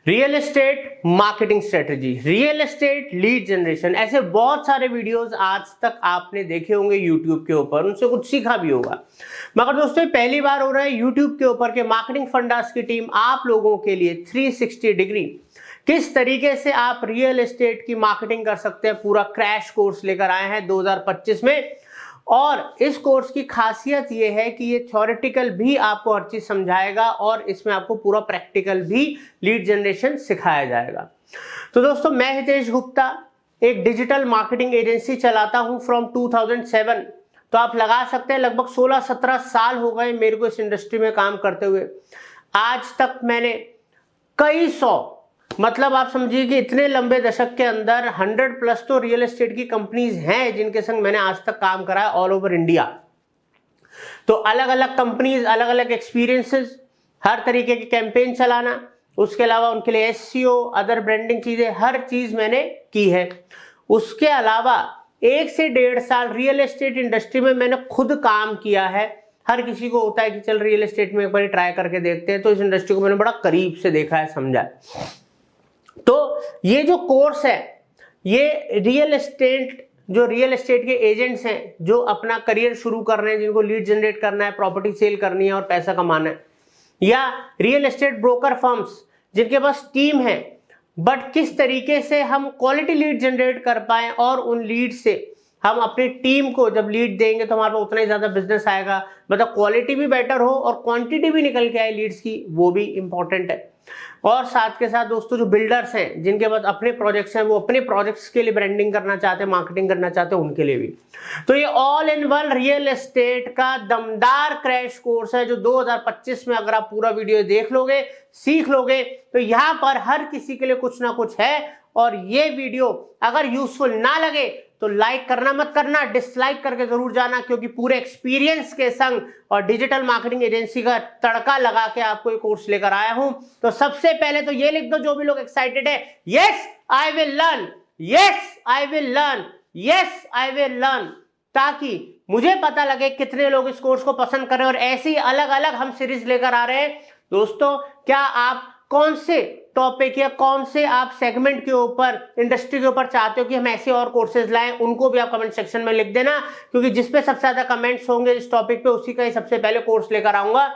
Real estate marketing strategy, real estate lead generation, ऐसे बहुत सारे वीडियोस आज तक आपने देखे होंगे यूट्यूब के ऊपर, उनसे कुछ सीखा भी होगा। मगर दोस्तों पहली बार हो रहा है यूट्यूब के ऊपर के मार्केटिंग फंडास की टीम आप लोगों के लिए 360 डिग्री किस तरीके से आप रियल एस्टेट की मार्केटिंग कर सकते हैं, पूरा क्रैश कोर्स लेकर आए हैं 2025 में। और इस कोर्स की खासियत ये है कि ये थ्योरेटिकल भी आपको हर चीज समझाएगा और इसमें आपको पूरा प्रैक्टिकल भी लीड जनरेशन सिखाया जाएगा। तो दोस्तों मैं हितेश गुप्ता एक डिजिटल मार्केटिंग एजेंसी चलाता हूं फ्रॉम 2007। तो आप लगा सकते हैं लगभग 16-17 साल हो गए मेरे को इस इंडस्ट्री में काम करते हुए। आज तक मैंने कई सौ, मतलब आप समझिए कि इतने लंबे दशक के अंदर 100+ तो रियल एस्टेट की कंपनीज हैं जिनके संग मैंने आज तक काम करा है ऑल ओवर इंडिया। तो अलग अलग कंपनीज, अलग अलग एक्सपीरियंसेस, हर तरीके के कैंपेन चलाना, उसके अलावा उनके लिए SEO, अदर ब्रांडिंग चीजें, हर चीज मैंने की है। उसके अलावा 1 से 1.5 साल रियल एस्टेट इंडस्ट्री में मैंने खुद काम किया है। हर किसी को होता है कि चल रियल एस्टेट में एक बार ट्राई करके देखते हैं, तो इस इंडस्ट्री को मैंने बड़ा करीब से देखा है, समझा है। तो ये जो कोर्स है ये रियल एस्टेट के एजेंट्स हैं जो अपना करियर शुरू कर रहे हैं, जिनको लीड जनरेट करना है, प्रॉपर्टी सेल करनी है और पैसा कमाना है, या रियल एस्टेट ब्रोकर फर्म्स जिनके पास टीम है बट किस तरीके से हम क्वालिटी लीड जनरेट कर पाए और उन लीड से हम अपनी टीम को जब लीड देंगे तो हमारे पास उतना ही ज्यादा बिजनेस आएगा, मतलब क्वालिटी भी बेटर हो और क्वांटिटी भी निकल के आए लीड्स की, वो भी इंपॉर्टेंट है। और साथ के साथ दोस्तों जो बिल्डर्स हैं जिनके पास अपने प्रोजेक्ट्स हैं, वो अपने प्रोजेक्ट्स के लिए ब्रांडिंग करना चाहते हैं, मार्केटिंग करना चाहते हैं, उनके लिए भी। तो ये all in one real estate का दमदार क्रैश कोर्स है जो 2025 में अगर आप पूरा वीडियो देख लोगे, सीख लोगे, तो यहाँ पर हर किसी के लिए कुछ ना कुछ है। और ये वीडियो अगर यूजफुल ना लगे तो लाइक करना मत करना, डिसलाइक करके जरूर जाना, क्योंकि पूरे एक्सपीरियंस के संग और डिजिटल मार्केटिंग एजेंसी का तड़का लगा के आपको ये कोर्स लेकर आया हूं। तो सबसे पहले तो ये लिख दो जो भी लोग एक्साइटेड है, yes I will learn, yes I will learn, yes I will learn, ताकि मुझे पता लगे कितने लोग इस कोर्स को पसंद कर रहे हैं। और ऐसी अलग अलग हम सीरीज लेकर आ रहे हैं। दोस्तों क्या आप कौन से टॉपिक या कौन से आप सेगमेंट के ऊपर, इंडस्ट्री के ऊपर चाहते हो कि हम ऐसे और कोर्सेज लाएं, उनको भी आप कमेंट सेक्शन में लिख देना, क्योंकि जिस पे सबसे ज्यादा कमेंट्स होंगे इस टॉपिक पे उसी का ही सबसे पहले कोर्स लेकर आऊंगा।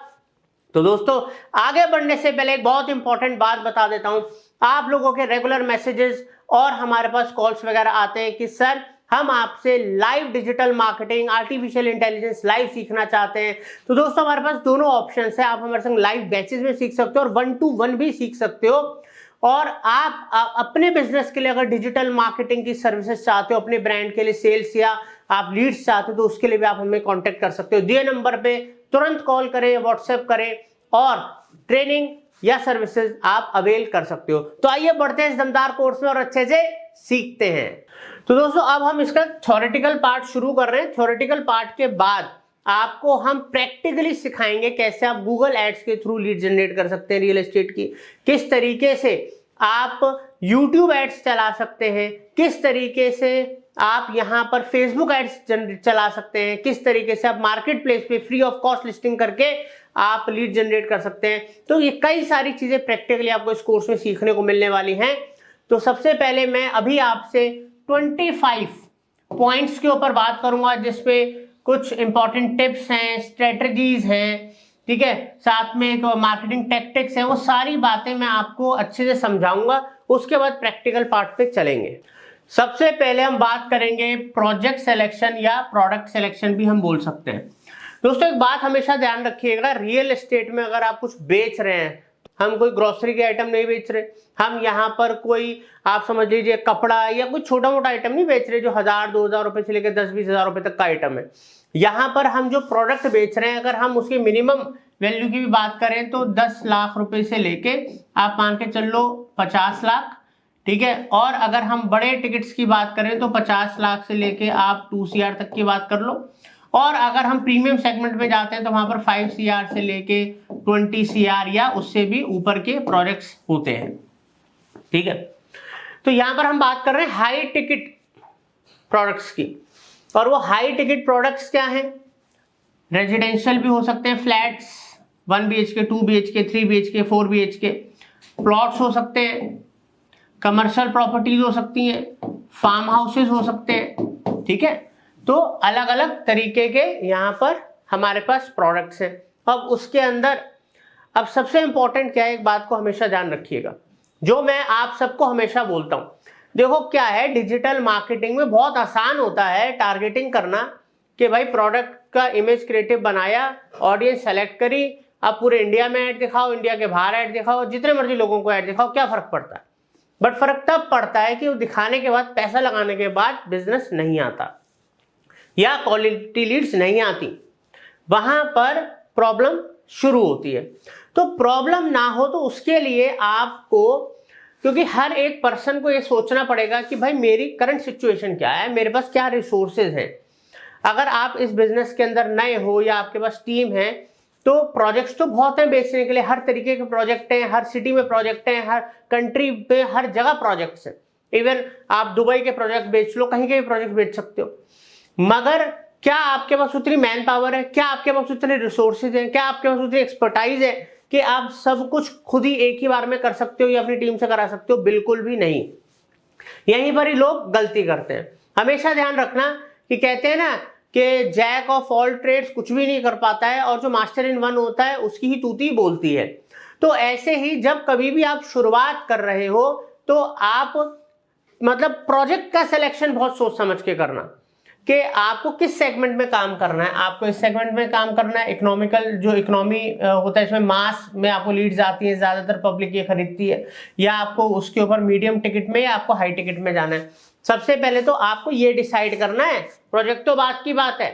तो दोस्तों आगे बढ़ने से पहले एक बहुत इंपॉर्टेंट बात बता देता हूं। आप लोगों के रेगुलर मैसेजेस और हमारे पास कॉल्स वगैरह आते हैं कि सर हम आपसे live digital marketing, artificial intelligence live सीखना चाहते हैं। तो दोस्तों हमारे पास दोनों ऑप्शंस है, आप हमारे संग लाइव बैचेस में सीख सकते हो और 1-to-1 भी सीख सकते हो। और आप अपने बिजनेस के लिए अगर डिजिटल मार्केटिंग की सर्विसेज चाहते हो, अपने ब्रांड के लिए सेल्स या आप लीड्स चाहते हो, तो उसके लिए भी आप हमें कांटेक्ट कर सकते हो। दिए नंबर पे तुरंत कॉल करें, व्हाट्सएप करें और ट्रेनिंग या सर्विसेज आप अवेल कर सकते हो। तो आइए बढ़ते हैं इस दमदार कोर्स में और अच्छे से सीखते हैं। तो दोस्तों अब हम इसका थ्योरेटिकल पार्ट शुरू कर रहे हैं। थ्योरेटिकल पार्ट के बाद आपको हम प्रैक्टिकली सिखाएंगे कैसे आप गूगल एड्स के थ्रू लीड जनरेट कर सकते हैं रियल एस्टेट की, किस तरीके से आप यूट्यूब एड्स चला सकते हैं, किस तरीके से आप यहां पर फेसबुक एड्स चला सकते हैं, किस तरीके से आप मार्केट प्लेस पे फ्री ऑफ कॉस्ट लिस्टिंग करके आप लीड जनरेट कर सकते हैं। तो ये कई सारी चीजें प्रैक्टिकली आपको इस कोर्स में सीखने को मिलने वाली हैं। तो सबसे पहले मैं अभी आपसे 25 पॉइंट्स के ऊपर बात करूंगा, जिसपे कुछ इंपॉर्टेंट टिप्स हैं, स्ट्रेटजीज हैं, ठीक है, साथ में एक मार्केटिंग टैक्टिक्स हैं, वो सारी बातें मैं आपको अच्छे से समझाऊंगा। उसके बाद प्रैक्टिकल पार्ट पे चलेंगे। सबसे पहले हम बात करेंगे प्रोजेक्ट सिलेक्शन या प्रोडक्ट सिलेक्शन भी हम बोल सकते हैं। दोस्तों एक बात हमेशा ध्यान रखिएगा, रियल एस्टेट में अगर आप कुछ बेच रहे हैं, हम कोई ग्रोसरी के आइटम नहीं बेच रहे, हम यहाँ पर कोई आप समझ लीजिए कपड़ा या कुछ छोटा मोटा आइटम नहीं बेच रहे जो 1000-2000 रुपए से लेकर 10-20 हजार रुपए तक का आइटम है। यहाँ पर हम जो प्रोडक्ट बेच रहे हैं, अगर हम उसके मिनिमम वैल्यू की भी बात करें तो 10 लाख रुपए से लेके आप मान के चल लो 50 लाख, ठीक है। और अगर हम बड़े टिकट्स की बात करें तो 50 लाख से लेके आप 2 CR तक की बात कर लो। और अगर हम प्रीमियम सेगमेंट में जाते हैं तो वहां पर 5 CR से लेके 20 CR या उससे भी ऊपर के प्रोजेक्ट्स होते हैं, ठीक है। तो यहां पर हम बात कर रहे हैं हाई टिकट प्रोडक्ट्स की। और वो हाई टिकट प्रोडक्ट्स क्या हैं? रेजिडेंशियल भी हो सकते हैं, flats 1 BHK, 2 BHK, 3 BHK, 4 BHK, plots हो सकते हैं, कमर्शियल प्रॉपर्टीज हो सकती हैं, फार्म हाउसेस हो सकते हैं, ठीक है। तो अलग अलग तरीके के यहाँ पर हमारे पास प्रोडक्ट्स हैं। अब उसके अंदर अब सबसे इंपॉर्टेंट क्या है, एक बात को हमेशा ध्यान रखिएगा, जो मैं आप सबको हमेशा बोलता हूं। देखो क्या है, डिजिटल मार्केटिंग में बहुत आसान होता है टारगेटिंग करना, कि भाई प्रोडक्ट का इमेज क्रिएटिव बनाया, ऑडियंस सेलेक्ट करी, अब पूरे इंडिया में ऐड दिखाओ, इंडिया के बाहर ऐड दिखाओ, जितने मर्जी लोगों को ऐड दिखाओ, क्या फर्क पड़ता है। बट फर्क तब पड़ता है कि वो दिखाने के बाद, पैसा लगाने के बाद बिजनेस नहीं आता या क्वालिटी लीड्स नहीं आती, वहां पर प्रॉब्लम शुरू होती है। तो प्रॉब्लम ना हो तो उसके लिए आपको, क्योंकि हर एक पर्सन को ये सोचना पड़ेगा कि भाई मेरी करंट सिचुएशन क्या है, मेरे पास क्या रिसोर्सेज हैं। अगर आप इस बिजनेस के अंदर नए हो या आपके पास टीम है, तो प्रोजेक्ट्स तो बहुत हैं बेचने के लिए, हर तरीके के प्रोजेक्ट हैं, हर सिटी में प्रोजेक्ट हैं, हर कंट्री पे हर जगह प्रोजेक्ट्स हैं। इवन आप दुबई के प्रोजेक्ट बेच लो, कहीं के भी प्रोजेक्ट बेच सकते हो, मगर क्या आपके पास उतनी मैन पावर है, क्या आपके पास उतने रिसोर्सेज हैं, क्या आपके पास उतनी एक्सपर्टाइज है कि आप सब कुछ खुद ही एक ही बार में कर सकते हो या अपनी टीम से करा सकते हो? बिल्कुल भी नहीं। यहीं पर ही लोग गलती करते हैं। हमेशा ध्यान रखना कि कहते हैं ना कि जैक ऑफ ऑल ट्रेड्स कुछ भी नहीं कर पाता है, और जो मास्टर इन वन होता है उसकी ही तूती बोलती है। तो ऐसे ही जब कभी भी आप शुरुआत कर रहे हो तो आप मतलब प्रोजेक्ट का सिलेक्शन बहुत सोच समझ के करना, कि आपको किस सेगमेंट में काम करना है। आपको इस सेगमेंट में काम करना है, इकोनॉमिकल, जो इकोनॉमी होता है इसमें मास में आपको लीड्स आती है, ज्यादातर पब्लिक ये खरीदती है, या आपको उसके ऊपर मीडियम टिकट में या आपको हाई टिकट में जाना है। सबसे पहले तो आपको ये डिसाइड करना है, प्रोजेक्ट तो बात की बात है।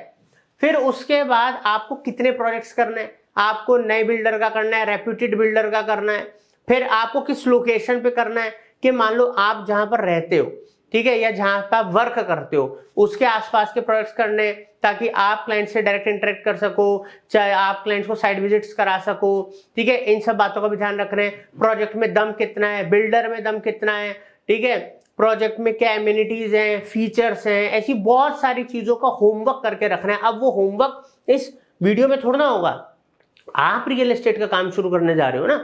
फिर उसके बाद आपको कितने प्रोजेक्ट्स करने हैं, आपको नए बिल्डर का करना है, रेप्यूटेड बिल्डर का करना है, फिर आपको किस लोकेशन पे करना है, कि मान लो आप जहां पर रहते हो, ठीक है, या जहां पर आप वर्क करते हो उसके आसपास के प्रोजेक्ट्स करने, ताकि आप क्लाइंट से डायरेक्ट इंटरेक्ट कर सको, चाहे आप क्लाइंट्स को साइट विजिट्स करा सको, ठीक है। इन सब बातों का भी ध्यान रखना है। प्रोजेक्ट में दम कितना है, बिल्डर में दम कितना है, ठीक है, प्रोजेक्ट में क्या एमिनिटीज हैं, फीचर्स हैं, ऐसी बहुत सारी चीजों का होमवर्क करके रखना है। अब वो होमवर्क इस वीडियो में थोड़ा ना होगा, आप रियल एस्टेट का काम शुरू करने जा रहे हो ना,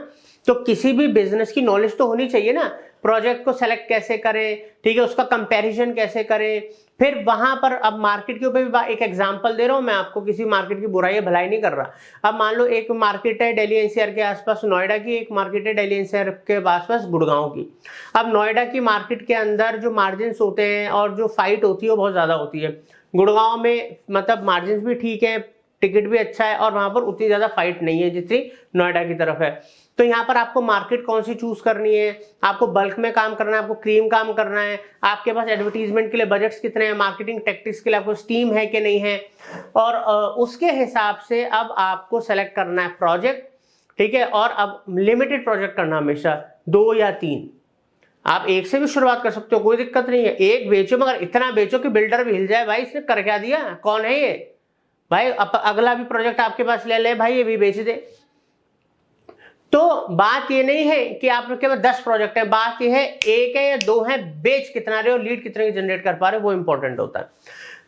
तो किसी भी बिजनेस की नॉलेज तो होनी चाहिए ना। प्रोजेक्ट को सेलेक्ट कैसे करें, ठीक है, उसका कंपैरिजन कैसे करें, फिर वहां पर अब मार्केट के ऊपर भी एक एग्जांपल दे रहा हूं मैं आपको, किसी मार्केट की बुराई या भलाई नहीं कर रहा। अब मान लो एक मार्केट है दिल्ली एनसीआर के आसपास नोएडा की, एक मार्केट है दिल्ली एनसीआर के आसपास गुड़गांव की। अब नोएडा की मार्केट के अंदर जो मार्जिन होते हैं और जो फाइट होती है वो बहुत ज्यादा होती है। गुड़गांव में मतलब मार्जिन भी ठीक है, टिकट भी अच्छा है, और वहां पर उतनी ज्यादा फाइट नहीं है जितनी नोएडा की तरफ है। तो यहाँ पर आपको मार्केट कौन सी चूज करनी है, आपको बल्क में काम करना है, आपको क्रीम काम करना है, आपके पास एडवर्टीजमेंट के लिए बजट्स कितने हैं, मार्केटिंग टैक्टिक्स के लिए आपको स्टीम है कि नहीं है, और उसके हिसाब से अब आपको सेलेक्ट करना है प्रोजेक्ट, ठीक है। और अब लिमिटेड प्रोजेक्ट करना, हमेशा 2 या 3। आप एक से भी शुरुआत कर सकते हो, कोई दिक्कत नहीं है। एक बेचो, मगर इतना बेचो कि बिल्डर भी हिल जाए, भाई इसने कर क्या दिया, कौन है ये भाई, अगला भी प्रोजेक्ट आपके पास ले ले भाई, ये भी बेच दे। तो बात ये नहीं है कि आपके पास 10 प्रोजेक्ट है, बात ये है 1 है या 2 है, बेच कितना रहे हो, लीड कितने की जनरेट कर पा रहे हो, वो इंपॉर्टेंट होता है।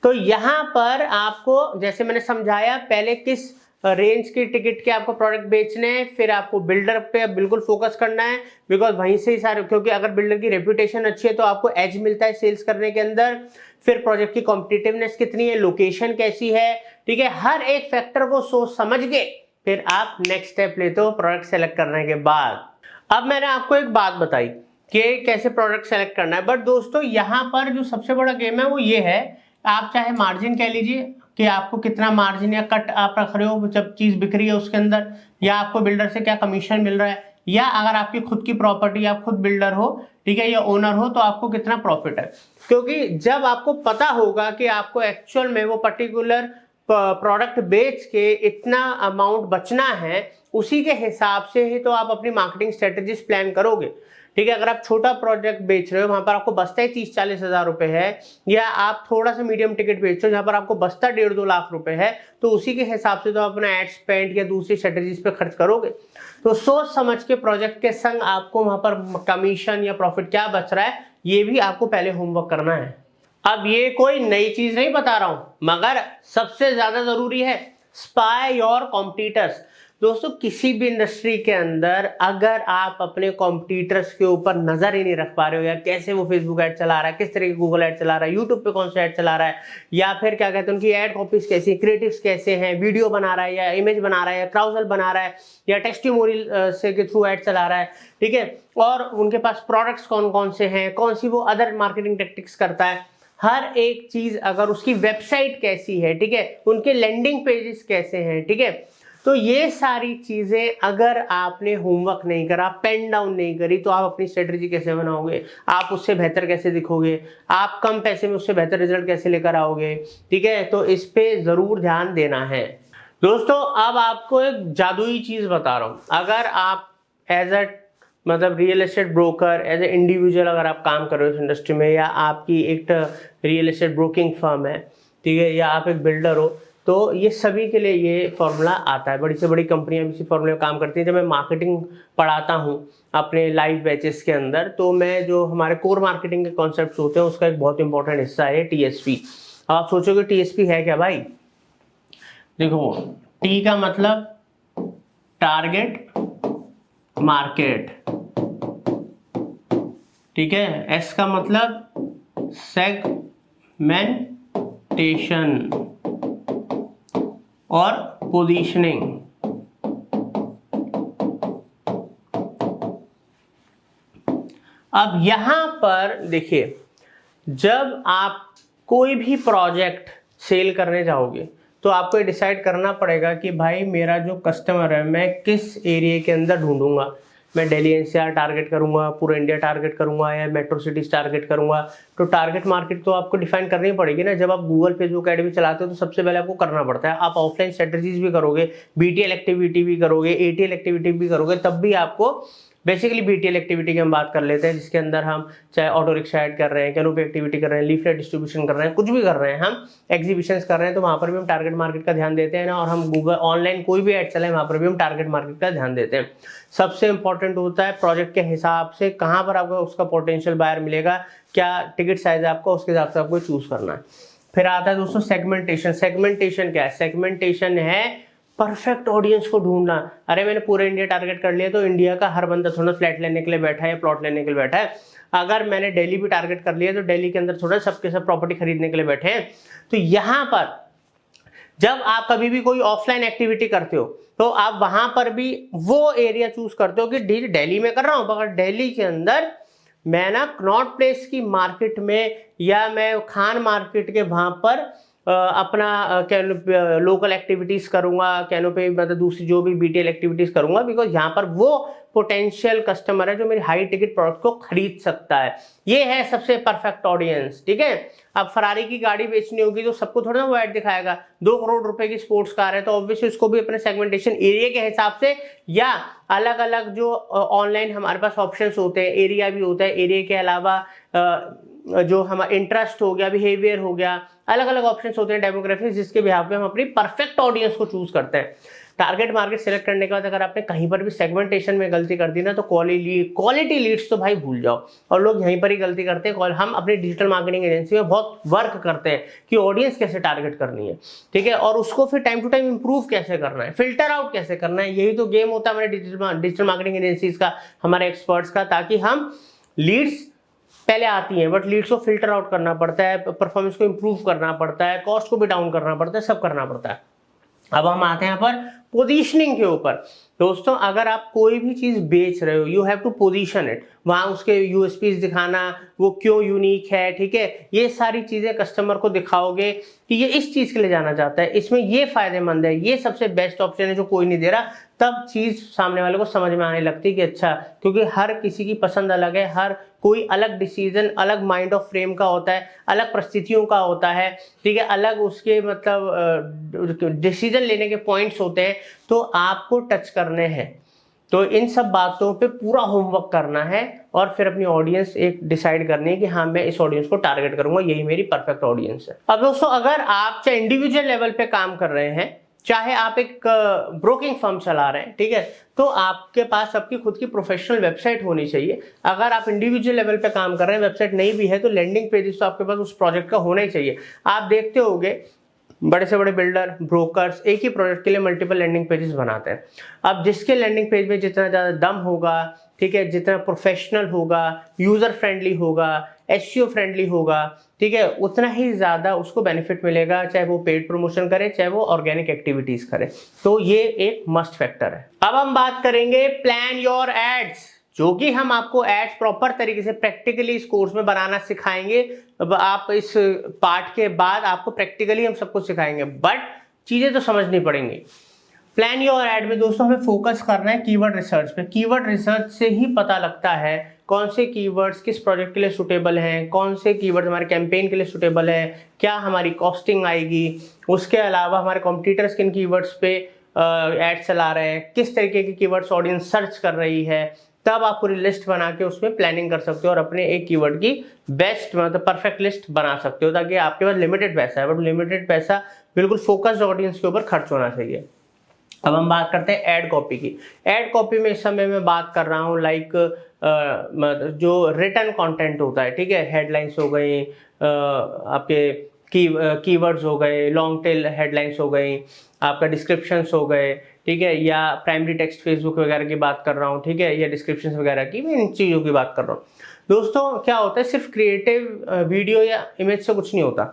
तो यहां पर आपको, जैसे मैंने समझाया, पहले किस रेंज की टिकट के आपको प्रोडक्ट बेचने हैं, फिर आपको बिल्डर पे बिल्कुल फोकस करना है, बिकॉज वहीं से ही सारे, क्योंकि अगर बिल्डर की रेपुटेशन अच्छी है तो आपको एज मिलता है सेल्स करने के अंदर। फिर प्रोजेक्ट की कॉम्पिटिटिवनेस कितनी है, लोकेशन कैसी है, ठीक है, हर एक फैक्टर को सोच समझ के फिर आप नेक्स्ट स्टेप लेते हो प्रोडक्ट सेलेक्ट करने के बाद। अब मैंने आपको एक बात बताई कि कैसे प्रोडक्ट सेलेक्ट करना है, बट दोस्तों यहाँ पर जो सबसे बड़ा गेम है वो ये है, आप चाहे मार्जिन कह लीजिए कि आपको कितना मार्जिन या कट आप रख रहे हो जब चीज बिक रही है उसके अंदर, या आपको बिल्डर से क्या कमीशन मिल रहा है, या अगर आपकी खुद की प्रॉपर्टी, आप खुद बिल्डर हो, ठीक है, या ओनर हो, तो आपको कितना प्रॉफिट है। क्योंकि जब आपको पता होगा कि आपको एक्चुअल में वो पर्टिकुलर प्रोडक्ट बेच के इतना अमाउंट बचना है, उसी के हिसाब से ही तो आप अपनी मार्केटिंग स्ट्रेटेजीज प्लान करोगे, ठीक है। अगर आप छोटा प्रोजेक्ट बेच रहे हो, वहां पर आपको बचता ही 30-40 हजार रुपए है, या आप थोड़ा सा मीडियम टिकट बेच रहे हो जहां पर आपको बचता 1.5-2 लाख रुपए है, तो उसी के हिसाब से तो आप अपना एड स्पेंड या दूसरी स्ट्रेटेजीज पे खर्च करोगे। तो सोच समझ के प्रोजेक्ट के संग आपको वहां पर कमीशन या प्रॉफिट क्या बच रहा है, ये भी आपको पहले होमवर्क करना है। अब ये कोई नई चीज नहीं बता रहा हूं, मगर सबसे ज्यादा जरूरी है स्पाई योर कॉम्पिटिटर्स। दोस्तों किसी भी इंडस्ट्री के अंदर अगर आप अपने कॉम्पिटिटर्स के ऊपर नजर ही नहीं रख पा रहे हो, या कैसे वो फेसबुक ऐड चला रहा है, किस तरह की गूगल ऐड चला रहा है, यूट्यूब पे कौन सा ऐड चला रहा है, या फिर क्या कहते हैं उनकी ऐड कॉपीज कैसी, क्रिएटिव्स कैसे हैं, वीडियो बना रहा है या इमेज बना रहा है या क्राउजल बना रहा है या टेस्टिमोनियल से के थ्रू ऐड चला रहा है, ठीक है, और उनके पास प्रोडक्ट्स कौन कौन से हैं, कौन सी वो अदर मार्केटिंग टेक्टिक्स करता है, हर एक चीज, अगर उसकी वेबसाइट कैसी है, ठीक है, उनके लैंडिंग पेजेस कैसे हैं, ठीक है, तो ये सारी चीजें अगर आपने होमवर्क नहीं करा, पेन डाउन नहीं करी, तो आप अपनी स्ट्रेटजी कैसे बनाओगे, आप उससे बेहतर कैसे दिखोगे, आप कम पैसे में उससे बेहतर रिजल्ट कैसे लेकर आओगे, ठीक है, तो इस पे जरूर ध्यान देना है। दोस्तों अब आपको एक जादुई चीज बता रहा हूं, अगर आप एज अ मतलब real estate broker, as a individual अगर आप काम कर रहे हो इस इंडस्ट्री में, या आपकी एक रियल एस्टेट ब्रोकिंग फर्म है, ठीक है, या आप एक बिल्डर हो, तो ये सभी के लिए ये फॉर्मूला आता है। बड़ी से बड़ी कंपनियां भी इसी फॉर्मूले में काम करती हैं। जब मैं मार्केटिंग पढ़ाता हूँ अपने लाइव बैचेस के अंदर, तो मैं जो हमारे कोर मार्केटिंग के कॉन्सेप्ट्स होते हैं उसका एक बहुत इंपॉर्टेंट हिस्सा है टीएसपी। अब आप सोचोगे टीएसपी है क्या भाई? देखो, टी का मतलब टारगेट मार्केट, ठीक है, एस का मतलब सेगमेंटेशन और पोजीशनिंग। अब यहां पर देखिए, जब आप कोई भी प्रोजेक्ट सेल करने जाओगे तो आपको डिसाइड करना पड़ेगा कि भाई मेरा जो कस्टमर है मैं किस एरिया के अंदर ढूंढूंगा। मैं दिल्ली एनसीआर टारगेट करूंगा, पूरा इंडिया टारगेट करूंगा, या मेट्रो सिटीज टारगेट करूंगा। तो टारगेट मार्केट तो आपको डिफाइन करनी पड़ेगी ना। जब आप गूगल फेसबुक ऐड भी चलाते हो तो सबसे पहले आपको करना पड़ता है। आप ऑफलाइन स्ट्रेटजीज भी करोगे, बीटीएल एक्टिविटी भी करोगे, एटीएल एक्टिविटी भी करोगे, तब भी आपको बेसिकली बीटीएल एक्टिविटी की हम बात कर लेते हैं, जिसके अंदर हम चाहे ऑटो रिक्शा ऐड कर रहे हैं, कैनोपी एक्टिविटी कर रहे हैं, लीफलेट डिस्ट्रीब्यूशन कर रहे हैं, कुछ भी कर रहे हैं, हम एग्जीबिशंस कर रहे हैं, तो वहां पर भी हम टारगेट मार्केट का ध्यान देते हैं ना। और हम गूगल ऑनलाइन कोई भी ऐड चलाए वहां पर भी हम टारगेट मार्केट का ध्यान देते हैं। सबसे इंपॉर्टेंट होता है प्रोजेक्ट के हिसाब से कहाँ पर आपको उसका पोटेंशियल बायर मिलेगा, क्या टिकट साइज है आपका, उसके हिसाब से आपको चूज करना है। फिर आता है दोस्तों सेगमेंटेशन। सेगमेंटेशन क्या है? सेगमेंटेशन है परफेक्ट ऑडियंस को ढूंढना। अरे मैंने पूरे इंडिया टारगेट कर लिया, तो इंडिया का हर बंदा थोड़ा फ्लैट लेने के लिए बैठा है या प्लॉट लेने के लिए बैठा है। अगर मैंने दिल्ली भी टारगेट कर लिया, तो दिल्ली के अंदर थोड़ा सबके सब प्रॉपर्टी खरीदने के लिए बैठे हैं। तो यहां पर जब आप कभी भी कोई ऑफलाइन एक्टिविटी करते हो, तो आप वहां पर भी वो एरिया चूज करते हो कि दिल्ली में कर रहा हूं, मगर दिल्ली के अंदर मैं ना कनॉट प्लेस की मार्केट में, या मैं खान मार्केट के वहां पर अपना लोकल एक्टिविटीज करूंगा, कैनोपी मतलब दूसरी जो भी बीटीएल एक्टिविटीज करूंगा, बिकॉज यहाँ पर वो पोटेंशियल कस्टमर है जो मेरी हाई टिकट प्रोडक्ट को खरीद सकता है। ये है सबसे परफेक्ट ऑडियंस, ठीक है। अब फरारी की गाड़ी बेचनी होगी तो सबको थोड़ा ना वो ऐड दिखाएगा। 2 करोड़ रुपए की स्पोर्ट्स कार है, तो ऑब्वियसली उसको भी अपने सेगमेंटेशन एरिया के हिसाब से, या अलग अलग जो ऑनलाइन हमारे पास ऑप्शंस होते हैं, एरिया भी होता है, एरिया के अलावा जो हमारा इंटरेस्ट हो गया, बिहेवियर हो गया, अलग अलग ऑप्शंस होते हैं डेमोग्राफिक्स, जिसके बिहाफ पे हम अपनी परफेक्ट ऑडियंस को चूज करते हैं। टारगेट मार्केट सेलेक्ट करने के बाद अगर आपने कहीं पर भी सेगमेंटेशन में गलती कर दी ना, तो क्वालिटी लीड्स तो भाई भूल जाओ। और लोग यहीं पर ही गलती करते हैं। हम अपनी डिजिटल मार्केटिंग एजेंसी में बहुत वर्क करते हैं कि ऑडियंस कैसे टारगेट करनी है, ठीक है, और उसको फिर टाइम टू टाइम इंप्रूव कैसे करना है, फिल्टर आउट कैसे करना है। यही तो गेम होता है हमारे डिजिटल मार्केटिंग एजेंसीज का, हमारे एक्सपर्ट्स का, ताकि हम लीड्स पहले आती हैं, बट लीड्स को फिल्टर आउट करना पड़ता है, परफॉर्मेंस को इंप्रूव करना पड़ता है, कॉस्ट को भी डाउन करना पड़ता है, सब करना पड़ता है। अब हम आते हैं यहाँ पर पोजीशनिंग के ऊपर। दोस्तों अगर आप कोई भी चीज बेच रहे हो, you have to position it, वहां उसके यूएसपीज दिखाना, वो क्यों यूनिक है, ठीक है, ये सारी चीजें कस्टमर को दिखाओगे कि ये इस चीज के लिए जाना चाहता है, इसमें ये फायदेमंद है, ये सबसे बेस्ट ऑप्शन है जो कोई नहीं दे रहा, तब चीज सामने वाले को समझ में आने लगती है कि अच्छा, क्योंकि हर किसी की पसंद अलग है, हर कोई अलग डिसीजन, अलग माइंड ऑफ फ्रेम का होता है, अलग परिस्थितियों का होता है, ठीक है, अलग उसके मतलब डिसीजन लेने के पॉइंट्स होते हैं, तो आपको टच करने हैं। तो इन सब बातों पे पूरा होमवर्क करना है और फिर अपनी ऑडियंस एक डिसाइड करनी है कि हाँ मैं इस ऑडियंस को टारगेट करूंगा, यही मेरी परफेक्ट ऑडियंस है। अब दोस्तों अगर आप चाहे इंडिविजुअल लेवल पे काम कर रहे हैं, चाहे आप एक ब्रोकिंग फर्म चला रहे हैं, ठीक है, तो आपके पास आपकी खुद की प्रोफेशनल वेबसाइट होनी चाहिए। अगर आप इंडिविजुअल लेवल पे काम कर रहे हैं, वेबसाइट नहीं भी है, तो लैंडिंग पेजेस तो आपके पास उस प्रोजेक्ट का होना ही चाहिए। आप देखते होंगे बड़े से बड़े बिल्डर, ब्रोकर्स एक ही प्रोजेक्ट के लिए मल्टीपल लैंडिंग पेजेस बनाते हैं। अब जिसके लैंडिंग पेज में जितना ज़्यादा दम होगा, ठीक है, जितना प्रोफेशनल होगा, यूज़र फ्रेंडली होगा, एसईओ फ्रेंडली होगा, ठीक है, उतना ही ज़्यादा उसको बेनिफिट मिलेगा, चाहे वो पेड प्रमोशन करे, चाहे वो ऑर्गेनिक एक्टिविटीज़ करे। तो ये एक मस्ट फैक्टर है। अब हम बात करेंगे प्लान योर एड्स, जो कि हम आपको एड्स प्रॉपर तरीके से प्रैक्टिकली इस कोर्स में बनाना सिखाएंगे। अब आप इस पार्ट के बाद आपको प्रैक्टिकली हम सब कुछ सिखाएंगे, बट चीज़ें तो समझनी पड़ेंगी। प्लान योर एड में दोस्तों हमें फोकस करना है कीवर्ड रिसर्च पे। कीवर्ड रिसर्च से ही पता लगता है कौन से कीवर्ड्स किस प्रोजेक्ट के लिए सुटेबल हैं, कौन से कीवर्ड्स हमारे कैंपेन के लिए सुटेबल है, क्या हमारी कॉस्टिंग आएगी, उसके अलावा हमारे कॉम्पिटिटर्स किन कीवर्ड्स पे एड चला रहे हैं, किस तरीके की कीवर्ड्स ऑडियंस सर्च कर रही है। तब आप पूरी लिस्ट बना के उसमें प्लानिंग कर सकते हो और अपने एक कीवर्ड की बेस्ट मतलब परफेक्ट लिस्ट बना सकते हो, ताकि आपके पास लिमिटेड पैसा है, बट लिमिटेड पैसा बिल्कुल फोकस्ड ऑडियंस के ऊपर खर्च होना चाहिए। अब हम बात करते हैं ऐड कॉपी की। ऐड कॉपी में इस समय मैं बात कर रहा हूँ लाइक जो रिटन कंटेंट होता है, ठीक है, हेडलाइंस हो गई, आपके कीवर्ड्स हो गए, लॉन्ग टेल हेडलाइंस हो गई, आपका डिस्क्रिप्शंस हो गए, ठीक है, या प्राइमरी टेक्स्ट फेसबुक वगैरह की बात कर रहा हूँ, ठीक है, या डिस्क्रिप्शंस वगैरह की, मैं इन चीज़ों की बात कर रहा हूँ। दोस्तों क्या होता है, सिर्फ क्रिएटिव वीडियो या इमेज से कुछ नहीं होता।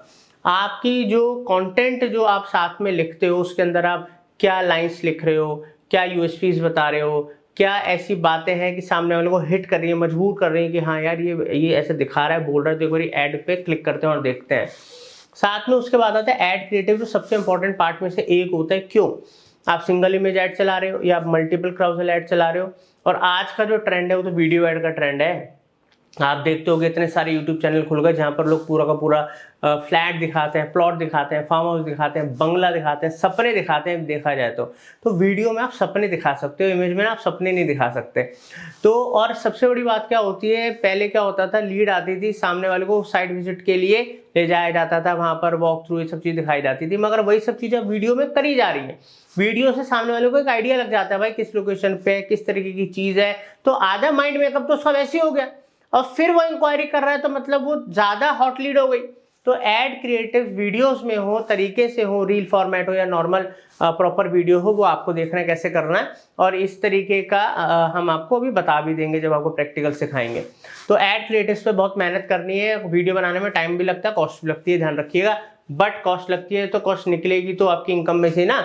आपकी जो कंटेंट जो आप साथ में लिखते हो उसके अंदर आप क्या लाइंस लिख रहे हो, क्या यूएसपीज बता रहे हो, क्या ऐसी बातें हैं कि सामने वाले को हिट कर रही है, मजबूर कर रही है कि हाँ यार ये ऐसे दिखा रहा है, बोल रहा है, तो एक बार ऐड पे क्लिक करते हैं और देखते हैं। साथ में उसके बाद आता है ऐड क्रिएटिव, जो सबसे इंपॉर्टेंट पार्ट में से एक होता है। क्यों? आप सिंगल इमेज ऐड चला रहे हो या आप मल्टीपल क्राउजल ऐड चला रहे हो, और आज का जो ट्रेंड है वो तो वीडियो ऐड का ट्रेंड है। आप देखते होगे इतने सारे यूट्यूब चैनल खुल गए जहाँ पर लोग पूरा का पूरा फ्लैट दिखाते हैं, प्लॉट दिखाते हैं, फार्म हाउस दिखाते हैं, बंगला दिखाते हैं, सपने दिखाते हैं। देखा जाए तो वीडियो में आप सपने दिखा सकते हो, इमेज में आप सपने नहीं दिखा सकते। तो और सबसे बड़ी बात क्या होती है, पहले क्या होता था, लीड आती थी, सामने वाले को साइट विजिट के लिए ले जाया जाता था, वहाँ पर वॉक थ्रू ये सब चीज़ दिखाई जाती थी, मगर वही सब चीज़ें वीडियो में करी जा रही है। वीडियो से सामने वाले को एक आइडिया लग जाता है भाई किस लोकेशन पे किस तरीके की चीज़ है, तो आधा माइंड मेकअप तो उसका वैसे ही हो गया, और फिर वो इंक्वायरी कर रहा है तो मतलब वो ज़्यादा हॉट लीड हो गई। तो ऐड क्रिएटिव वीडियोस में हो, तरीके से हो, रील फॉर्मेट हो या नॉर्मल प्रॉपर वीडियो हो, वो आपको देखना है कैसे करना है, और इस तरीके का हम आपको अभी बता भी देंगे जब आपको प्रैक्टिकल सिखाएंगे। तो ऐड क्रिएटिव्स पे बहुत मेहनत करनी है, वीडियो बनाने में टाइम भी लगता है, कॉस्ट भी लगती है, ध्यान रखिएगा। बट कॉस्ट लगती है तो कॉस्ट निकलेगी तो आपकी इनकम में से ना।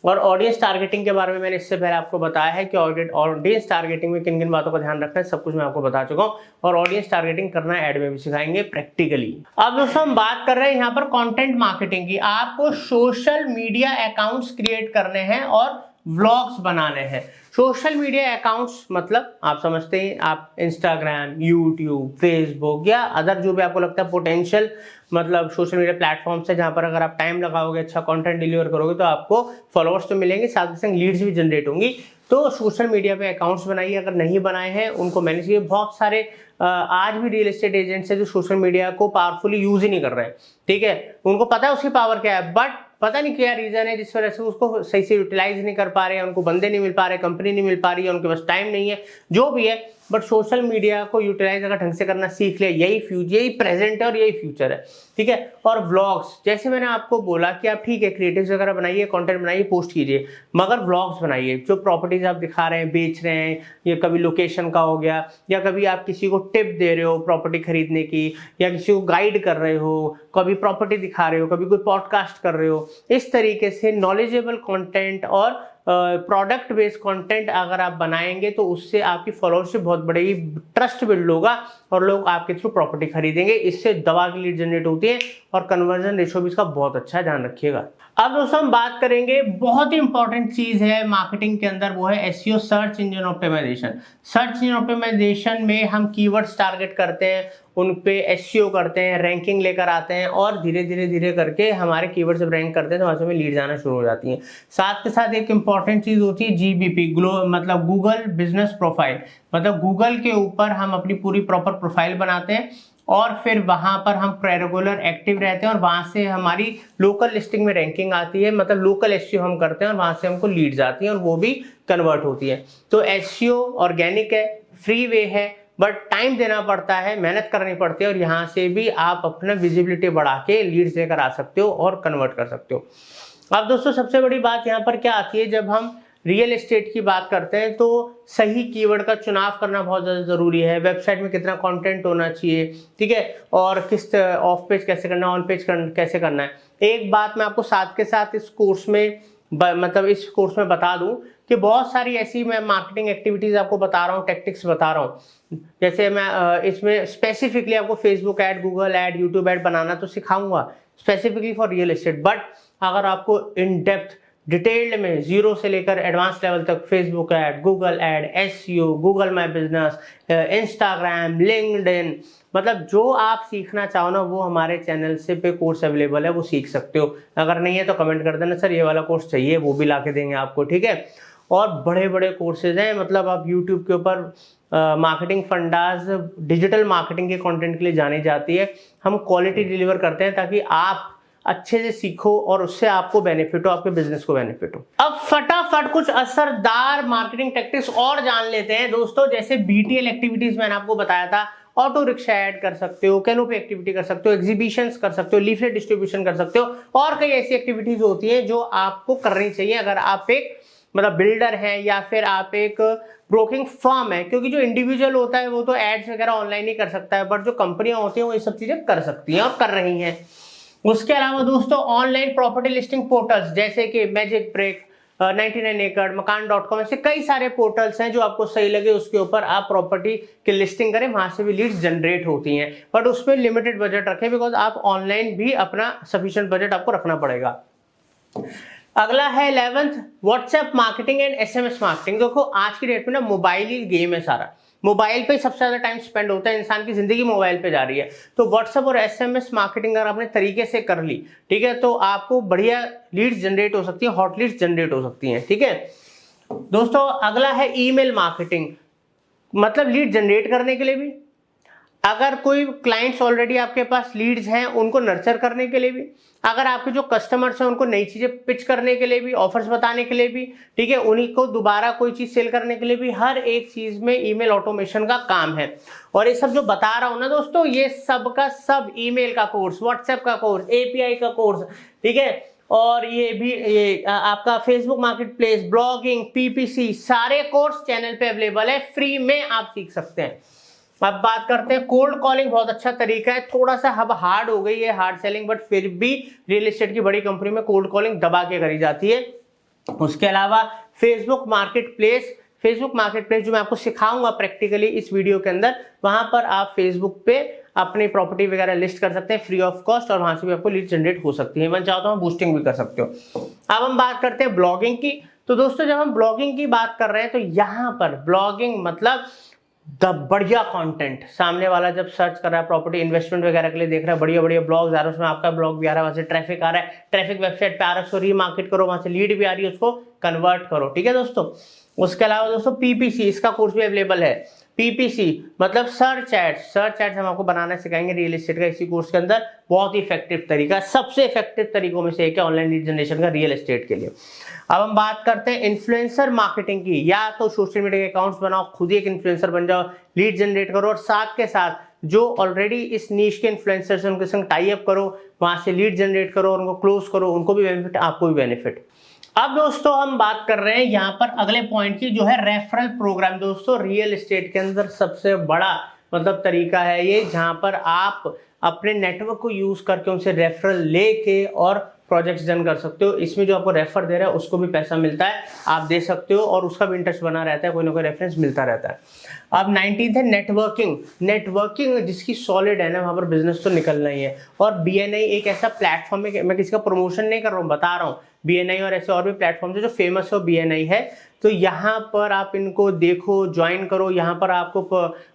और ऑडियंस टारगेटिंग के बारे में मैंने इससे पहले आपको बताया है कि ऑडियंस टारगेटिंग में किन किन बातों का ध्यान रखना है, सब कुछ मैं आपको बता चुका हूं, और ऑडियंस टारगेटिंग करना ऐड में भी सिखाएंगे प्रैक्टिकली। अब दोस्तों हम बात कर रहे हैं यहाँ पर कंटेंट मार्केटिंग की। आपको सोशल मीडिया अकाउंट्स क्रिएट करने हैं और व्लॉग्स बनाने हैं। सोशल मीडिया अकाउंट्स मतलब आप समझते हैं, आप इंस्टाग्राम, यूट्यूब, फेसबुक या अदर जो भी आपको लगता है पोटेंशियल मतलब सोशल मीडिया प्लेटफॉर्म्स है, जहां पर अगर आप टाइम लगाओगे, अच्छा कंटेंट डिलीवर करोगे तो आपको फॉलोअर्स तो मिलेंगे, साथ ही साथ लीड्स भी जनरेट होंगी। तो सोशल मीडिया पे अकाउंट्स बनाइए, अगर नहीं बनाए हैं उनको मैनेज कीजिए। बहुत सारे आज भी रियल एस्टेट एजेंट्स है जो सोशल मीडिया को पावरफुली यूज ही नहीं कर रहे हैं, ठीक है, उनको पता है उसकी पावर क्या है, बट पता नहीं क्या रीजन है जिस वजह से उसको सही से यूटिलाइज नहीं कर पा रहे हैं, उनको बंदे नहीं मिल पा रहे, कंपनी नहीं मिल पा रही है, उनके पास टाइम नहीं है, जो भी है। बट सोशल मीडिया को यूटिलाइज अगर ढंग से करना सीख लिया, यही प्रेजेंट है और यही फ्यूचर है, ठीक है। और व्लॉग्स, जैसे मैंने आपको बोला कि आप ठीक है क्रिएटिव्स वगैरह बनाइए, कंटेंट बनाइए, पोस्ट कीजिए, मगर व्लॉग्स बनाइए। जो प्रॉपर्टीज आप दिखा रहे हैं, बेच रहे हैं, या कभी लोकेशन का हो गया, या कभी आप किसी को टिप दे रहे हो प्रॉपर्टी खरीदने की, या किसी को गाइड कर रहे हो, कभी प्रॉपर्टी दिखा रहे हो, कभी कोई पॉडकास्ट कर रहे हो, इस तरीके से नॉलेजेबल कंटेंट और प्रोडक्ट बेस्ड कंटेंट अगर आप बनाएंगे तो उससे आपकी फॉलोअरशिप बहुत बढ़ेगी, ट्रस्ट बिल्ड होगा और लोग आपके थ्रू प्रॉपर्टी खरीदेंगे। इससे दवा की लीड जनरेट होती है और कन्वर्जन रेशो भी इसका बहुत अच्छा है, ध्यान रखिएगा। अब दोस्तों हम बात करेंगे, बहुत ही इंपॉर्टेंट चीज है मार्केटिंग के अंदर, वो है SEO, search engine optimisation. Search engine optimisation में हम कीवर्ड्स टारगेट करते हैं, उन पे एसईओ करते हैं, रैंकिंग लेकर आते हैं, और धीरे धीरे करके हमारे कीवर्ड जब रैंक करते हैं तो वहां से हमें लीड आना शुरू हो जाती है। साथ के साथ एक इंपॉर्टेंट चीज होती है जीबीपी, मतलब गूगल बिजनेस प्रोफाइल, मतलब गूगल के ऊपर हम अपनी पूरी प्रॉपर प्रोफाइल बनाते हैं और फिर वहां पर हम रेगुलर एक्टिव रहते हैं और वहां से हमारी लोकल लिस्टिंग में रैंकिंग आती है, मतलब लोकल एसईओ हम करते हैं और वहां से हमको लीड्स आती हैं और वो भी कन्वर्ट होती है। तो एसईओ ऑर्गेनिक है, फ्री वे है, बट टाइम देना पड़ता है, मेहनत करनी पड़ती है, और यहाँ से भी आप अपना विजिबिलिटी बढ़ा के लीड्स लेकर आ सकते हो और कन्वर्ट कर सकते हो। अब दोस्तों सबसे बड़ी बात यहाँ पर क्या आती है, जब हम रियल एस्टेट की बात करते हैं तो सही कीवर्ड का चुनाव करना बहुत ज़्यादा ज़रूरी है। वेबसाइट में कितना कंटेंट होना चाहिए, ठीक है, और किस ऑफ पेज कैसे करना है, ऑन पेज कैसे करना है। एक बात मैं आपको साथ के साथ इस कोर्स में मतलब इस कोर्स में बता दूं कि बहुत सारी ऐसी मैं मार्केटिंग एक्टिविटीज़ आपको बता रहा हूँ, टेक्टिक्स बता रहा हूँ। जैसे मैं इसमें स्पेसिफिकली आपको Facebook ad, Google ad, YouTube ad बनाना तो सिखाऊंगा specifically for real estate. But अगर आपको इन डेप्थ डिटेल्ड में जीरो से लेकर एडवांस लेवल तक Facebook ad, Google ad, SEO, Google my business, Instagram, LinkedIn, मतलब जो आप सीखना चाहो ना वो हमारे चैनल से पे कोर्स अवेलेबल है, वो सीख सकते हो। अगर नहीं है तो कमेंट कर देना सर ये वाला कोर्स चाहिए, वो भी ला के देंगे आपको, ठीक है। और बड़े बड़े कोर्सेज हैं, मतलब आप यूट्यूब के ऊपर मार्केटिंग फंडाज डिजिटल मार्केटिंग के कंटेंट के लिए जानी जाती है। हम क्वालिटी डिलीवर करते हैं ताकि आप अच्छे से सीखो और उससे आपको बेनिफिट हो, आपके बिजनेस को बेनिफिट हो। अब फटाफट कुछ असरदार मार्केटिंग टेक्टिक्स और जान लेते हैं दोस्तों। जैसे बीटीएल एक्टिविटीज मैंने आपको बताया था, ऑटो रिक्शा ऐड कर सकते हो, कैनोपी एक्टिविटी कर सकते हो, एग्जीबिशंस कर सकते हो, लीफलेट डिस्ट्रीब्यूशन कर सकते हो, और कई ऐसी एक्टिविटीज होती हैं जो आपको करनी चाहिए अगर आप एक मतलब बिल्डर हैं या फिर आप एक ब्रोकिंग फर्म है। क्योंकि जो इंडिविजुअल होता है वो तो एड्स वगैरह ऑनलाइन ही कर सकता है, बट जो कंपनियां होती हैं वो ये सब चीजें कर सकती हैं और कर रही हैं। उसके अलावा दोस्तों ऑनलाइन प्रॉपर्टी लिस्टिंग पोर्टल्स जैसे कि मैजिक ब्रेक, 99 एकड़, मकान.com, ऐसे कई सारे पोर्टल्स हैं जो आपको सही लगे उसके ऊपर आप प्रॉपर्टी की लिस्टिंग करें, वहां से भी लीड्स जनरेट होती हैं। बट उसमें लिमिटेड बजट रखें, बिकॉज आप ऑनलाइन भी अपना सफिशिएंट बजट आपको रखना पड़ेगा। अगला है 11th WhatsApp marketing and SMS marketing. देखो आज की डेट में ना मोबाइल ही गेम है, सारा मोबाइल पे सबसे ज्यादा टाइम स्पेंड होता है, इंसान की जिंदगी मोबाइल पे जा रही है। तो व्हाट्सएप और एसएमएस मार्केटिंग अगर आपने तरीके से कर ली, ठीक है, तो आपको बढ़िया लीड्स जनरेट हो सकती है, हॉट लीड्स जनरेट हो सकती हैं, ठीक है दोस्तों। अगला है ईमेल मार्केटिंग, मतलब लीड जनरेट करने के लिए भी, अगर कोई क्लाइंट्स ऑलरेडी आपके पास लीड्स हैं उनको नर्चर करने के लिए भी, अगर आपके जो कस्टमर्स हैं उनको नई चीजें पिच करने के लिए भी, ऑफर्स बताने के लिए भी, ठीक है, उन्हीं को दोबारा कोई चीज सेल करने के लिए भी, हर एक चीज में ईमेल ऑटोमेशन का काम है। और ये सब जो बता रहा हूं ना दोस्तों, ये सब का सब ईमेल का कोर्स, व्हाट्सएप का कोर्स, एपीआई का कोर्स, ठीक है, और ये भी ये आपका Facebook market place, blogging, PPC, सारे कोर्स चैनल पे अवेलेबल है, फ्री में आप सीख सकते हैं। अब बात करते हैं कोल्ड कॉलिंग, बहुत अच्छा तरीका है, थोड़ा सा अब हार्ड हो गई है हार्ड सेलिंग, बट फिर भी रियल एस्टेट की बड़ी कंपनी में कोल्ड कॉलिंग दबा के करी जाती है। उसके अलावा Facebook market place, Facebook market place जो मैं आपको सिखाऊंगा प्रैक्टिकली इस वीडियो के अंदर, वहां पर आप फेसबुक पे अपनी प्रॉपर्टी वगैरह लिस्ट कर सकते हैं फ्री ऑफ कॉस्ट, और वहां से भी आपको लीड जनरेट हो सकती है। मैं चाहता हूं बूस्टिंग भी कर सकते हो। अब हम बात करते हैं ब्लॉगिंग की। तो दोस्तों जब हम ब्लॉगिंग की बात कर रहे हैं तो यहाँ पर ब्लॉगिंग मतलब द बढ़िया कंटेंट, सामने वाला जब सर्च कर रहा है प्रॉपर्टी इन्वेस्टमेंट वगैरह के लिए, देख रहा है बढ़िया बढ़िया ब्लॉग्स आ रहे हैं, उसमें आपका ब्लॉग भी आ रहा है, वहां से ट्रैफिक आ रहा है, ट्रैफिक वेबसाइट पे आ रहा है, उसको रीमार्केट करो, वहां से लीड भी आ रही है, उसको कन्वर्ट करो, ठीक है दोस्तों। उसके अलावा दोस्तों पीपीसी, इसका कोर्स भी अवेलेबल है। पीपीसी मतलब सर्च एड्स, सर्च एड्स हम आपको बनाना सिखाएंगे रियल एस्टेट का इसी कोर्स के अंदर, बहुत ही इफेक्टिव तरीका, सबसे इफेक्टिव तरीकों में से एक है ऑनलाइन लीड जनरेशन का रियल एस्टेट के लिए। अब हम बात करते हैं इन्फ्लुएंसर मार्केटिंग की, या तो सोशल मीडिया के अकाउंट्स बनाओ, खुद ही एक इन्फ्लुएंसर बन जाओ, लीड जनरेट करो, और साथ के साथ जो ऑलरेडी इस नीश के इन्फ्लुएंसर्स हैं उनके संग टाई अप करो, वहां से लीड जनरेट करो, उनको क्लोज करो, उनको भी बेनिफिट, आपको भी बेनिफिट। अब दोस्तों हम बात कर रहे हैं यहाँ पर अगले पॉइंट की, जो है रेफरल प्रोग्राम। दोस्तों रियल एस्टेट के अंदर सबसे बड़ा मतलब तरीका है ये, जहां पर आप अपने नेटवर्क को यूज करके उनसे रेफरल लेके और प्रोजेक्ट्स डन कर सकते हो। इसमें जो आपको रेफर दे रहा है उसको भी पैसा मिलता है, आप दे सकते हो, और उसका भी इंटरेस्ट बना रहता है, कोई ना कोई रेफरेंस मिलता रहता है। अब 19th है नेटवर्किंग। नेटवर्किंग जिसकी सॉलिड है ना, वहां पर बिजनेस तो निकलना ही है। और बीएनआई एक ऐसा प्लेटफॉर्म है, मैं किसी का प्रमोशन नहीं कर रहा हूँ, बता रहा हूँ, बीएनआई और ऐसे और भी प्लेटफॉर्म है जो फेमस है, बीएनआई है, तो यहाँ पर आप इनको देखो, ज्वाइन करो। यहाँ पर आपको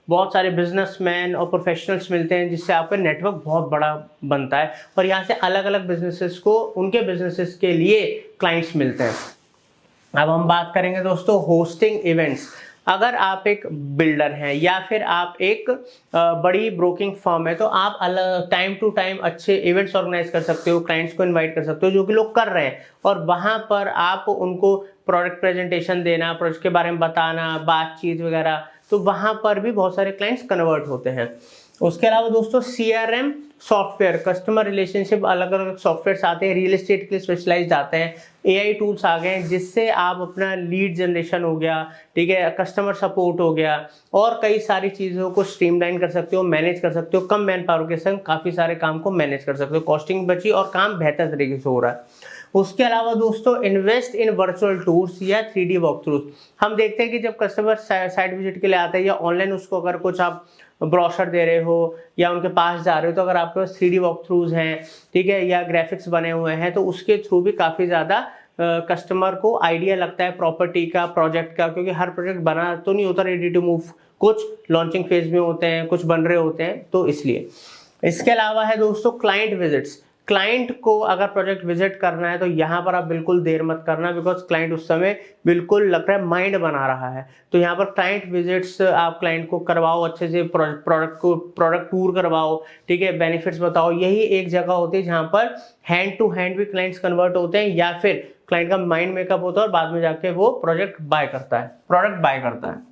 बहुत सारे बिजनेसमैन और प्रोफेशनल्स मिलते हैं, जिससे आपका नेटवर्क बहुत बड़ा बनता है, और यहाँ से अलग अलग बिजनेसेस को उनके बिजनेसेस के लिए क्लाइंट्स मिलते हैं। अब हम बात करेंगे दोस्तों होस्टिंग इवेंट्स। अगर आप एक बिल्डर हैं या फिर आप एक बड़ी ब्रोकिंग फर्म है, तो आप टाइम टू टाइम अच्छे इवेंट्स ऑर्गेनाइज कर सकते हो, क्लाइंट्स को इनवाइट कर सकते हो, जो कि लोग कर रहे हैं, और वहां पर आप उनको प्रोडक्ट प्रेजेंटेशन देना, प्रोडक्ट के बारे में बताना, बातचीत वगैरह, तो वहां पर भी बहुत सारे क्लाइंट्स कन्वर्ट होते हैं। उसके अलावा दोस्तों CRM सॉफ्टवेयर, कस्टमर रिलेशनशिप, अलग अलग सॉफ्टवेयर आते हैं, रियल एस्टेट के लिए स्पेशलाइज्ड आते हैं, AI टूल्स आ गए हैं जिससे आप अपना लीड जनरेशन हो गया, ठीक है, कस्टमर सपोर्ट हो गया, और कई सारी चीज़ों को स्ट्रीमलाइन कर सकते हो, मैनेज कर सकते हो, कम मैन पावर के संग काफ़ी सारे काम को मैनेज कर सकते हो, कॉस्टिंग बची और काम बेहतर तरीके से हो रहा है। उसके अलावा दोस्तों इन्वेस्ट इन वर्चुअल टूर्स या 3D वॉक थ्रूज। हम देखते हैं कि जब कस्टमर साइट विजिट के लिए आता है या ऑनलाइन उसको अगर कुछ आप ब्रोशर दे रहे हो या उनके पास जा रहे हो, तो अगर आपके पास 3D वॉक थ्रूज हैं, ठीक है, या ग्राफिक्स बने हुए हैं, तो उसके थ्रू भी काफ़ी ज़्यादा कस्टमर को आइडिया लगता है प्रॉपर्टी का, प्रोजेक्ट का, क्योंकि हर प्रोजेक्ट बना तो नहीं होता रेडी टू मूव, कुछ लॉन्चिंग फेज में होते हैं, कुछ बन रहे होते हैं, तो इसलिए। इसके अलावा है दोस्तों क्लाइंट विजिट्स। क्लाइंट को अगर प्रोजेक्ट विजिट करना है तो यहाँ पर आप बिल्कुल देर मत करना, बिकॉज क्लाइंट उस समय बिल्कुल लग रहा है माइंड बना रहा है। तो यहाँ पर क्लाइंट विजिट्स आप क्लाइंट को करवाओ, अच्छे से प्रोडक्ट टूर करवाओ, ठीक है, बेनिफिट्स बताओ। यही एक जगह होती है जहाँ पर हैंड टू हैंड भी क्लाइंट्स कन्वर्ट होते हैं, या फिर क्लाइंट का माइंड मेकअप होता है और बाद में जाके वो प्रोडक्ट बाय करता है।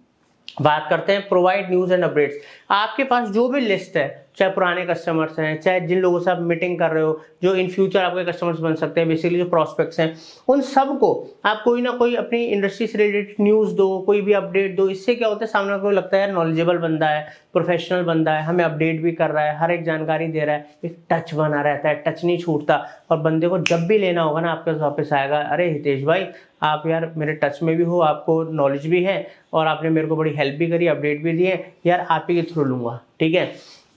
बात करते हैं प्रोवाइड न्यूज एंड अपडेट्स। आपके पास जो भी लिस्ट है, चाहे पुराने कस्टमर्स हैं, चाहे जिन लोगों से आप मीटिंग कर रहे हो, जो इन फ्यूचर आपके कस्टमर्स बन सकते हैं, बेसिकली जो प्रॉस्पेक्ट्स हैं, उन सबको आप कोई ना कोई अपनी इंडस्ट्री से रिलेटेड न्यूज़ दो, कोई भी अपडेट दो। इससे क्या होता है, सामने को लगता है यार नॉलेजेबल बंदा है, प्रोफेशनल बंदा है, हमें अपडेट भी कर रहा है, हर एक जानकारी दे रहा है, एक टच बना रहता है, टच नहीं छूटता। और बंदे को जब भी लेना होगा ना आपके पास वापस आएगा, अरे हितेश भाई आप यार मेरे टच में भी हो, आपको नॉलेज भी है और आपने मेरे को बड़ी हेल्प भी करी, अपडेट भी दिए, यार आप ही के थ्रू लूँगा, ठीक है।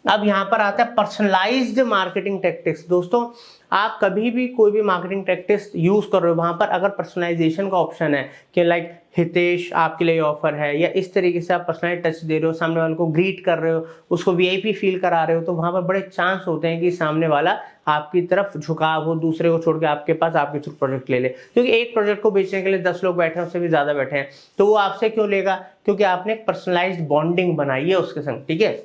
अब यहाँ पर आता है पर्सनलाइज्ड मार्केटिंग टैक्टिक्स। दोस्तों आप कभी भी कोई भी मार्केटिंग टैक्टिक्स यूज कर रहे हो, वहां पर अगर पर्सनलाइजेशन का ऑप्शन है कि लाइक हितेश आपके लिए ऑफर है, या इस तरीके से आप पर्सनल टच दे रहे हो, सामने वाले को ग्रीट कर रहे हो, उसको VIP फील करा रहे हो, तो वहां पर बड़े चांस होते हैं कि सामने वाला आपकी तरफ झुकाव हो, दूसरे को छोड़ के आपके पास आपके थ्रू प्रोजेक्ट ले ले। क्योंकि एक प्रोजेक्ट को बेचने के लिए 10 लोग बैठे हैं, उससे भी ज्यादा बैठे हैं, तो वो आपसे क्यों लेगा? क्योंकि आपने एक पर्सनलाइज्ड बॉन्डिंग बनाई है उसके संग, ठीक है।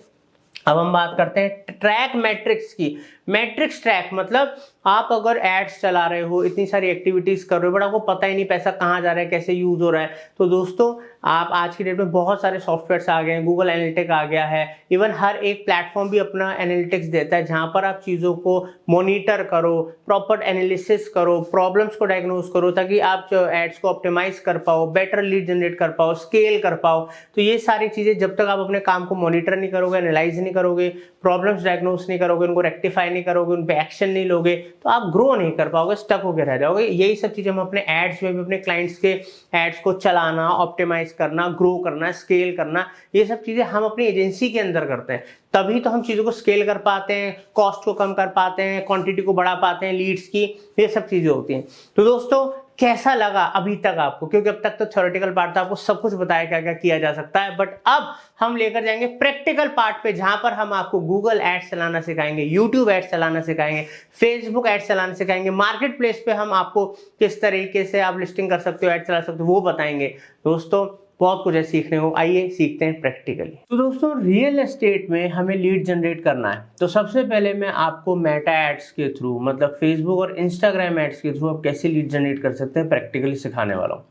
अब हम बात करते हैं ट्रैक मैट्रिक्स की। मैट्रिक्स ट्रैक मतलब आप अगर एड्स चला रहे हो, इतनी सारी एक्टिविटीज कर रहे हो, बट आपको पता ही नहीं पैसा कहाँ जा रहा है, कैसे यूज हो रहा है, तो दोस्तों आप आज की डेट में बहुत सारे सॉफ्टवेयर्स आ गए हैं, गूगल एनालिटिक्स आ गया है, इवन हर एक प्लेटफॉर्म भी अपना एनालिटिक्स देता है, जहां पर आप चीज़ों को मॉनिटर करो, प्रॉपर एनालिसिस करो, प्रॉब्लम्स को डायग्नोज करो, ताकि आप एड्स को ऑप्टिमाइज कर पाओ, बेटर लीड जनरेट कर पाओ, स्केल कर पाओ। तो ये सारी चीज़ें जब तक आप अपने काम को मॉनिटर नहीं करोगे, एनालाइज नहीं करोगे, प्रॉब्लम्स डायग्नोज नहीं करोगे, उनको रेक्टिफाई नहीं करोगे, उन पे एक्शन नहीं लोगे, तो आप ग्रो नहीं कर पाओगे, स्टक होकर रह जाओगे। यही सब चीजें हम अपने एड्स में भी, अपने क्लाइंट्स के एड्स को चलाना, ऑप्टिमाइज करना, ग्रो करना, स्केल करना, ये सब चीजें हम अपनी एजेंसी के अंदर करते हैं। तभी तो हम चीजों को स्केल कर पाते हैं, कॉस्ट को कम कर पाते हैं, क्वांटिटी को बढ़ा पाते हैं, लीड्स की, ये सब चीजें होती हैं। तो दोस्तों कैसा लगा अभी तक आपको? क्योंकि अब तक तो थ्योरेटिकल पार्ट था, आपको सब कुछ बताया क्या क्या किया जा सकता है, बट अब हम लेकर जाएंगे प्रैक्टिकल पार्ट पे, जहां पर हम आपको गूगल एड्स चलाना सिखाएंगे, यूट्यूब एड्स चलाना सिखाएंगे, फेसबुक एड्स चलाना सिखाएंगे, मार्केट प्लेस पे हम आपको किस तरीके से आप लिस्टिंग कर सकते हो, एड चला सकते हो, वो बताएंगे। दोस्तों बहुत कुछ है सीखने को, आइए सीखते हैं प्रैक्टिकली। तो दोस्तों रियल एस्टेट में हमें लीड जनरेट करना है, तो सबसे पहले मैं आपको मेटा एड्स के थ्रू, मतलब फेसबुक और इंस्टाग्राम एड्स के थ्रू आप कैसे लीड जनरेट कर सकते हैं प्रैक्टिकली सिखाने वाला हूँ।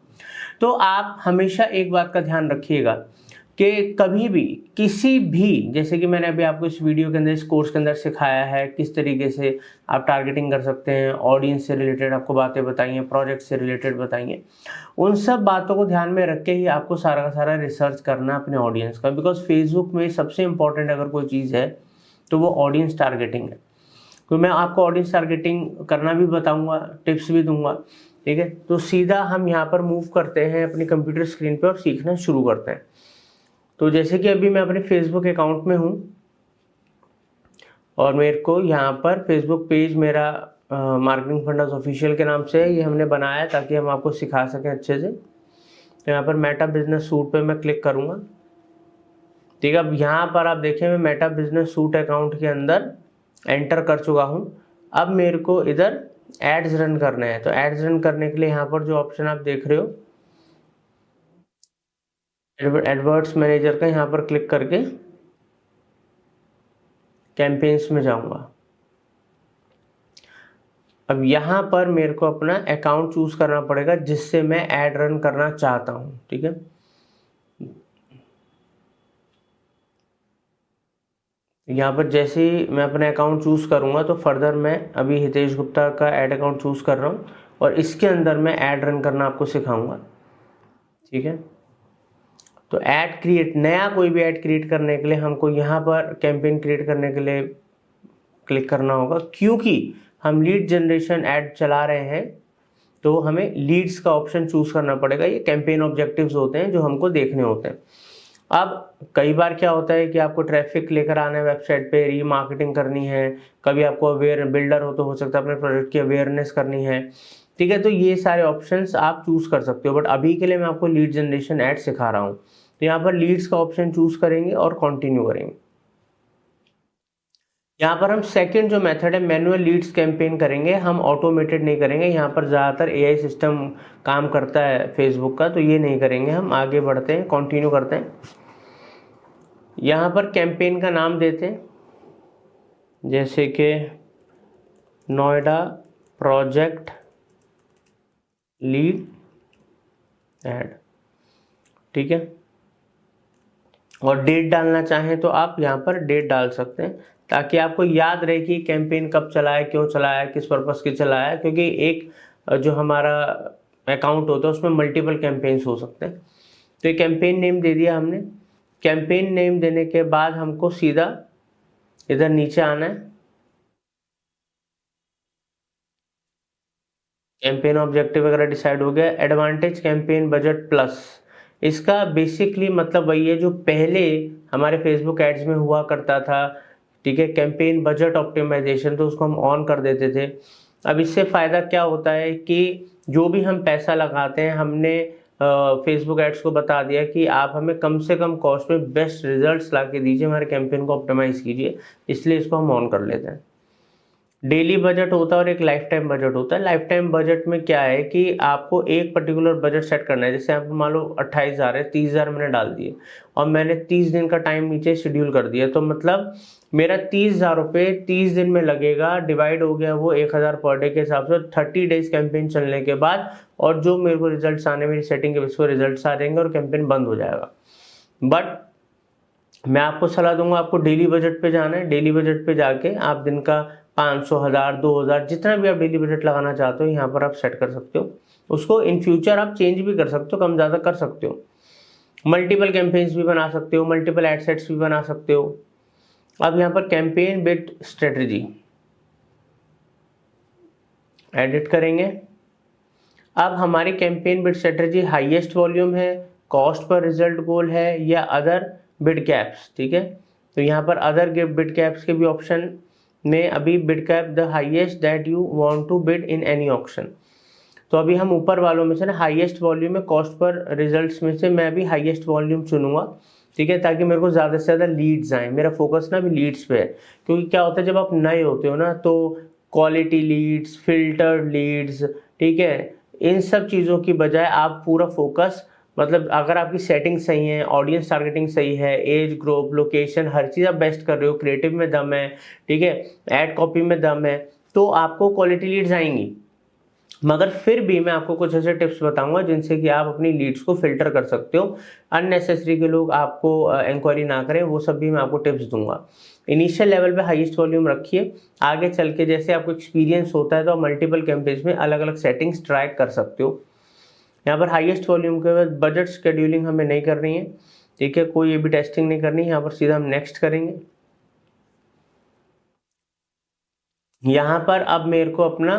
तो आप हमेशा एक बात का ध्यान रखिएगा कि कभी भी किसी भी, जैसे कि मैंने अभी आपको इस वीडियो के अंदर, इस कोर्स के अंदर सिखाया है किस तरीके से आप टारगेटिंग कर सकते हैं, ऑडियंस से रिलेटेड आपको बातें बताई हैं, प्रोजेक्ट से रिलेटेड बताई हैं, उन सब बातों को ध्यान में रख के ही आपको सारा का सारा रिसर्च करना अपने ऑडियंस का। बिकॉज फेसबुक में सबसे इंपॉर्टेंट अगर कोई चीज़ है तो वो ऑडियंस टारगेटिंग है। तो मैं आपको ऑडियंस टारगेटिंग करना भी बताऊँगा, टिप्स भी दूंगा, ठीक है। तो सीधा हम यहाँ पर मूव करते हैं अपनी कंप्यूटर स्क्रीन पर और सीखना शुरू करते हैं। तो जैसे कि अभी मैं अपने फेसबुक अकाउंट में हूँ और मेरे को यहाँ पर फेसबुक पेज मेरा मार्केटिंग फंडास ऑफिशियल के नाम से है, ये हमने बनाया है ताकि हम आपको सिखा सकें अच्छे से। तो यहाँ पर मेटा बिजनेस सूट पे मैं क्लिक करूँगा, ठीक है। अब यहाँ पर आप देखें मैं मेटा बिजनेस सूट अकाउंट के अंदर एंटर कर चुका हूँ। अब मेरे को इधर एड्स रन करने हैं, तो एड्स रन करने के लिए यहाँ पर जो ऑप्शन आप देख रहे हो एडवर्ड्स मैनेजर का, यहाँ पर क्लिक करके कैंपेन्स में जाऊंगा। अब यहाँ पर मेरे को अपना अकाउंट चूज करना पड़ेगा जिससे मैं ऐड रन करना चाहता हूँ, ठीक है। यहाँ पर जैसे ही मैं अपना अकाउंट चूज़ करूँगा तो फर्दर मैं अभी हितेश गुप्ता का ऐड अकाउंट चूज़ कर रहा हूँ और इसके अंदर मैं ऐड रन करना आपको सिखाऊंगा, ठीक है। तो ऐड क्रिएट, नया कोई भी ऐड क्रिएट करने के लिए हमको यहाँ पर कैंपेन क्रिएट करने के लिए क्लिक करना होगा, क्योंकि हम लीड जनरेशन ऐड चला रहे हैं तो हमें लीड्स का ऑप्शन चूज करना पड़ेगा। ये कैंपेन ऑब्जेक्टिव्स होते हैं जो हमको देखने होते हैं। अब कई बार क्या होता है कि आपको ट्रैफिक लेकर आना है वेबसाइट पे, रीमार्केटिंग करनी है, कभी आपको अवेयर बिल्डर हो सकता है अपने प्रोडक्ट की अवेयरनेस करनी है, ठीक है। तो ये सारे ऑप्शंस आप चूज कर सकते हो, बट अभी के लिए मैं आपको लीड जनरेशन ऐड सिखा रहा हूँ। तो यहाँ पर लीड्स का ऑप्शन चूज करेंगे और कंटिन्यू करेंगे। यहाँ पर हम सेकंड जो मेथड है मैनुअल लीड्स कैंपेन करेंगे, हम ऑटोमेटेड नहीं करेंगे। यहाँ पर ज़्यादातर एआई सिस्टम काम करता है फेसबुक का, तो ये नहीं करेंगे। हम आगे बढ़ते हैं, कंटिन्यू करते हैं। यहाँ पर कैंपेन का नाम देते हैं, जैसे कि नोएडा प्रोजेक्ट लीड ऐड, ठीक है। और डेट डालना चाहें तो आप यहाँ पर डेट डाल सकते हैं, ताकि आपको याद रहे कि कैंपेन कब चलाया, क्यों चलाया, किस पर्पस के चलाया, क्योंकि एक जो हमारा अकाउंट होता है उसमें मल्टीपल कैंपेन्स हो सकते हैं। तो ये कैंपेन नेम दे दिया हमने। कैंपेन नेम देने के बाद हमको सीधा इधर नीचे आना है, कैंपेन ऑब्जेक्टिव वगैरह डिसाइड हो गया। एडवांटेज कैंपेन बजट प्लस, इसका बेसिकली मतलब वही है जो पहले हमारे फेसबुक एड्स में हुआ करता था, ठीक है। कैंपेन बजट ऑप्टिमाइजेशन, तो उसको हम ऑन कर देते थे। अब इससे फ़ायदा क्या होता है कि जो भी हम पैसा लगाते हैं, हमने फेसबुक एड्स को बता दिया कि आप हमें कम से कम कॉस्ट में बेस्ट रिजल्ट्स ला के दीजिए, हमारे कैंपेन को ऑप्टिमाइज़ कीजिए, इसलिए इसको हम ऑन कर लेते हैं। डेली बजट होता है और एक लाइफ टाइम बजट होता है। लाइफ टाइम बजट में क्या है कि आपको एक पर्टिकुलर बजट सेट करना है। जैसे आप मान लो 28,000 है, 30,000 मैंने डाल दिए और मैंने 30 दिन का टाइम नीचे शेड्यूल कर दिया, तो मतलब मेरा 30,000 रुपये 30 दिन में लगेगा, डिवाइड हो गया वो 1,000 पर डे के हिसाब से 30 डेज कैंपेन चलने के बाद, और जो मेरे को रिजल्ट्स आने, मेरी सेटिंग के बेस पर रिजल्ट्स आ जाएंगे और कैंपेन बंद हो जाएगा। बट मैं आपको सलाह दूंगा, आपको डेली बजट पे जाना है। डेली बजट पे जाके आप दिन का 500, 1000, 2000 जितना भी आप डेली बजट लगाना चाहते हो यहाँ पर आप सेट कर सकते हो। उसको इन फ्यूचर आप चेंज भी कर सकते हो, कम ज़्यादा कर सकते हो। मल्टीपल कैंपेन्स भी बना सकते हो, मल्टीपल एड सेट्स भी बना सकते हो। अब यहाँ पर कैंपेन बिड स्ट्रेटजी एडिट करेंगे। अब हमारी campaign bid strategy highest volume है, कॉस्ट पर रिजल्ट गोल है, या अदर बिड कैप्स, ठीक है। तो यहाँ पर अदर बिड कैप्स के भी ऑप्शन में अभी bid cap the highest that you want to bid in any auction. तो अभी हम ऊपर वालों में से ना हाईएस्ट वॉल्यूम में कॉस्ट पर रिजल्ट्स में से मैं अभी हाईएस्ट वॉल्यूम चुनूंगा, ठीक है, ताकि मेरे को ज़्यादा से ज़्यादा लीड्स आए। मेरा फोकस ना अभी लीड्स पे है, क्योंकि क्या होता है जब आप नए होते हो ना तो क्वालिटी लीड्स, फिल्टर्ड लीड्स, ठीक है, इन सब चीज़ों की बजाय आप पूरा फोकस, मतलब अगर आपकी सेटिंग सही है, ऑडियंस टारगेटिंग सही है, एज ग्रुप, लोकेशन, हर चीज़ आप बेस्ट कर रहे हो, क्रिएटिव में दम है, ठीक है, एड कॉपी में दम है, तो आपको क्वालिटी लीड्स आएंगी। मगर फिर भी मैं आपको कुछ ऐसे टिप्स बताऊंगा जिनसे कि आप अपनी लीड्स को फिल्टर कर सकते हो, अननेसेसरी के लोग आपको इंक्वायरी ना करें, वो सब भी मैं आपको टिप्स दूंगा। इनिशियल लेवल पे हाईएस्ट वॉल्यूम रखिए, आगे चल के जैसे आपको एक्सपीरियंस होता है तो आप मल्टीपल कैंपेन्स में अलग अलग सेटिंग्स ट्राई कर सकते हो। यहाँ पर हाईएस्ट वॉल्यूम के बाद बजट शेड्यूलिंग हमें नहीं करनी है, ठीक है, कोई ये भी टेस्टिंग नहीं करनी है। यहाँ पर सीधा हम नेक्स्ट करेंगे। यहाँ पर अब मेरे को अपना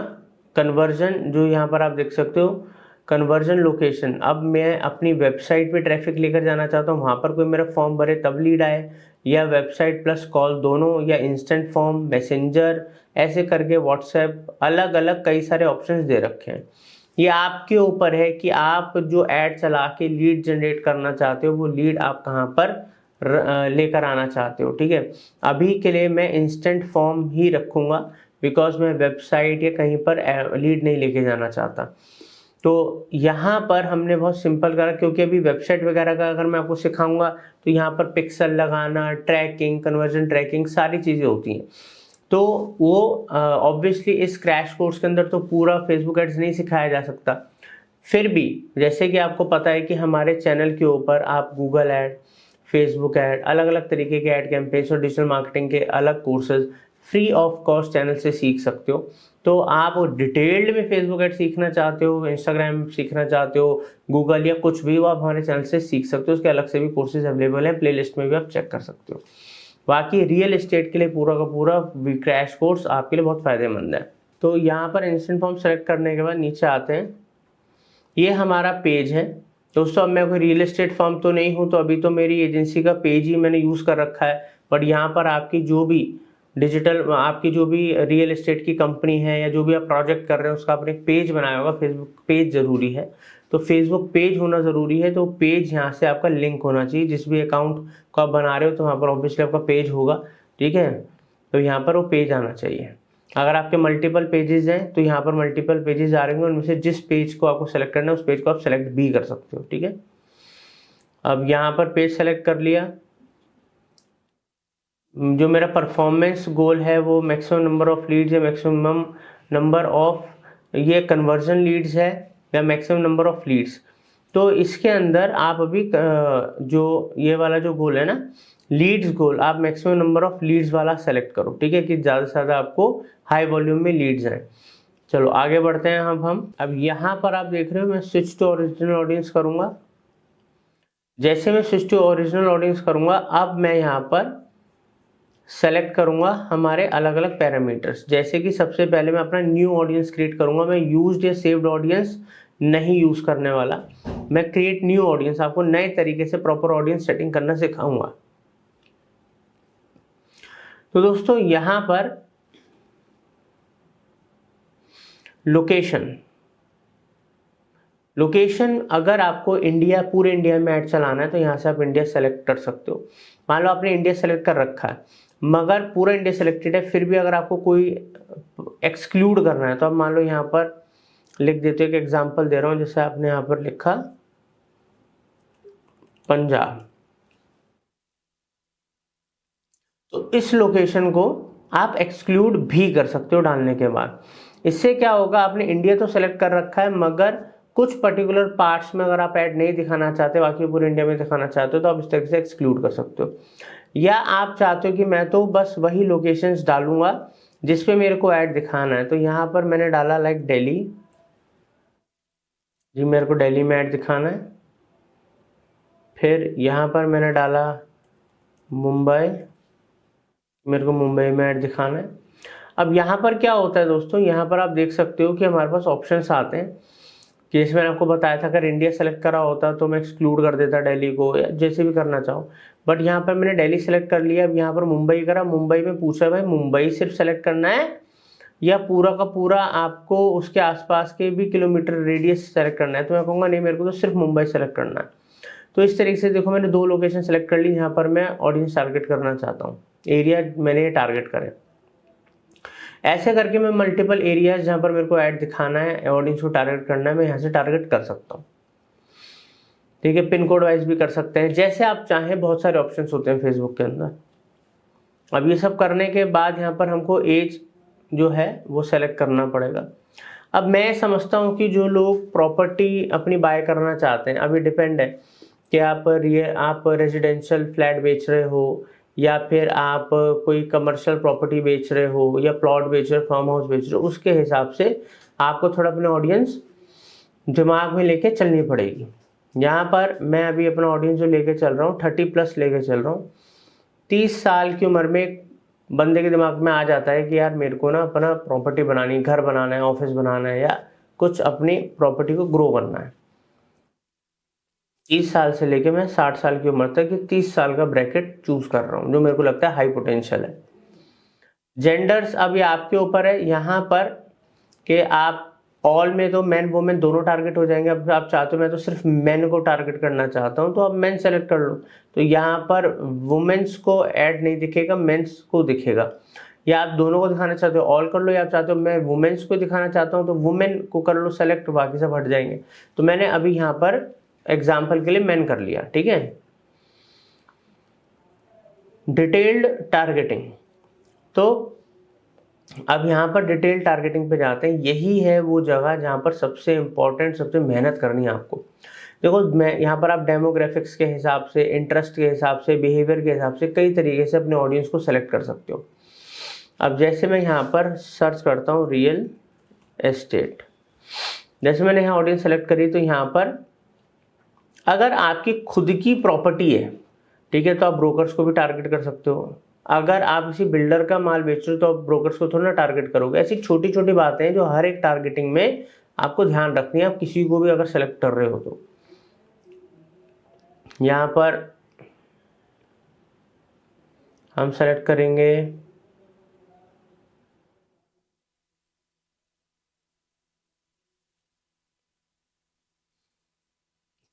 कन्वर्जन, जो यहाँ पर आप देख सकते हो कन्वर्जन लोकेशन, अब मैं अपनी वेबसाइट पे ट्रैफिक लेकर जाना चाहता हूँ, वहाँ पर कोई मेरा फॉर्म भरे तब लीड आए, या वेबसाइट प्लस कॉल दोनों, या इंस्टेंट फॉर्म, मैसेंजर, ऐसे करके व्हाट्सएप, अलग अलग कई सारे ऑप्शंस दे रखे हैं। ये आपके ऊपर है कि आप जो ऐड चला के लीड जनरेट करना चाहते हो वो लीड आप कहाँ पर लेकर आना चाहते हो, ठीक है। अभी के लिए मैं इंस्टेंट फॉर्म ही रखूँगा, बिकॉज मैं वेबसाइट या कहीं पर लीड नहीं लेके जाना चाहता। तो यहाँ पर हमने बहुत सिंपल करा, क्योंकि अभी वेबसाइट वगैरह का अगर मैं आपको सिखाऊंगा तो यहाँ पर पिक्सल लगाना, ट्रैकिंग, कन्वर्जन ट्रैकिंग, सारी चीज़ें होती हैं। तो वो ऑब्वियसली इस क्रैश कोर्स के अंदर तो पूरा फेसबुक एड्स नहीं सिखाया जा सकता। फिर भी जैसे कि आपको पता है कि हमारे चैनल के ऊपर आप गूगल ऐड, फेसबुक ऐड, अलग अलग तरीके के ऐड कैंपेन्स और डिजिटल मार्केटिंग के अलग courses free of cost channel से सीख सकते हो। तो आप डिटेल्ड में फेसबुक ऐड सीखना चाहते हो, इंस्टाग्राम सीखना चाहते हो, गूगल या कुछ भी, वो आप हमारे चैनल से सीख सकते हो। उसके अलग से भी कोर्सेज अवेलेबल हैं, प्लेलिस्ट में भी आप चेक कर सकते हो। बाकी रियल एस्टेट के लिए पूरा का पूरा क्रैश कोर्स आपके लिए बहुत फ़ायदेमंद है। तो यहाँ पर इंस्टेंट फॉर्म सेलेक्ट करने के बाद नीचे आते हैं, ये हमारा पेज है दोस्तों। अब मैं कोई रियल एस्टेट फर्म तो नहीं हूँ, तो अभी तो मेरी एजेंसी का पेज ही मैंने यूज़ कर रखा है। बट यहाँ पर आपकी जो भी डिजिटल, आपकी जो भी रियल एस्टेट की कंपनी है या जो भी आप प्रोजेक्ट कर रहे हैं, उसका आपने पेज बनाया होगा। फेसबुक पेज ज़रूरी है, तो फेसबुक पेज होना ज़रूरी है। तो पेज यहाँ से आपका लिंक होना चाहिए, जिस भी अकाउंट को आप बना रहे हो तो वहाँ पर ऑब्वियसली आपका पेज होगा, ठीक है। तो यहाँ पर वो पेज आना चाहिए। अगर आपके मल्टीपल पेजेस हैं तो यहाँ पर मल्टीपल पेजेस आ रहे हैं, उनमें से जिस पेज को आपको सेलेक्ट करना है उस पेज को आप सेलेक्ट भी कर सकते हो, ठीक है। अब यहाँ पर पेज सेलेक्ट कर लिया। जो मेरा परफॉर्मेंस गोल है वो मैक्सिमम नंबर ऑफ लीड्स है, मैक्सिमम नंबर ऑफ ये कन्वर्जन लीड्स है या मैक्सिमम नंबर ऑफ लीड्स। तो इसके अंदर आप अभी जो ये वाला जो गोल है ना, लीड्स गोल, आप मैक्सिमम नंबर ऑफ लीड्स वाला सेलेक्ट करो, ठीक है, कि ज़्यादा से ज़्यादा आपको हाई वॉल्यूम में लीड्स आए। चलो आगे बढ़ते हैं। अब यहाँ पर आप देख रहे हो मैं स्विच टू ओरिजिनल ऑडियंस करूँगा। जैसे मैं स्विच टू ओरिजिनल ऑडियंस करूँगा, अब मैं यहाँ पर सेलेक्ट करूँगा हमारे अलग अलग पैरामीटर्स। जैसे कि सबसे पहले मैं अपना न्यू ऑडियंस क्रिएट करूँगा। मैं यूज्ड या सेव्ड ऑडियंस नहीं यूज़ करने वाला, मैं क्रिएट न्यू ऑडियंस, आपको नए तरीके से प्रॉपर ऑडियंस सेटिंग करना सिखाऊंगा। तो दोस्तों यहाँ पर लोकेशन अगर आपको इंडिया, पूरे इंडिया में ऐड चलाना है तो यहाँ से आप इंडिया सेलेक्ट कर सकते हो। मान लो आपने इंडिया सेलेक्ट कर रखा है, मगर पूरा इंडिया सेलेक्टेड है, फिर भी अगर आपको कोई एक्सक्लूड करना है तो आप मान लो यहाँ पर लिख देते हो। एक एग्जांपल दे रहा हूँ, जैसे आपने यहाँ पर लिखा पंजाब, तो इस लोकेशन को आप एक्सक्लूड भी कर सकते हो डालने के बाद। इससे क्या होगा, आपने इंडिया तो सेलेक्ट कर रखा है, मगर कुछ पर्टिकुलर पार्ट्स में अगर आप ऐड नहीं दिखाना चाहते, बाकी पूरे इंडिया में दिखाना चाहते हो, तो आप इस तरीके से एक्सक्लूड कर सकते हो। या आप चाहते हो कि मैं तो बस वही लोकेशंस डालूंगा जिस पे मेरे को ऐड दिखाना है, तो यहाँ पर मैंने डाला लाइक दिल्ली जी, मेरे को दिल्ली में ऐड दिखाना है। फिर यहाँ पर मैंने डाला मुंबई, मेरे को मुंबई में ऐड दिखाना है। अब यहाँ पर क्या होता है दोस्तों, यहाँ पर आप देख सकते हो कि हमारे पास ऑप्शंस आते हैं कि जैसे मैंने आपको बताया था, अगर इंडिया सेलेक्ट करा होता तो मैं एक्सक्लूड कर देता दिल्ली को, या जैसे भी करना चाहो। बट यहाँ पर मैंने दिल्ली सेलेक्ट कर लिया। अब यहाँ पर मुंबई करा, मुंबई में पूछा भाई मुंबई सिर्फ सेलेक्ट करना है या पूरा का पूरा आपको उसके आसपास के भी किलोमीटर रेडियस सेलेक्ट करना है, तो मैं कहूँगा नहीं, मेरे को तो सिर्फ मुंबई सेलेक्ट करना है। तो इस तरीके से देखो मैंने 2 लोकेशन सेलेक्ट कर ली जहाँ पर मैं ऑडियंस टारगेट करना चाहता हूँ, एरिया मैंने ये टारगेट करें। ऐसे करके मैं मल्टीपल एरियाज जहाँ पर मेरे को ऐड दिखाना है, ऑडियंस को टारगेट करना है, मैं यहाँ से टारगेट कर सकता हूँ, ठीक है। पिन कोड वाइज भी कर सकते हैं, जैसे आप चाहें। बहुत सारे ऑप्शंस होते हैं फेसबुक के अंदर। अब ये सब करने के बाद यहाँ पर हमको एज जो है वो सेलेक्ट करना पड़ेगा। अब मैं समझता हूँ कि जो लोग प्रॉपर्टी अपनी बाय करना चाहते हैं, अभी डिपेंड है कि आप रेजिडेंशियल फ्लैट बेच रहे हो या फिर आप कोई कमर्शियल प्रॉपर्टी बेच रहे हो या प्लॉट बेच रहे हो, फार्म हाउस बेच रहे हो, उसके हिसाब से आपको थोड़ा अपने ऑडियंस दिमाग में लेके चलनी पड़ेगी। यहाँ पर मैं अभी अपना ऑडियंस जो लेके चल रहा हूँ 30+ लेके चल रहा हूँ। 30 साल की उम्र में एक बंदे के दिमाग में आ जाता है कि यार मेरे को ना अपना प्रॉपर्टी बनानी, घर बनाना है, ऑफिस बनाना है, या कुछ अपनी प्रॉपर्टी को ग्रो करना है। 30 साल से लेके मैं 60 साल की उम्र तक ये 30 साल का ब्रैकेट चूज कर रहा हूँ, जो मेरे को लगता है हाई पोटेंशियल है। जेंडर्स अब ये आपके ऊपर है यहाँ पर कि आप ऑल में तो मेन वुमेन दोनों टारगेट हो जाएंगे। अब आप चाहते हो मैं तो सिर्फ मेन को टारगेट करना चाहता हूँ, तो आप मेन सेलेक्ट कर लो, तो यहाँ पर वुमेन्स को ऐड नहीं दिखेगा, मेंस को दिखेगा। या आप दोनों को दिखाना चाहते हो ऑल कर लो, या आप चाहते हो मैं वुमेन्स को दिखाना चाहता हूँ तो वुमेन को कर लो सेलेक्ट, बाकी सब हट जाएंगे। तो मैंने अभी यहाँ पर एग्जाम्पल के लिए मेन कर लिया, ठीक है। डिटेल्ड टारगेटिंग, तो अब यहाँ पर डिटेल टारगेटिंग पे जाते हैं। यही है वो जगह जहाँ पर सबसे इम्पोर्टेंट, सबसे मेहनत करनी है आपको। देखो मैं यहाँ पर आप डेमोग्राफिक्स के हिसाब से, इंटरेस्ट के हिसाब से, बिहेवियर के हिसाब से कई तरीके से अपने ऑडियंस को सेलेक्ट कर सकते हो। अब जैसे मैं यहाँ पर सर्च करता हूँ रियल एस्टेट, जैसे मैंने यहाँ ऑडियंस सेलेक्ट करी तो यहाँ पर अगर आपकी खुद की प्रॉपर्टी है, ठीक है, तो आप ब्रोकर्स को भी टारगेट कर सकते हो। अगर आप किसी बिल्डर का माल बेच रहे हो तो आप ब्रोकर्स को थोड़ा ना टारगेट करोगे। ऐसी छोटी छोटी बातें हैं जो हर एक टारगेटिंग में आपको ध्यान रखनी है, आप किसी को भी अगर सेलेक्ट कर रहे हो तो। यहाँ पर हम सेलेक्ट करेंगे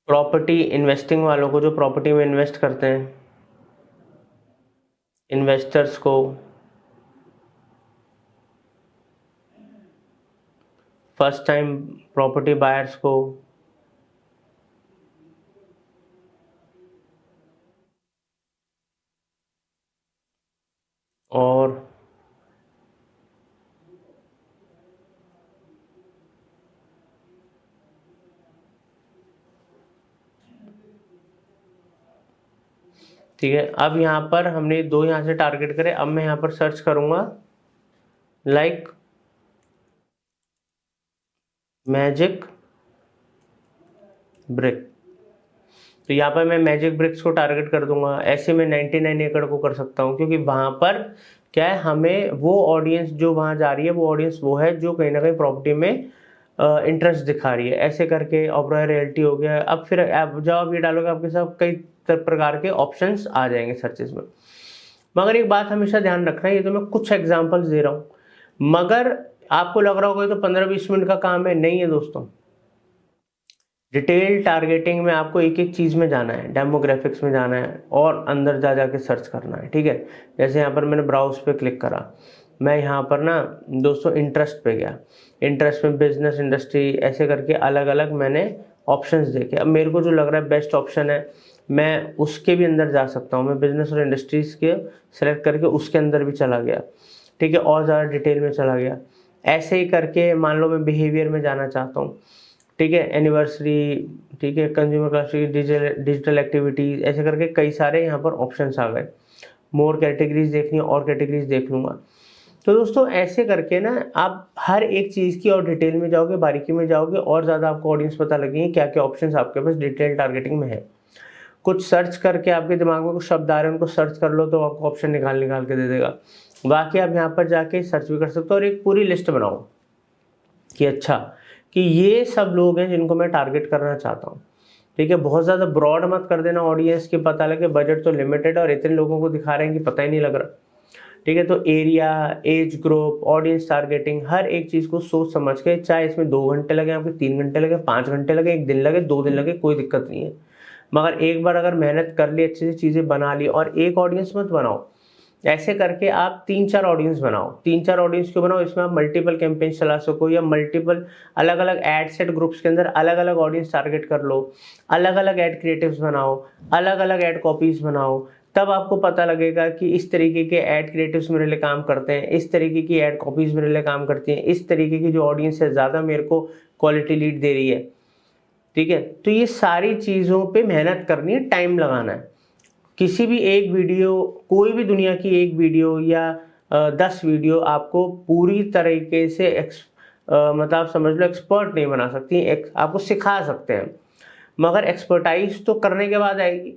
प्रॉपर्टी इन्वेस्टिंग वालों को, जो प्रॉपर्टी में इन्वेस्ट करते हैं, इन्वेस्टर्स को, फर्स्ट टाइम प्रॉपर्टी बायर्स को, और ठीक है। अब यहाँ पर हमने दो यहाँ से टारगेट करे। अब मैं यहाँ पर सर्च करूंगा लाइक मैजिक ब्रिक, तो यहाँ पर मैं मैजिक ब्रिक्स को टारगेट कर दूंगा। ऐसे मैं 99 एकड़ को कर सकता हूँ, क्योंकि वहाँ पर क्या है, हमें वो ऑडियंस जो वहाँ जा रही है वो ऑडियंस वो है जो कहीं ना कहीं प्रॉपर्टी में इंटरेस्ट दिखा रही है। ऐसे करके ओबरॉय रियल्टी हो गया। अब फिर आप जब आप ये डालोगे आपके साथ कई प्रकार के ऑप्शंस आ जाएंगे सर्चेस में। मगर एक बात हमेशा ध्यान रखना, ये तो मैं कुछ एग्जांपल्स दे रहा हूँ, मगर आपको लग रहा होगा तो 15-20 मिनट का काम है, नहीं है दोस्तों। डिटेल टारगेटिंग में आपको एक एक चीज़ में जाना है, डेमोग्राफिक्स में जाना है और अंदर जा जाके सर्च करना है, ठीक है। जैसे यहाँ पर मैंने ब्राउज पे क्लिक करा, मैं यहाँ पर ना दोस्तों इंटरेस्ट पे गया, इंटरेस्ट में बिजनेस, इंडस्ट्री, ऐसे करके अलग अलग मैंने ऑप्शंस देखे। अब मेरे को जो लग रहा है बेस्ट ऑप्शन है, मैं उसके भी अंदर जा सकता हूँ। मैं बिजनेस और इंडस्ट्रीज के सेलेक्ट करके उसके अंदर भी चला गया, ठीक है, और ज़्यादा डिटेल में चला गया। ऐसे ही करके मान लो मैं बिहेवियर में जाना चाहता हूँ, ठीक है, एनिवर्सरी, ठीक है, कंज्यूमर क्लासिक, डिजिटल एक्टिविटीज, ऐसे करके कई सारे यहाँ पर ऑप्शंस आ गए। मोर कैटेगरीज देखनी है और कैटेगरीज देख लूँगा। तो दोस्तों ऐसे करके ना आप हर एक चीज़ की और डिटेल में जाओगे, बारीकी में जाओगे, और ज़्यादा आपको ऑडियंस पता लगेंगे क्या क्या ऑप्शंस आपके पास डिटेल टारगेटिंग में है। कुछ सर्च करके आपके दिमाग में कुछ शब्द आ रहे हैं, उनको सर्च कर लो तो आपको ऑप्शन निकाल के दे देगा। बाकी आप यहाँ पर जाके सर्च भी कर सकते हो और एक पूरी लिस्ट बनाओ कि अच्छा कि ये सब लोग हैं जिनको मैं टारगेट करना चाहता हूँ, ठीक है। बहुत ज़्यादा ब्रॉड मत कर देना ऑडियंस की, पता लगे बजट तो लिमिटेड और इतने लोगों को दिखा रहे हैं कि पता ही नहीं लग रहा, ठीक है। तो area, age group, audience targeting, हर एक चीज़ को सोच समझ के, चाहे इसमें 2 घंटे लगे आपके, 3 घंटे लगे, 5 घंटे लगे, 1 दिन लगे, 2 दिन लगे, कोई दिक्कत नहीं है। मगर एक बार अगर मेहनत कर ली, अच्छे से चीज़ें बना ली, और एक ऑडियंस मत बनाओ, ऐसे करके आप 3-4 ऑडियंस बनाओ। 3-4 ऑडियंस क्यों बनाओ, इसमें आप मल्टीपल कैंपेन चला सको, या मल्टीपल अलग अलग एड सेट ग्रुप्स के अंदर अलग अलग ऑडियंस टारगेट कर लो, अलग अलग एड क्रिएटिव्स बनाओ, अलग अलग एड कॉपीज बनाओ। तब आपको पता लगेगा कि इस तरीके के एड क्रिएटिव्स मेरे लिए काम करते हैं, इस तरीके की एड कॉपीज मेरे लिए काम करती हैं, इस तरीके की जो ऑडियंस है ज़्यादा मेरे को क्वालिटी लीड दे रही है, ठीक है। तो ये सारी चीज़ों पे मेहनत करनी है, टाइम लगाना है। किसी भी एक वीडियो, कोई भी दुनिया की एक वीडियो या 10 वीडियो आपको पूरी तरीके से मतलब आप समझ लो एक्सपर्ट नहीं बना सकती, आपको सिखा सकते हैं, मगर एक्सपर्टाइज तो करने के बाद आएगी,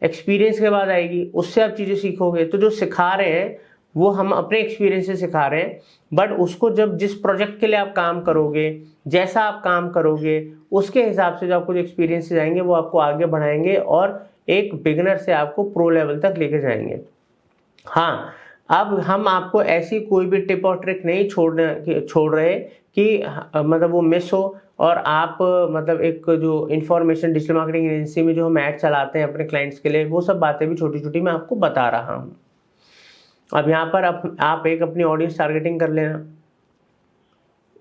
एक्सपीरियंस के बाद आएगी, उससे आप चीज़ें सीखोगे। तो जो सिखा रहे हैं वो हम अपने एक्सपीरियंस से सिखा रहे हैं, बट उसको जब जिस प्रोजेक्ट के लिए आप काम करोगे, जैसा आप काम करोगे, उसके हिसाब से जो आपको जो एक्सपीरियंस आएंगे वो आपको आगे बढ़ाएंगे और एक बिगनर से आपको प्रो लेवल तक लेके जाएंगे। हाँ, अब हम आपको ऐसी कोई भी टिप और ट्रिक नहीं छोड़ रहे कि मतलब वो मिस हो, और आप मतलब एक जो इन्फॉर्मेशन डिजिटल मार्केटिंग एजेंसी में जो हम ऐड चलाते हैं अपने क्लाइंट्स के लिए, वो सब बातें भी छोटी छोटी मैं आपको बता रहा हूँ। अब यहाँ पर आप एक अपनी ऑडियंस टारगेटिंग कर लेना।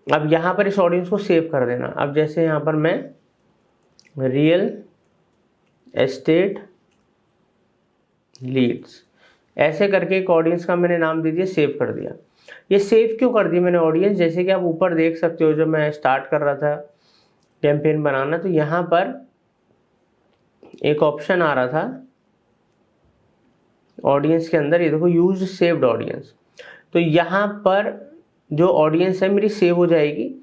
अब यहाँ पर इस ऑडियंस को सेव कर देना। अब जैसे यहाँ पर मैं रियल एस्टेट लीड्स ऐसे करके एक ऑडियंस का मैंने नाम दे दिया, सेव कर दिया। ये सेव क्यों कर दी मैंने ऑडियंस, जैसे कि आप ऊपर देख सकते हो, जब मैं स्टार्ट कर रहा था कैंपेन बनाना, तो यहाँ पर एक ऑप्शन आ रहा था ऑडियंस के अंदर, ये देखो यूज सेव्ड ऑडियंस। तो यहाँ पर जो ऑडियंस है मेरी सेव हो जाएगी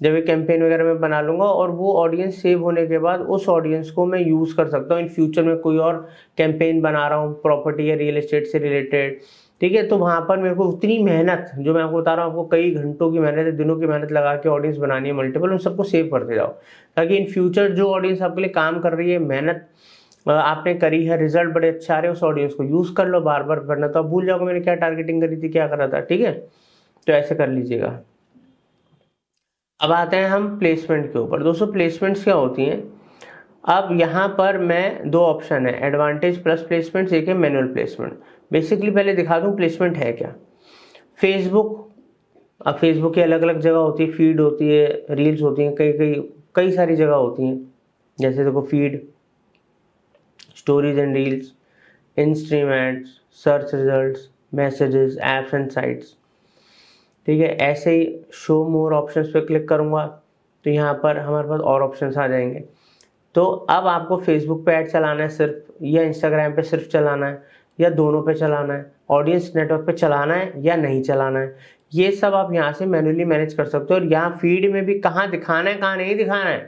जब ये कैंपेन वगैरह मैं बना लूँगा, और वो ऑडियंस सेव होने के बाद उस ऑडियंस को मैं यूज़ कर सकता हूँ इन फ्यूचर में कोई और कैंपेन बना रहा हूँ प्रॉपर्टी या रियल एस्टेट से रिलेटेड। ठीक है, तो वहाँ पर मेरे को उतनी मेहनत, जो मैं आपको बता रहा हूँ, आपको कई घंटों की मेहनत है, दिनों की मेहनत लगा के ऑडियंस बनानी है मल्टीपल, उन सबको सेव करते जाओ, ताकि इन फ्यूचर जो ऑडियंस आपके लिए काम कर रही है, मेहनत आपने करी है, रिजल्ट बड़े अच्छे आ रहे हैं, उस ऑडियंस को यूज़ कर लो। बार बार वरना तो आप भूल जाओगे मैंने क्या टारगेटिंग करी थी, क्या करा था। ठीक है, तो ऐसे कर लीजिएगा। अब आते हैं हम प्लेसमेंट के ऊपर। दोस्तों प्लेसमेंट्स क्या होती हैं, अब यहाँ पर मैं दो ऑप्शन है, एडवांटेज प्लस प्लेसमेंट, एक है मैनुअल प्लेसमेंट। बेसिकली पहले दिखा दूँ प्लेसमेंट है क्या। फेसबुक, अब फेसबुक की अलग अलग जगह होती है, फीड होती है, रील्स होती हैं, कई सारी जगह होती हैं। जैसे देखो feed, stories and reels, in stream ads, search results, messages, apps and sites. ठीक है, ऐसे ही शो मोर ऑप्शंस पे क्लिक करूँगा तो यहाँ पर हमारे पास और ऑप्शंस आ जाएंगे। तो अब आपको फेसबुक पे ऐड चलाना है सिर्फ, या इंस्टाग्राम पे सिर्फ चलाना है, या दोनों पे चलाना है, ऑडियंस नेटवर्क पे चलाना है या नहीं चलाना है, ये सब आप यहाँ से मैन्युअली मैनेज कर सकते हो। और यहाँ फीड में भी कहाँ दिखाना है कहाँ नहीं दिखाना है,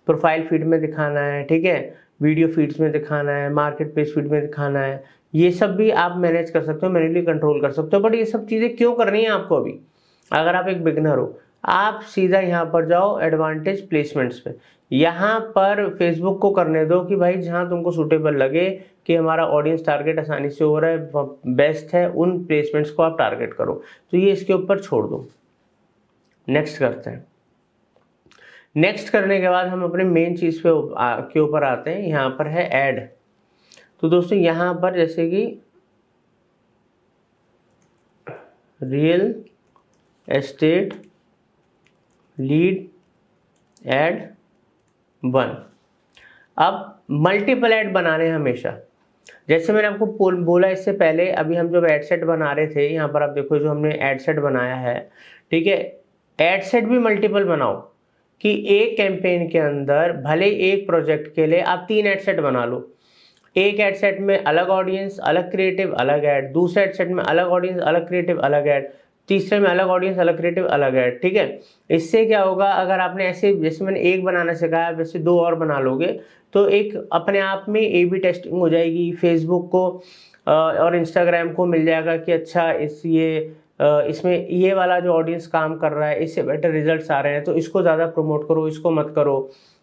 प्रोफाइल फीड में दिखाना है, ठीक है, वीडियो फीड्स में दिखाना है, मार्केट प्लेस फीड में दिखाना है, ये सब भी आप मैनेज कर सकते हो, मैन्युअली कंट्रोल कर सकते हो। बट ये सब चीज़ें क्यों करनी है आपको अभी, अगर आप एक बिगनर हो, आप सीधा यहाँ पर जाओ एडवांटेज प्लेसमेंट्स पे। यहाँ पर फेसबुक को करने दो कि भाई जहाँ तुमको सूटेबल लगे कि हमारा ऑडियंस टारगेट आसानी से हो रहा है, बेस्ट है, उन प्लेसमेंट्स को आप टारगेट करो। तो ये इसके ऊपर छोड़ दो। नेक्स्ट करते हैं। नेक्स्ट करने के बाद हम अपने मेन चीज़ पे के ऊपर आते हैं, यहाँ पर है ऐड। तो दोस्तों यहाँ पर जैसे कि रियल एस्टेट लीड ऐड 1। अब मल्टीपल ऐड बनाने हमेशा, जैसे मैंने आपको बोला इससे पहले, अभी हम जब एड सेट बना रहे थे, यहाँ पर आप देखो जो हमने एड सेट बनाया है, ठीक है, एड सेट भी मल्टीपल बनाओ कि एक कैंपेन के अंदर भले एक प्रोजेक्ट के लिए आप 3 एड सेट बना लो। एक एड सेट में अलग ऑडियंस, अलग क्रिएटिव, अलग ऐड, दूसरे एड सेट में अलग ऑडियंस, अलग क्रिएटिव, अलग ऐड, तीसरे में अलग ऑडियंस, अलग क्रिएटिव, अलग ऐड। ठीक है, इससे क्या होगा, अगर आपने ऐसे, जैसे मैंने एक बनाना सिखाया वैसे 2 और बना लोगे तो एक अपने आप में ए बी टेस्टिंग हो जाएगी। फेसबुक को और इंस्टाग्राम को मिल जाएगा कि अच्छा इसमें ये वाला जो ऑडियंस काम कर रहा है इससे बेटर रिजल्ट्स आ रहे हैं, तो इसको ज़्यादा प्रमोट करो, इसको मत करो।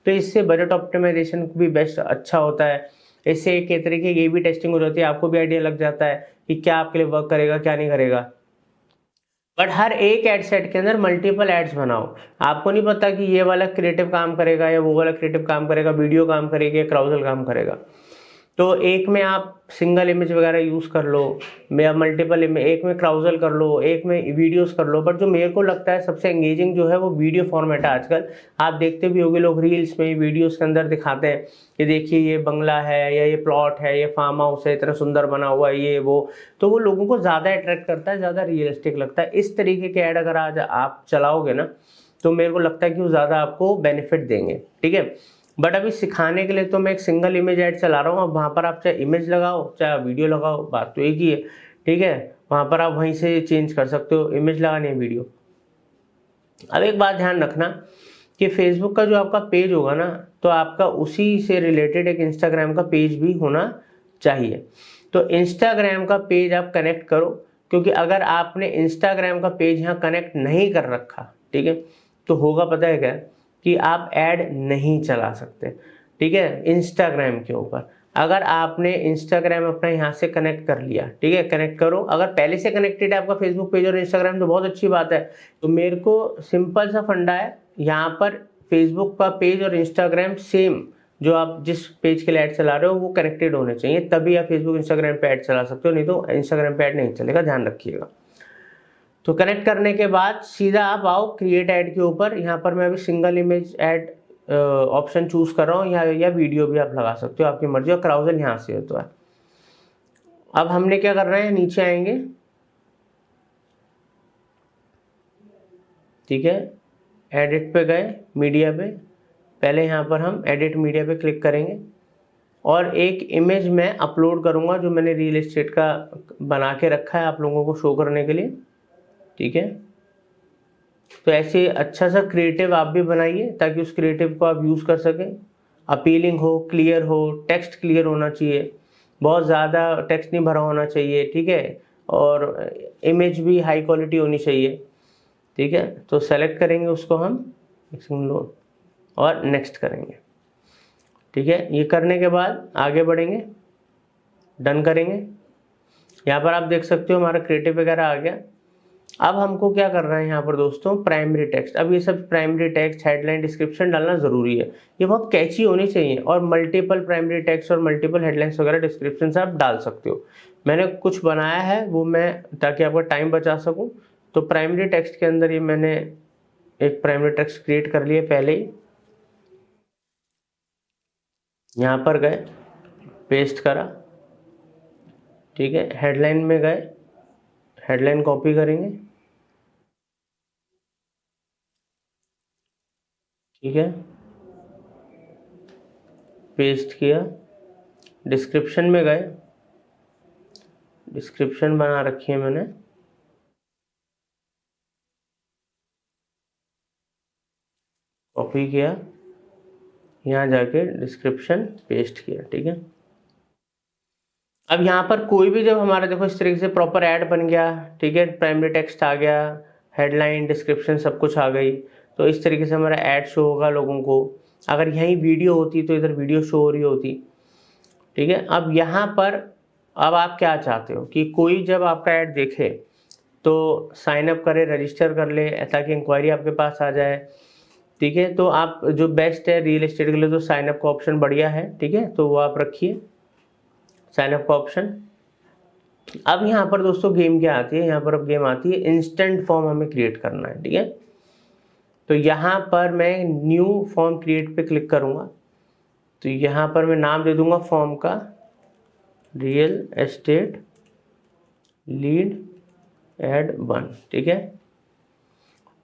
तो इससे बजट ऑप्टिमाइजेशन भी बेस्ट अच्छा होता है। इससे एक तरीके की ए बी टेस्टिंग हो जाती है, आपको भी आइडिया लग जाता है कि क्या आपके लिए वर्क करेगा क्या नहीं करेगा। बट हर एक एड सेट के अंदर मल्टीपल एड्स बनाओ। आपको नहीं पता कि ये वाला क्रिएटिव काम करेगा या वो वाला क्रिएटिव काम करेगा, वीडियो काम करेगी या क्राउजल काम करेगा। तो एक में आप सिंगल इमेज वगैरह यूज़ कर लो, या मल्टीपल इमेज, एक में क्राउजल कर लो, एक में वीडियोस कर लो। बट जो मेरे को लगता है सबसे एंगेजिंग जो है वो वीडियो फॉर्मेट है। आजकल आप देखते भी होंगे लोग रील्स में वीडियोस के अंदर दिखाते हैं कि देखिए ये बंगला है या ये प्लॉट है, ये फार्म हाउस है, इतना सुंदर बना हुआ है, ये वो। तो वो लोगों को ज़्यादा अट्रैक्ट करता है, ज़्यादा रियलिस्टिक लगता है। इस तरीके के ऐड अगर आज आप चलाओगे ना तो मेरे को लगता है कि वो ज़्यादा आपको बेनिफिट देंगे। ठीक है, बट अभी सिखाने के लिए तो मैं एक सिंगल इमेज ऐड चला रहा हूँ। अब वहाँ पर आप चाहे इमेज लगाओ चाहे वीडियो लगाओ, बात तो एक ही है। ठीक है, वहाँ पर आप वहीं से चेंज कर सकते हो, इमेज लगानी है वीडियो। अब एक बात ध्यान रखना कि फेसबुक का जो आपका पेज होगा ना, तो आपका उसी से रिलेटेड एक इंस्टाग्राम का पेज भी होना चाहिए। तो इंस्टाग्राम का पेज आप कनेक्ट करो, क्योंकि अगर आपने इंस्टाग्राम का पेज यहाँ कनेक्ट नहीं कर रखा, ठीक है, तो होगा पता है क्या, कि आप ऐड नहीं चला सकते। ठीक है, इंस्टाग्राम के ऊपर अगर आपने इंस्टाग्राम अपना यहाँ से कनेक्ट कर लिया, ठीक है, कनेक्ट करो। अगर पहले से कनेक्टेड है आपका फेसबुक पेज और इंस्टाग्राम तो बहुत अच्छी बात है। तो मेरे को सिंपल सा फंडा है, यहाँ पर फेसबुक का पेज और इंस्टाग्राम सेम, जो आप जिस पेज के लिए ऐड चला रहे हो वो कनेक्टेड होने चाहिए, तभी आप फेसबुक इंस्टाग्राम पे ऐड चला सकते हो, नहीं तो इंस्टाग्राम पे ऐड नहीं चलेगा, ध्यान रखिएगा। तो कनेक्ट करने के बाद सीधा आप आओ क्रिएट ऐड के ऊपर। यहाँ पर मैं अभी single image add option choose कर रहा हूँ, या वीडियो भी आप लगा सकते हो, आपकी मर्जी। और क्राउजल यहाँ से होता है। अब हमने क्या करना है, नीचे आएंगे, ठीक है, एडिट पे गए, मीडिया पे, पहले यहाँ पर हम एडिट मीडिया पे क्लिक करेंगे और एक इमेज मैं अपलोड करूँगा जो मैंने रियल एस्टेट का बना के रखा है आप लोगों को शो करने के लिए, ठीक है। तो ऐसे अच्छा सा क्रिएटिव आप भी बनाइए ताकि उस क्रिएटिव को आप यूज़ कर सकें। अपीलिंग हो, क्लियर हो, टेक्स्ट क्लियर होना चाहिए, बहुत ज़्यादा टेक्स्ट नहीं भरा होना चाहिए, ठीक है। और इमेज भी हाई क्वालिटी होनी चाहिए, ठीक है। तो सेलेक्ट करेंगे उसको हम और नेक्स्ट करेंगे, ठीक है। ये करने के बाद आगे बढ़ेंगे, डन करेंगे। यहाँ पर आप देख सकते हो हमारा क्रिएटिव वगैरह आ गया। अब हमको क्या करना है यहाँ पर दोस्तों, प्राइमरी टेक्स्ट। अब ये सब प्राइमरी टेक्स्ट, हेडलाइन, डिस्क्रिप्शन डालना ज़रूरी है, ये बहुत कैची होनी चाहिए। और मल्टीपल प्राइमरी टेक्स्ट और मल्टीपल हेडलाइंस वगैरह डिस्क्रिप्शन से आप डाल सकते हो। मैंने कुछ बनाया है वो मैं ताकि आपका टाइम बचा सकूँ। तो प्राइमरी टेक्स्ट के अंदर ये मैंने एक प्राइमरी टेक्स्ट क्रिएट कर लिया पहले ही। यहाँ पर गए, पेस्ट करा, ठीक है। हेडलाइन में गए, हेडलाइन कॉपी करेंगे, ठीक है, पेस्ट किया। डिस्क्रिप्शन में गए, डिस्क्रिप्शन बना रखी है मैंने, कॉपी किया, यहाँ जाके डिस्क्रिप्शन पेस्ट किया, ठीक है। अब यहाँ पर कोई भी जब हमारा देखो इस तरीके से प्रॉपर ऐड बन गया, ठीक है, प्राइमरी टेक्स्ट आ गया, हेडलाइन, डिस्क्रिप्शन सब कुछ आ गई, तो इस तरीके से हमारा ऐड शो होगा लोगों को। अगर यहीं वीडियो होती तो इधर वीडियो शो हो रही होती, ठीक है। अब यहाँ पर अब आप क्या चाहते हो कि कोई जब आपका ऐड देखे तो साइन अप करे, रजिस्टर कर ले ताकि इंक्वायरी आपके पास आ जाए, ठीक है। तो आप जो बेस्ट है रियल एस्टेट के लिए तो साइन अप का ऑप्शन बढ़िया है, ठीक है, तो वो आप रखिए साइन अप का ऑप्शन। अब यहाँ पर दोस्तों गेम क्या आती है, यहाँ पर अब गेम आती है इंस्टेंट फॉर्म हमें क्रिएट करना है, ठीक है। तो यहाँ पर मैं न्यू फॉर्म क्रिएट पे क्लिक करूँगा। तो यहाँ पर मैं नाम दे दूंगा फॉर्म का रियल एस्टेट लीड एड 1, ठीक है।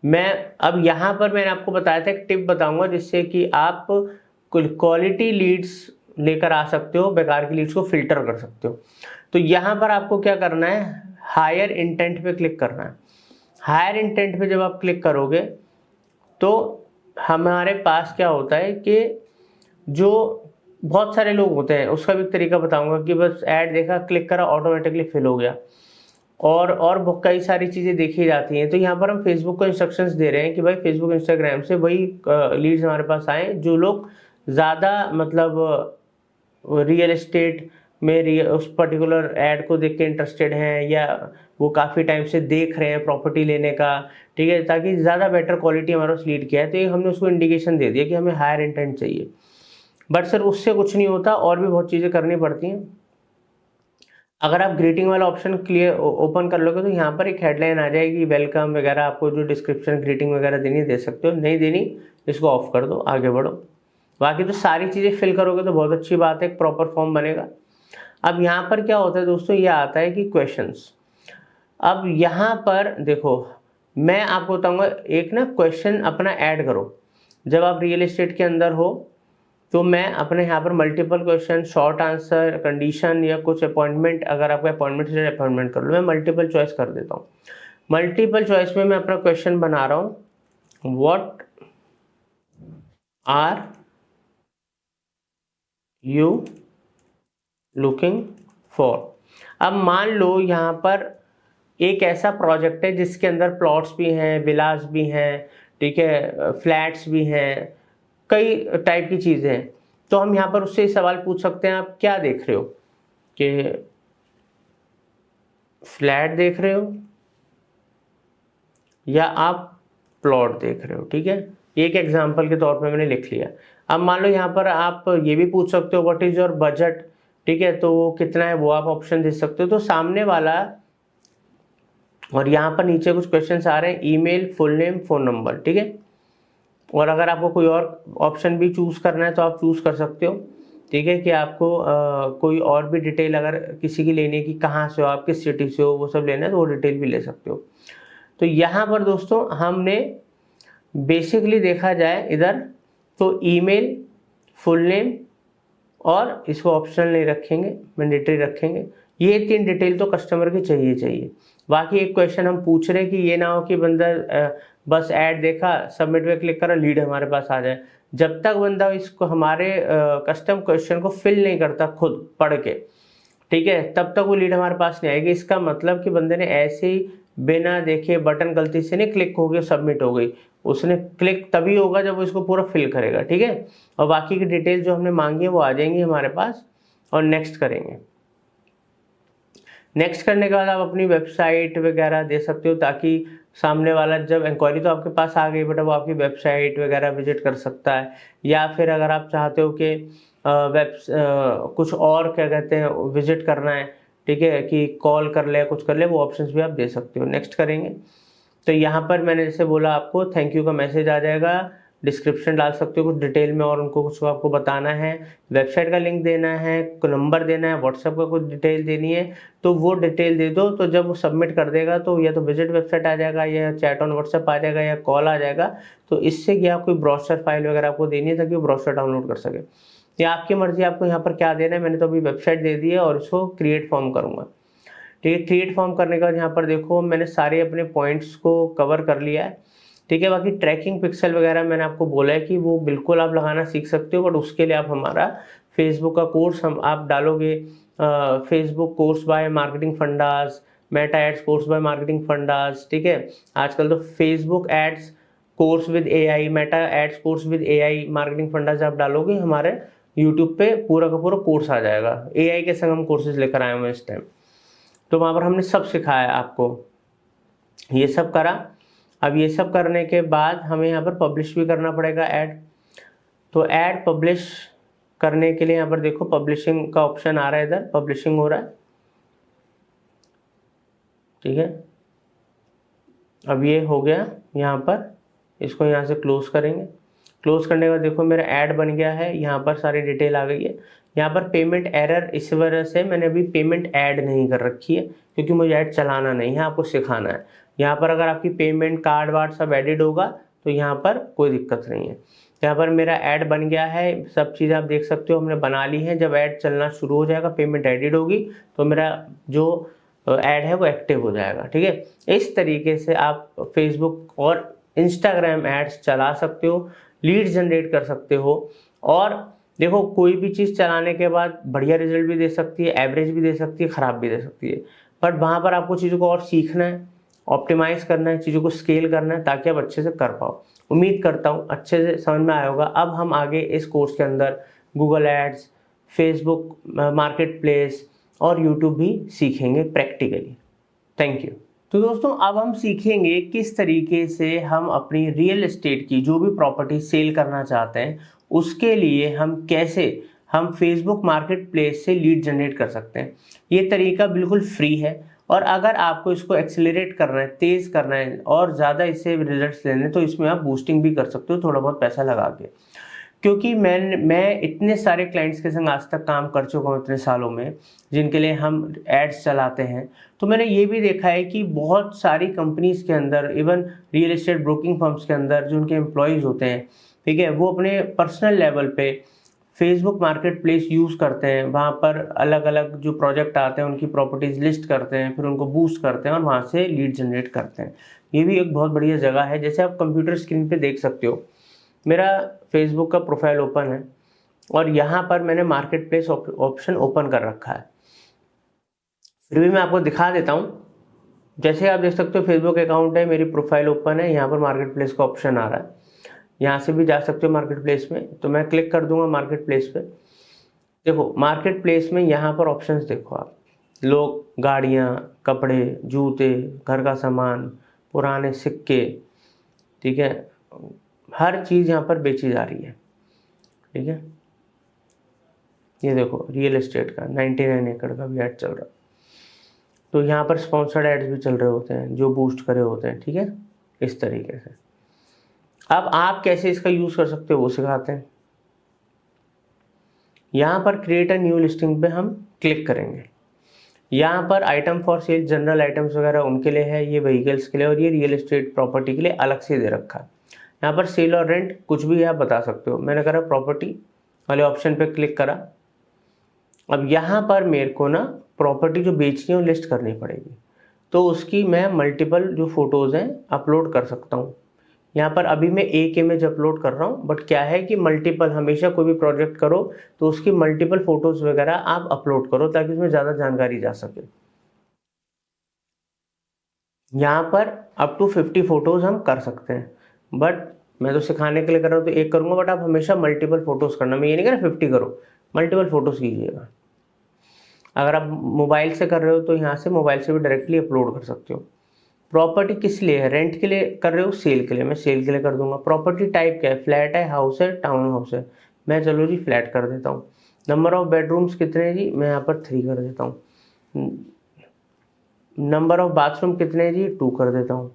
मैं अब यहाँ पर मैंने आपको बताया था एक टिप बताऊंगा जिससे कि आप क्वालिटी लीड्स लेकर आ सकते हो, बेकार की लीड्स को फिल्टर कर सकते हो। तो यहाँ पर आपको क्या करना है, हायर इंटेंट पे क्लिक करना है। हायर इंटेंट पे जब आप क्लिक करोगे तो हमारे पास क्या होता है कि जो बहुत सारे लोग होते हैं उसका भी तरीका बताऊंगा कि बस ऐड देखा, क्लिक करा, ऑटोमेटिकली फिल हो गया। और कई सारी चीज़ें देखी जाती हैं। तो यहाँ पर हम फेसबुक को इंस्ट्रक्शंस दे रहे हैं कि भाई फेसबुक, इंस्टाग्राम से वही लीड्स हमारे पास आए जो लोग ज़्यादा मतलब रियल एस्टेट में उस पर्टिकुलर ऐड को देख के इंटरेस्टेड हैं या वो काफ़ी टाइम से देख रहे हैं प्रॉपर्टी लेने का, ठीक है, ताकि ज़्यादा बेटर क्वालिटी हमारे पास लीड किया है। तो ये हमने उसको इंडिकेशन दे दिया कि हमें हायर इंटेंट चाहिए। बट सर उससे कुछ नहीं होता, और भी बहुत चीज़ें करनी पड़ती हैं। अगर आप ग्रीटिंग वाला ऑप्शन क्लियर ओपन कर लोगे तो यहाँ पर एक हेडलाइन आ जाएगी, वेलकम वगैरह, आपको जो डिस्क्रिप्शन ग्रीटिंग वगैरह देनी दे सकते हो, नहीं देनी इसको ऑफ कर दो, आगे बढ़ो। बाकी तो सारी चीज़ें फिल करोगे तो बहुत अच्छी बात है, एक प्रॉपर फॉर्म बनेगा। अब यहाँ पर क्या होता है दोस्तों, ये आता है कि क्वेश्चंस। अब यहाँ पर देखो मैं आपको बताऊँगा एक ना क्वेश्चन अपना ऐड करो। जब आप रियल एस्टेट के अंदर हो तो मैं अपने यहाँ पर multiple question, short answer, condition या कुछ अपॉइंटमेंट, अगर आपका अपॉइंटमेंट है अपॉइंटमेंट कर लो, मैं मल्टीपल चॉइस कर देता हूँ। मल्टीपल चॉइस में मैं अपना क्वेश्चन बना रहा हूँ, what are you looking for. अब मान लो यहाँ पर एक ऐसा प्रोजेक्ट है जिसके अंदर प्लॉट्स भी हैं, विलास भी हैं, ठीक है, फ्लैट्स भी हैं, कई टाइप की चीज़ें हैं। तो हम यहाँ पर उससे सवाल पूछ सकते हैं, आप क्या देख रहे हो, कि फ्लैट देख रहे हो या आप प्लॉट देख रहे हो, ठीक है। एक एग्जांपल के तौर पे मैंने लिख लिया। अब मान लो यहाँ पर आप ये भी पूछ सकते हो व्हाट इज योर बजट, ठीक है, तो वो कितना है वो आप ऑप्शन दे सकते हो। तो सामने वाला, और यहाँ पर नीचे कुछ क्वेश्चंस आ रहे हैं, email, full name, phone number, ठीक है। और अगर आपको कोई और ऑप्शन भी चूज़ करना है तो आप चूज़ कर सकते हो, ठीक है, कि आपको कोई और भी डिटेल अगर किसी की लेनी है कि कहाँ से हो आप, किस सिटी से हो, वो सब लेना है तो वो डिटेल भी ले सकते हो। तो यहाँ पर दोस्तों हमने बेसिकली देखा जाए इधर तो ईमेल, फुल नेम, और इसको ऑप्शनल नहीं रखेंगे, मैंडेटरी रखेंगे। ये 3 डिटेल तो कस्टमर की चाहिए। बाकी एक क्वेश्चन हम पूछ रहे हैं कि ये ना हो कि बंदा बस ऐड देखा, सबमिट पे क्लिक करा, लीड हमारे पास आ जाए। जब तक बंदा इसको हमारे कस्टम क्वेश्चन को फिल नहीं करता खुद पढ़ के, ठीक है, तब तक वो लीड हमारे पास नहीं आएगी। इसका मतलब कि बंदे ने ऐसे ही बिना देखे बटन गलती से नहीं क्लिक हो गया, सबमिट हो गई, उसने क्लिक तभी होगा जब वो इसको पूरा फिल करेगा, ठीक है। और बाकी की डिटेल जो हमने मांगी है वो आ जाएंगी हमारे पास, और नेक्स्ट करेंगे। नेक्स्ट करने के बाद आप अपनी वेबसाइट वगैरह दे सकते हो, ताकि सामने वाला जब इंक्वायरी तो आपके पास आ गई, बट वो आपकी वेबसाइट वगैरह विजिट कर सकता है। या फिर अगर आप चाहते हो कि कुछ और क्या कहते हैं विजिट करना है, ठीक है, कि कॉल कर ले कुछ कर ले, वो ऑप्शंस भी आप दे सकते हो। नेक्स्ट करेंगे तो यहाँ पर मैंने जैसे बोला आपको थैंक यू का मैसेज आ जाएगा, डिस्क्रिप्शन डाल सकते हो कुछ डिटेल में, और उनको कुछ आपको बताना है, वेबसाइट का लिंक देना है, नंबर देना है, व्हाट्सएप का कुछ डिटेल देनी है, तो वो डिटेल दे दो। तो जब वो सबमिट कर देगा तो या तो विजिट वेबसाइट आ जाएगा, या चैट ऑन व्हाट्सएप आ जाएगा, या कॉल आ जाएगा। तो इससे क्या कोई ब्रोशर फाइल वगैरह आपको देनी है ताकि वो ब्रोशर डाउनलोड कर सके। ये आपकी मर्जी, आपको यहाँ पर क्या देना है। मैंने तो अभी वेबसाइट दे दी है और इसको क्रिएट फॉर्म करूँगा, ठीक है। क्रिएट फॉर्म करने के बाद यहाँ पर देखो मैंने सारे अपने पॉइंट्स को कवर कर लिया है, ठीक है। बाकी ट्रैकिंग पिक्सल वगैरह मैंने आपको बोला है कि वो बिल्कुल आप लगाना सीख सकते हो, बट उसके लिए आप हमारा फेसबुक का कोर्स आप डालोगे, Facebook course by marketing Fundas, Meta ads course by marketing fundas, ठीक है। आजकल तो Facebook ads course with AI, Meta ads course with AI, Marketing Fundas आप डालोगे, हमारे यूट्यूब पे पूरा का पूरा कोर्स आ जाएगा। एआई के संग हम कोर्सेज लेकर आए हुए इस टाइम, तो वहाँ पर हमने सब सिखाया आपको, ये सब करा। अब ये सब करने के बाद हमें यहाँ पर पब्लिश भी करना पड़ेगा ऐड। तो ऐड पब्लिश करने के लिए यहाँ पर देखो पब्लिशिंग का ऑप्शन आ रहा है, इधर पब्लिशिंग हो रहा है, ठीक है। अब ये हो गया यहाँ पर, इसको यहाँ से क्लोज करेंगे। क्लोज करने के बाद देखो मेरा ऐड बन गया है, यहाँ पर सारी डिटेल आ गई है। यहाँ पर पेमेंट एरर, इस वजह से मैंने अभी पेमेंट ऐड नहीं कर रखी है, क्योंकि मुझे ऐड चलाना नहीं है, आपको सिखाना है। यहाँ पर अगर आपकी पेमेंट कार्ड वार्ड सब एडिड होगा तो यहाँ पर कोई दिक्कत नहीं है। यहाँ पर मेरा ऐड बन गया है, सब चीज़ आप देख सकते हो हमने बना ली है। जब ऐड चलना शुरू हो जाएगा, पेमेंट एडिड होगी, तो मेरा जो ऐड है वो एक्टिव हो जाएगा, ठीक है। इस तरीके से आप फेसबुक और इंस्टाग्राम एड्स चला सकते हो, लीड जनरेट कर सकते हो। और देखो कोई भी चीज़ चलाने के बाद बढ़िया रिजल्ट भी दे सकती है, एवरेज भी दे सकती है, ख़राब भी दे सकती है, बट वहाँ पर आपको चीज़ों को और सीखना है, ऑप्टिमाइज़ करना है, चीज़ों को स्केल करना है, ताकि आप अच्छे से कर पाओ। उम्मीद करता हूँ अच्छे से समझ में आया होगा। अब हम आगे इस कोर्स के अंदर Google ads, Facebook marketplace और यूट्यूब भी सीखेंगे प्रैक्टिकली। Thank you. तो दोस्तों अब हम सीखेंगे किस तरीके से हम अपनी रियल एस्टेट की जो भी प्रॉपर्टी सेल करना चाहते हैं, उसके लिए हम फेसबुक मार्केट प्लेस से लीड जनरेट कर सकते हैं। ये तरीका बिल्कुल फ्री है, और अगर आपको इसको एक्सेलरेट करना है, तेज़ करना है और ज़्यादा इससे रिजल्ट्स लेने, तो इसमें आप बूस्टिंग भी कर सकते हो थोड़ा बहुत पैसा लगा के। क्योंकि मैं इतने सारे क्लाइंट्स के संग आज तक काम कर चुका हूँ इतने सालों में, जिनके लिए हम एड्स चलाते हैं। तो मैंने ये भी देखा है कि बहुत सारी कंपनीज़ के अंदर, even real estate broking firms के अंदर जो उनके एम्प्लॉयज़ होते हैं, ठीक है, वो अपने पर्सनल लेवल पे फेसबुक मार्केट प्लेस यूज़ करते हैं। वहाँ पर अलग अलग जो प्रोजेक्ट आते हैं उनकी प्रॉपर्टीज़ लिस्ट करते हैं, फिर उनको बूस्ट करते हैं और वहाँ से लीड जनरेट करते हैं। ये भी एक बहुत बढ़िया जगह है। जैसे आप कंप्यूटर स्क्रीन पे देख सकते हो, मेरा फेसबुक का प्रोफाइल ओपन है और यहाँ पर मैंने मार्केट प्लेस ऑप्शन ओपन कर रखा है। फिर भी मैं आपको दिखा देता हूँ। जैसे आप देख सकते हो फेसबुक अकाउंट है, मेरी प्रोफाइल ओपन है, यहाँ पर मार्केट प्लेस का ऑप्शन आ रहा है। यहाँ से भी जा सकते हो मार्केट प्लेस में, तो मैं क्लिक कर दूंगा मार्केट प्लेस पे। देखो मार्केट प्लेस में यहाँ पर ऑप्शंस देखो आप, लोग, गाड़ियाँ, कपड़े, जूते, घर का सामान, पुराने सिक्के, ठीक है, हर चीज़ यहाँ पर बेची जा रही है, ठीक है। ये देखो रियल एस्टेट का 99 एकड़ का भी ऐड चल रहा है। तो यहाँ पर स्पॉन्सर्ड एड्स भी चल रहे होते हैं जो बूस्ट करे होते हैं, ठीक है, इस तरीके से। अब आप कैसे इसका यूज़ कर सकते हो वो सिखाते हैं। यहाँ पर क्रिएट अ न्यू लिस्टिंग पे हम क्लिक करेंगे। यहाँ पर item for sale, general items वगैरह उनके लिए है, ये व्हीकल्स के लिए, और ये रियल एस्टेट प्रॉपर्टी के लिए अलग से दे रखा है। यहाँ पर सेल और रेंट कुछ भी आप बता सकते हो। मैंने करा प्रॉपर्टी वाले ऑप्शन पे क्लिक करा, अब यहाँ पर मेरे को ना प्रॉपर्टी जो बेचनी है वो लिस्ट करनी पड़ेगी, तो उसकी मैं मल्टीपल जो फोटोज़ हैं अपलोड कर सकता हूँ। यहाँ पर अभी मैं एक इमेज अपलोड कर रहा हूँ, बट क्या है कि मल्टीपल, हमेशा कोई भी प्रोजेक्ट करो तो उसकी मल्टीपल फोटोज़ वगैरह आप अपलोड करो ताकि उसमें ज़्यादा जानकारी जा सके। यहाँ पर अप टू 50 फोटोज़ हम कर सकते हैं, बट मैं तो सिखाने के लिए कर रहा हूँ तो एक करूँगा, बट आप हमेशा मल्टीपल फोटोज़ करना। मैं ये नहीं कह रहा 50 करो, मल्टीपल फोटोज़ कीजिएगा। अगर आप मोबाइल से कर रहे हो तो यहाँ से मोबाइल से भी डायरेक्टली अपलोड कर सकते हो। प्रॉपर्टी किस लिए है? रेंट के लिए कर रहे हो, सेल के लिए? मैं सेल के लिए कर दूंगा। प्रॉपर्टी टाइप क्या है? फ्लैट है, हाउस है, टाउन हाउस है? मैं चलो जी फ्लैट कर देता हूँ। नंबर ऑफ बेडरूम्स कितने हैं जी? मैं यहाँ पर 3 कर देता हूँ। नंबर ऑफ बाथरूम कितने हैं जी? 2 कर देता हूँ।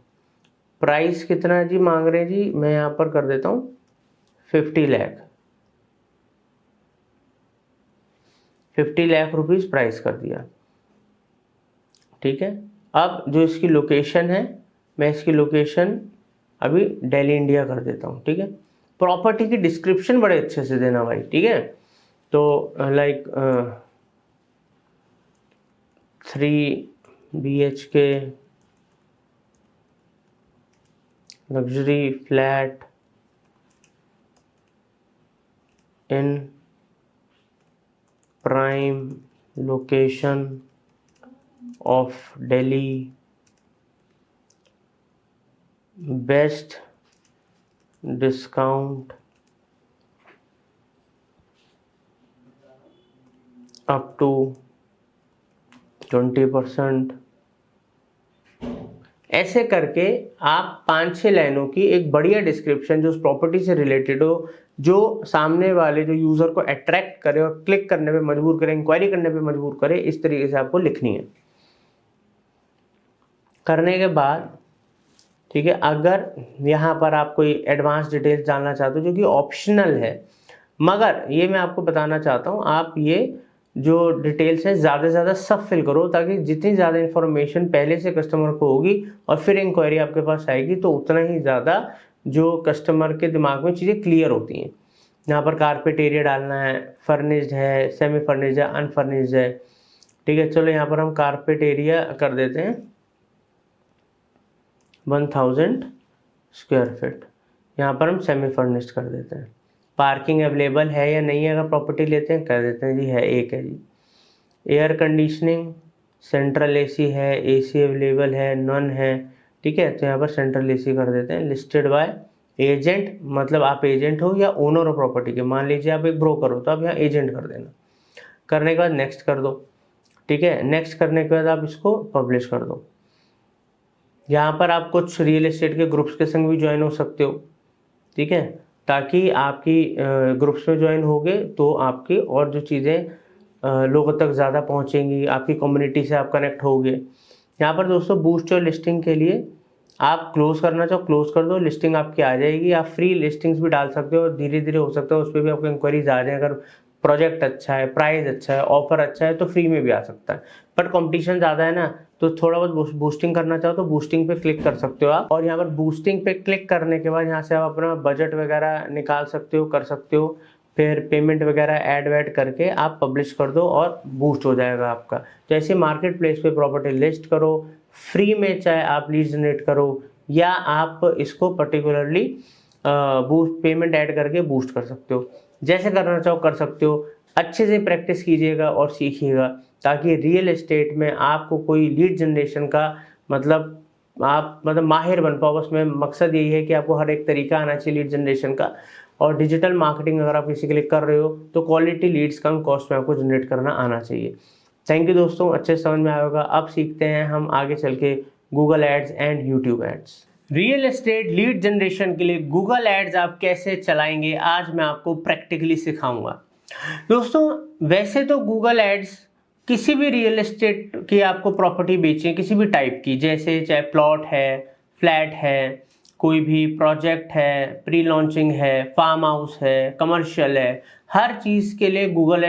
प्राइस कितना है जी मांग रहे हैं जी? मैं यहाँ पर कर देता हूँ 50 लाख। 50 लाख रुपीज़ प्राइस कर दिया, ठीक है। अब जो इसकी लोकेशन है, मैं इसकी लोकेशन अभी दिल्ली इंडिया कर देता हूँ, ठीक है। प्रॉपर्टी की डिस्क्रिप्शन बड़े अच्छे से देना भाई, ठीक है। तो like 3 BHK luxury flat in prime location of Delhi, best discount up to 20%। ऐसे करके आप 5-6 लाइनों की एक बढ़िया डिस्क्रिप्शन जो उस प्रॉपर्टी से रिलेटेड हो, जो सामने वाले जो यूज़र को अट्रैक्ट करे और क्लिक करने पे मजबूर करे, इंक्वायरी करने पे मजबूर करे, इस तरीके से आपको लिखनी है। करने के बाद ठीक है, अगर यहाँ पर आप कोई एडवांस डिटेल्स डालना चाहते हो जो कि ऑप्शनल है, मगर ये मैं आपको बताना चाहता हूँ, आप ये जो डिटेल्स हैं ज़्यादा से ज़्यादा सब फिल करो, ताकि जितनी ज़्यादा इन्फॉर्मेशन पहले से कस्टमर को होगी और फिर इंक्वायरी आपके पास आएगी तो उतना ही ज़्यादा जो कस्टमर के दिमाग में चीज़ें क्लियर होती हैं। यहाँ पर कारपेट एरिया डालना है, फर्निश्ड है, सेमी फर्निश्ड है, अनफर्निश्ड है, ठीक है। चलो यहाँ पर हम कारपेट एरिया कर देते हैं 1000 स्क्वायर फीट। यहाँ पर हम सेमी फर्निश्ड कर देते हैं। पार्किंग अवेलेबल है या नहीं है, अगर प्रॉपर्टी लेते हैं कर देते हैं जी, है, एक है जी। एयर कंडीशनिंग, सेंट्रल एसी है, एसी अवेलेबल है, नॉन है, ठीक है। तो यहाँ पर सेंट्रल एसी कर देते हैं। लिस्टेड बाय एजेंट, मतलब आप एजेंट हो या ओनर हो प्रॉपर्टी के। मान लीजिए आप एक ब्रोकर हो तो आप यहाँ एजेंट कर देना। करने के बाद नेक्स्ट कर दो, ठीक है। नेक्स्ट करने के बाद आप इसको पब्लिश कर दो। यहाँ पर आप कुछ रियल एस्टेट के ग्रुप्स के संग भी ज्वाइन हो सकते हो, ठीक है, ताकि आपकी ग्रुप्स में ज्वाइन होगे तो आपकी और जो चीज़ें लोगों तक ज़्यादा पहुँचेंगी, आपकी कम्युनिटी से आप कनेक्ट होगे। यहाँ पर दोस्तों बूस्ट और लिस्टिंग के लिए आप क्लोज करना चाहो क्लोज कर दो, लिस्टिंग आपकी आ जाएगी। आप फ्री लिस्टिंग्स भी डाल सकते हो, धीरे धीरे हो सकता है उस पर भी आपको इंक्वायरीज आ जाए। अगर प्रोजेक्ट अच्छा है, प्राइस अच्छा है, ऑफर अच्छा है तो फ्री में भी आ सकता है, बट कंपटीशन ज़्यादा है ना, तो थोड़ा बहुत बूस्टिंग करना चाहो तो बूस्टिंग पे क्लिक कर सकते हो आप। और यहाँ पर बूस्टिंग पे क्लिक करने के बाद यहाँ से आप अपना बजट वगैरह निकाल सकते हो, कर सकते हो। फिर पेमेंट वगैरह ऐड वैड करके आप पब्लिश कर दो और बूस्ट हो जाएगा आपका। जैसे मार्केट प्लेस पे प्रॉपर्टी लिस्ट करो फ्री में, चाहे आप लीड जनरेट करो या आप इसको पर्टिकुलरली बूस्ट पेमेंट ऐड करके बूस्ट कर सकते हो। जैसे करना चाहो कर सकते हो। अच्छे से प्रैक्टिस कीजिएगा और सीखिएगा, ताकि रियल एस्टेट में आपको कोई लीड जनरेशन का मतलब आप माहिर बन पाओ। बस में मकसद यही है कि आपको हर एक तरीका आना चाहिए लीड जनरेशन का। और डिजिटल मार्केटिंग अगर आप किसी के लिए कर रहे हो तो क्वालिटी लीड्स कम कॉस्ट में आपको जनरेट करना आना चाहिए। थैंक यू दोस्तों, अच्छे समझ में आया होगा। अब सीखते हैं हम आगे चल के Google ads and YouTube ads. Real estate lead generation के लिए गूगल एड्स आप कैसे चलाएंगे, आज मैं आपको प्रैक्टिकली सिखाऊंगा। दोस्तों वैसे तो गूगल एड्स किसी भी रियल एस्टेट की आपको प्रॉपर्टी बेची है, किसी भी टाइप की, जैसे चाहे प्लॉट है, फ्लैट है, कोई भी प्रोजेक्ट है, प्री लॉन्चिंग है, फार्म हाउस है, कमर्शियल है, हर चीज़ के लिए Google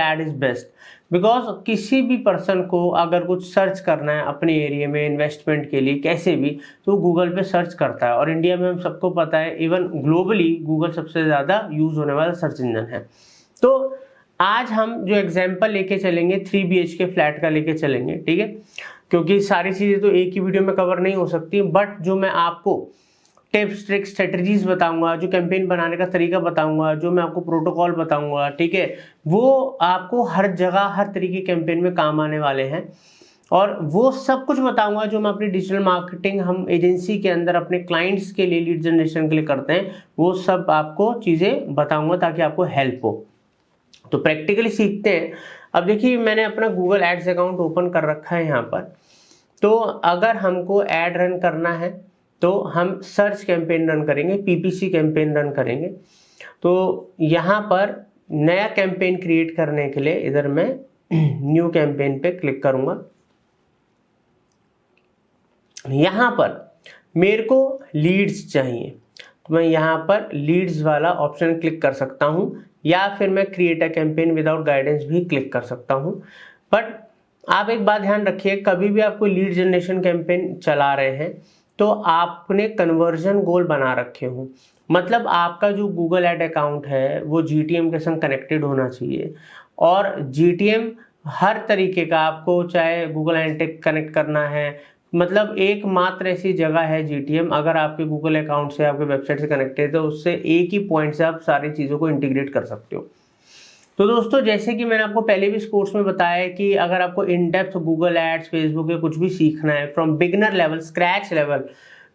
ad is best. Because किसी भी पर्सन को अगर कुछ सर्च करना है अपने एरिया में इन्वेस्टमेंट के लिए कैसे भी, तो गूगल पे सर्च करता है। और इंडिया में हम सबको पता है, इवन ग्लोबली गूगल सबसे ज़्यादा यूज़ होने वाला सर्च इंजन है। तो आज हम जो एग्जाम्पल लेके चलेंगे 3 BHK फ्लैट का लेके चलेंगे, ठीक है, क्योंकि सारी चीज़ें तो एक ही वीडियो में कवर नहीं हो सकती, बट जो मैं आपको टिप्स ट्रिक्स स्ट्रेटजीज बताऊंगा, जो कैंपेन बनाने का तरीका बताऊंगा, जो मैं आपको प्रोटोकॉल बताऊंगा, ठीक है, वो आपको हर जगह हर तरीके कैंपेन में काम आने वाले हैं। और वो सब कुछ बताऊंगा जो हम अपनी डिजिटल मार्केटिंग हम एजेंसी के अंदर अपने क्लाइंट्स के लिए लीड जनरेशन के लिए करते हैं, वो सब आपको चीज़ें बताऊंगा ताकि आपको हेल्प हो। तो प्रैक्टिकली सीखते हैं। अब देखिए मैंने अपना गूगल एड्स अकाउंट ओपन कर रखा है यहाँ पर। तो अगर हमको ऐड रन करना है तो हम सर्च कैंपेन रन करेंगे, PPC कैंपेन रन करेंगे। तो यहाँ पर नया कैंपेन क्रिएट करने के लिए इधर मैं न्यू कैंपेन पे क्लिक करूँगा। यहाँ पर मेरे को लीड्स चाहिए, तो मैं यहाँ पर लीड्स वाला ऑप्शन क्लिक कर सकता हूँ, या फिर मैं create a campaign without guidance भी क्लिक कर सकता हूँ। बट आप एक बात ध्यान रखिए, कभी भी आप कोई लीड जनरेशन कैंपेन चला रहे हैं तो आपने कन्वर्जन गोल बना रखे हो, मतलब आपका जो गूगल एड अकाउंट है वो GTM के संग कनेक्टेड होना चाहिए। और GTM हर तरीके का, आपको चाहे गूगल एनालिटिक्स कनेक्ट करना है, मतलब एकमात्र ऐसी जगह है GTM, अगर आपके गूगल अकाउंट से आपके वेबसाइट से कनेक्टेड है तो उससे एक ही पॉइंट से आप सारी चीज़ों को इंटीग्रेट कर सकते हो। तो दोस्तों जैसे कि मैंने आपको पहले भी इस कोर्स में बताया है कि अगर आपको in depth Google ads, Facebook या कुछ भी सीखना है from beginner level, scratch level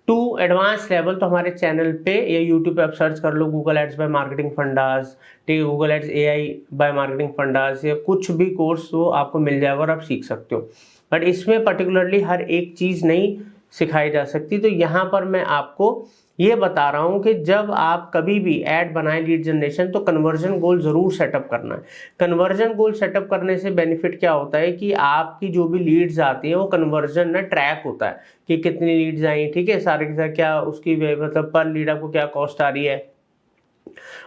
to advance level, तो हमारे चैनल पे या यूट्यूब पे आप सर्च कर लो Google ads by marketing fundas, ठीक है, Google ads AI by marketing fundas, या कुछ भी कोर्स वो आपको मिल जाएगा और आप सीख सकते हो। बट इसमें पर्टिकुलरली हर एक चीज़ नहीं सिखाई जा सकती। तो यहाँ पर मैं आपको ये बता रहा हूँ कि जब आप कभी भी ऐड बनाएं लीड जनरेशन, तो कन्वर्जन गोल ज़रूर सेटअप करना है। कन्वर्जन गोल सेटअप करने से बेनिफिट क्या होता है कि आपकी जो भी लीड्स आती हैं वो कन्वर्जन ना ट्रैक होता है कि कितनी लीड्स आई, ठीक है, सारे के सारे क्या उसकी मतलब पर लीड आपको क्या कॉस्ट आ रही है।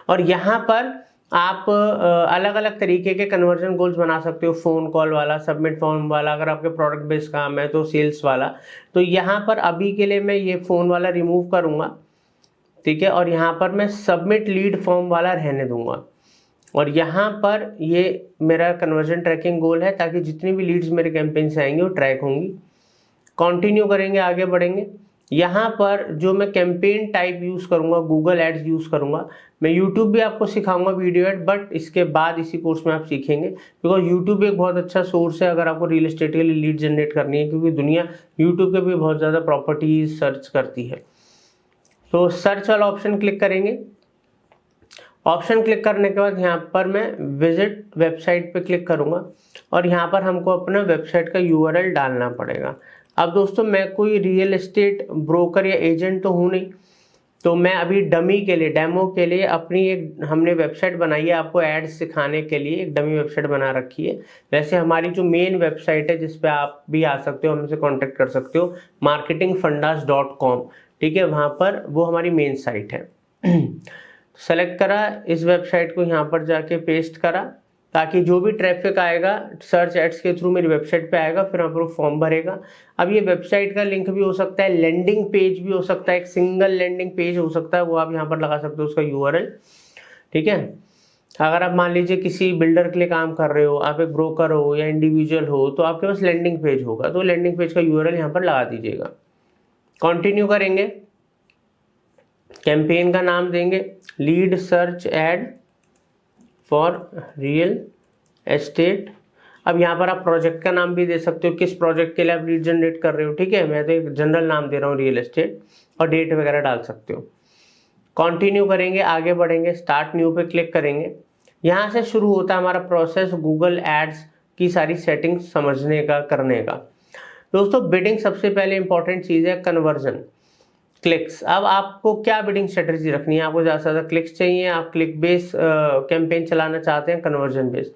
और यहाँ पर आप अलग अलग तरीके के कन्वर्जन गोल्स बना सकते हो, फ़ोन कॉल वाला, सबमिट फॉर्म वाला, अगर आपके प्रोडक्ट बेस्ड काम है तो सेल्स वाला। तो यहाँ पर अभी के लिए मैं ये फ़ोन वाला रिमूव करूँगा, ठीक है, और यहाँ पर मैं सबमिट लीड फॉर्म वाला रहने दूंगा। और यहाँ पर ये मेरा कन्वर्जन ट्रैकिंग गोल है ताकि जितनी भी लीड्स मेरे कैंपेन से आएंगे वो ट्रैक होंगी। कंटिन्यू करेंगे, आगे बढ़ेंगे। यहाँ पर जो मैं कैंपेन टाइप यूज़ करूँगा, गूगल एड्स यूज़ करूँगा। मैं यूट्यूब भी आपको सिखाऊंगा वीडियो एड, बट इसके बाद इसी कोर्स में आप सीखेंगे, बिकॉज यूट्यूब एक बहुत अच्छा सोर्स है अगर आपको रियल एस्टेट के लिए लीड जनरेट करनी है, क्योंकि दुनिया यूट्यूब के भी बहुत ज़्यादा प्रॉपर्टीज सर्च करती है। तो सर्च वाला ऑप्शन क्लिक करेंगे। ऑप्शन क्लिक करने के बाद यहाँ पर मैं विजिट वेबसाइट पे क्लिक करूँगा और यहाँ पर हमको अपना वेबसाइट का URL डालना पड़ेगा। अब दोस्तों मैं कोई रियल एस्टेट ब्रोकर या एजेंट तो हूँ नहीं, तो मैं अभी डमी के लिए, डेमो के लिए अपनी एक हमने वेबसाइट बनाई है, आपको एड्स सिखाने के लिए एक डमी वेबसाइट बना रखी है। वैसे हमारी जो मेन वेबसाइट है जिस पे आप भी आ सकते हो, हमसे कांटेक्ट कर सकते हो, marketingfundas.com, ठीक है, वहाँ पर वो हमारी मेन साइट है। सेलेक्ट करा, इस वेबसाइट को यहाँ पर जाके पेस्ट करा, ताकि जो भी ट्रैफिक आएगा सर्च एड्स के थ्रू मेरी वेबसाइट पे आएगा, फिर यहाँ पर वो फॉर्म भरेगा। अब ये वेबसाइट का लिंक भी हो सकता है, लैंडिंग पेज भी हो सकता है, एक सिंगल लैंडिंग पेज हो सकता है, वो आप यहाँ पर लगा सकते हो उसका URL, ठीक है। अगर आप मान लीजिए किसी बिल्डर के लिए काम कर रहे हो, आप एक ब्रोकर हो या इंडिविजुअल हो, तो आपके पास लैंडिंग पेज होगा, तो लैंडिंग पेज का URL यहाँ पर लगा दीजिएगा। कंटिन्यू करेंगे, कैंपेन का नाम देंगे lead search add for real estate. अब यहाँ पर आप प्रोजेक्ट का नाम भी दे सकते हो, किस प्रोजेक्ट के लिए आप लीड जनरेट कर रहे हो, ठीक है, मैं तो एक जनरल नाम दे रहा हूँ रियल एस्टेट, और डेट वगैरह डाल सकते हो। कंटिन्यू करेंगे, आगे बढ़ेंगे, स्टार्ट न्यू पे क्लिक करेंगे। यहाँ से शुरू होता है हमारा प्रोसेस गूगल एड्स की सारी सेटिंग्स समझने का, करने का। दोस्तों बिडिंग सबसे पहले इंपॉर्टेंट चीज़ है, कन्वर्जन, क्लिक्स। अब आपको क्या बिडिंग स्ट्रेटजी रखनी है, आपको ज़्यादा से ज़्यादा क्लिक्स चाहिए, आप क्लिक बेस कैंपेन चलाना चाहते हैं, कन्वर्जन बेस।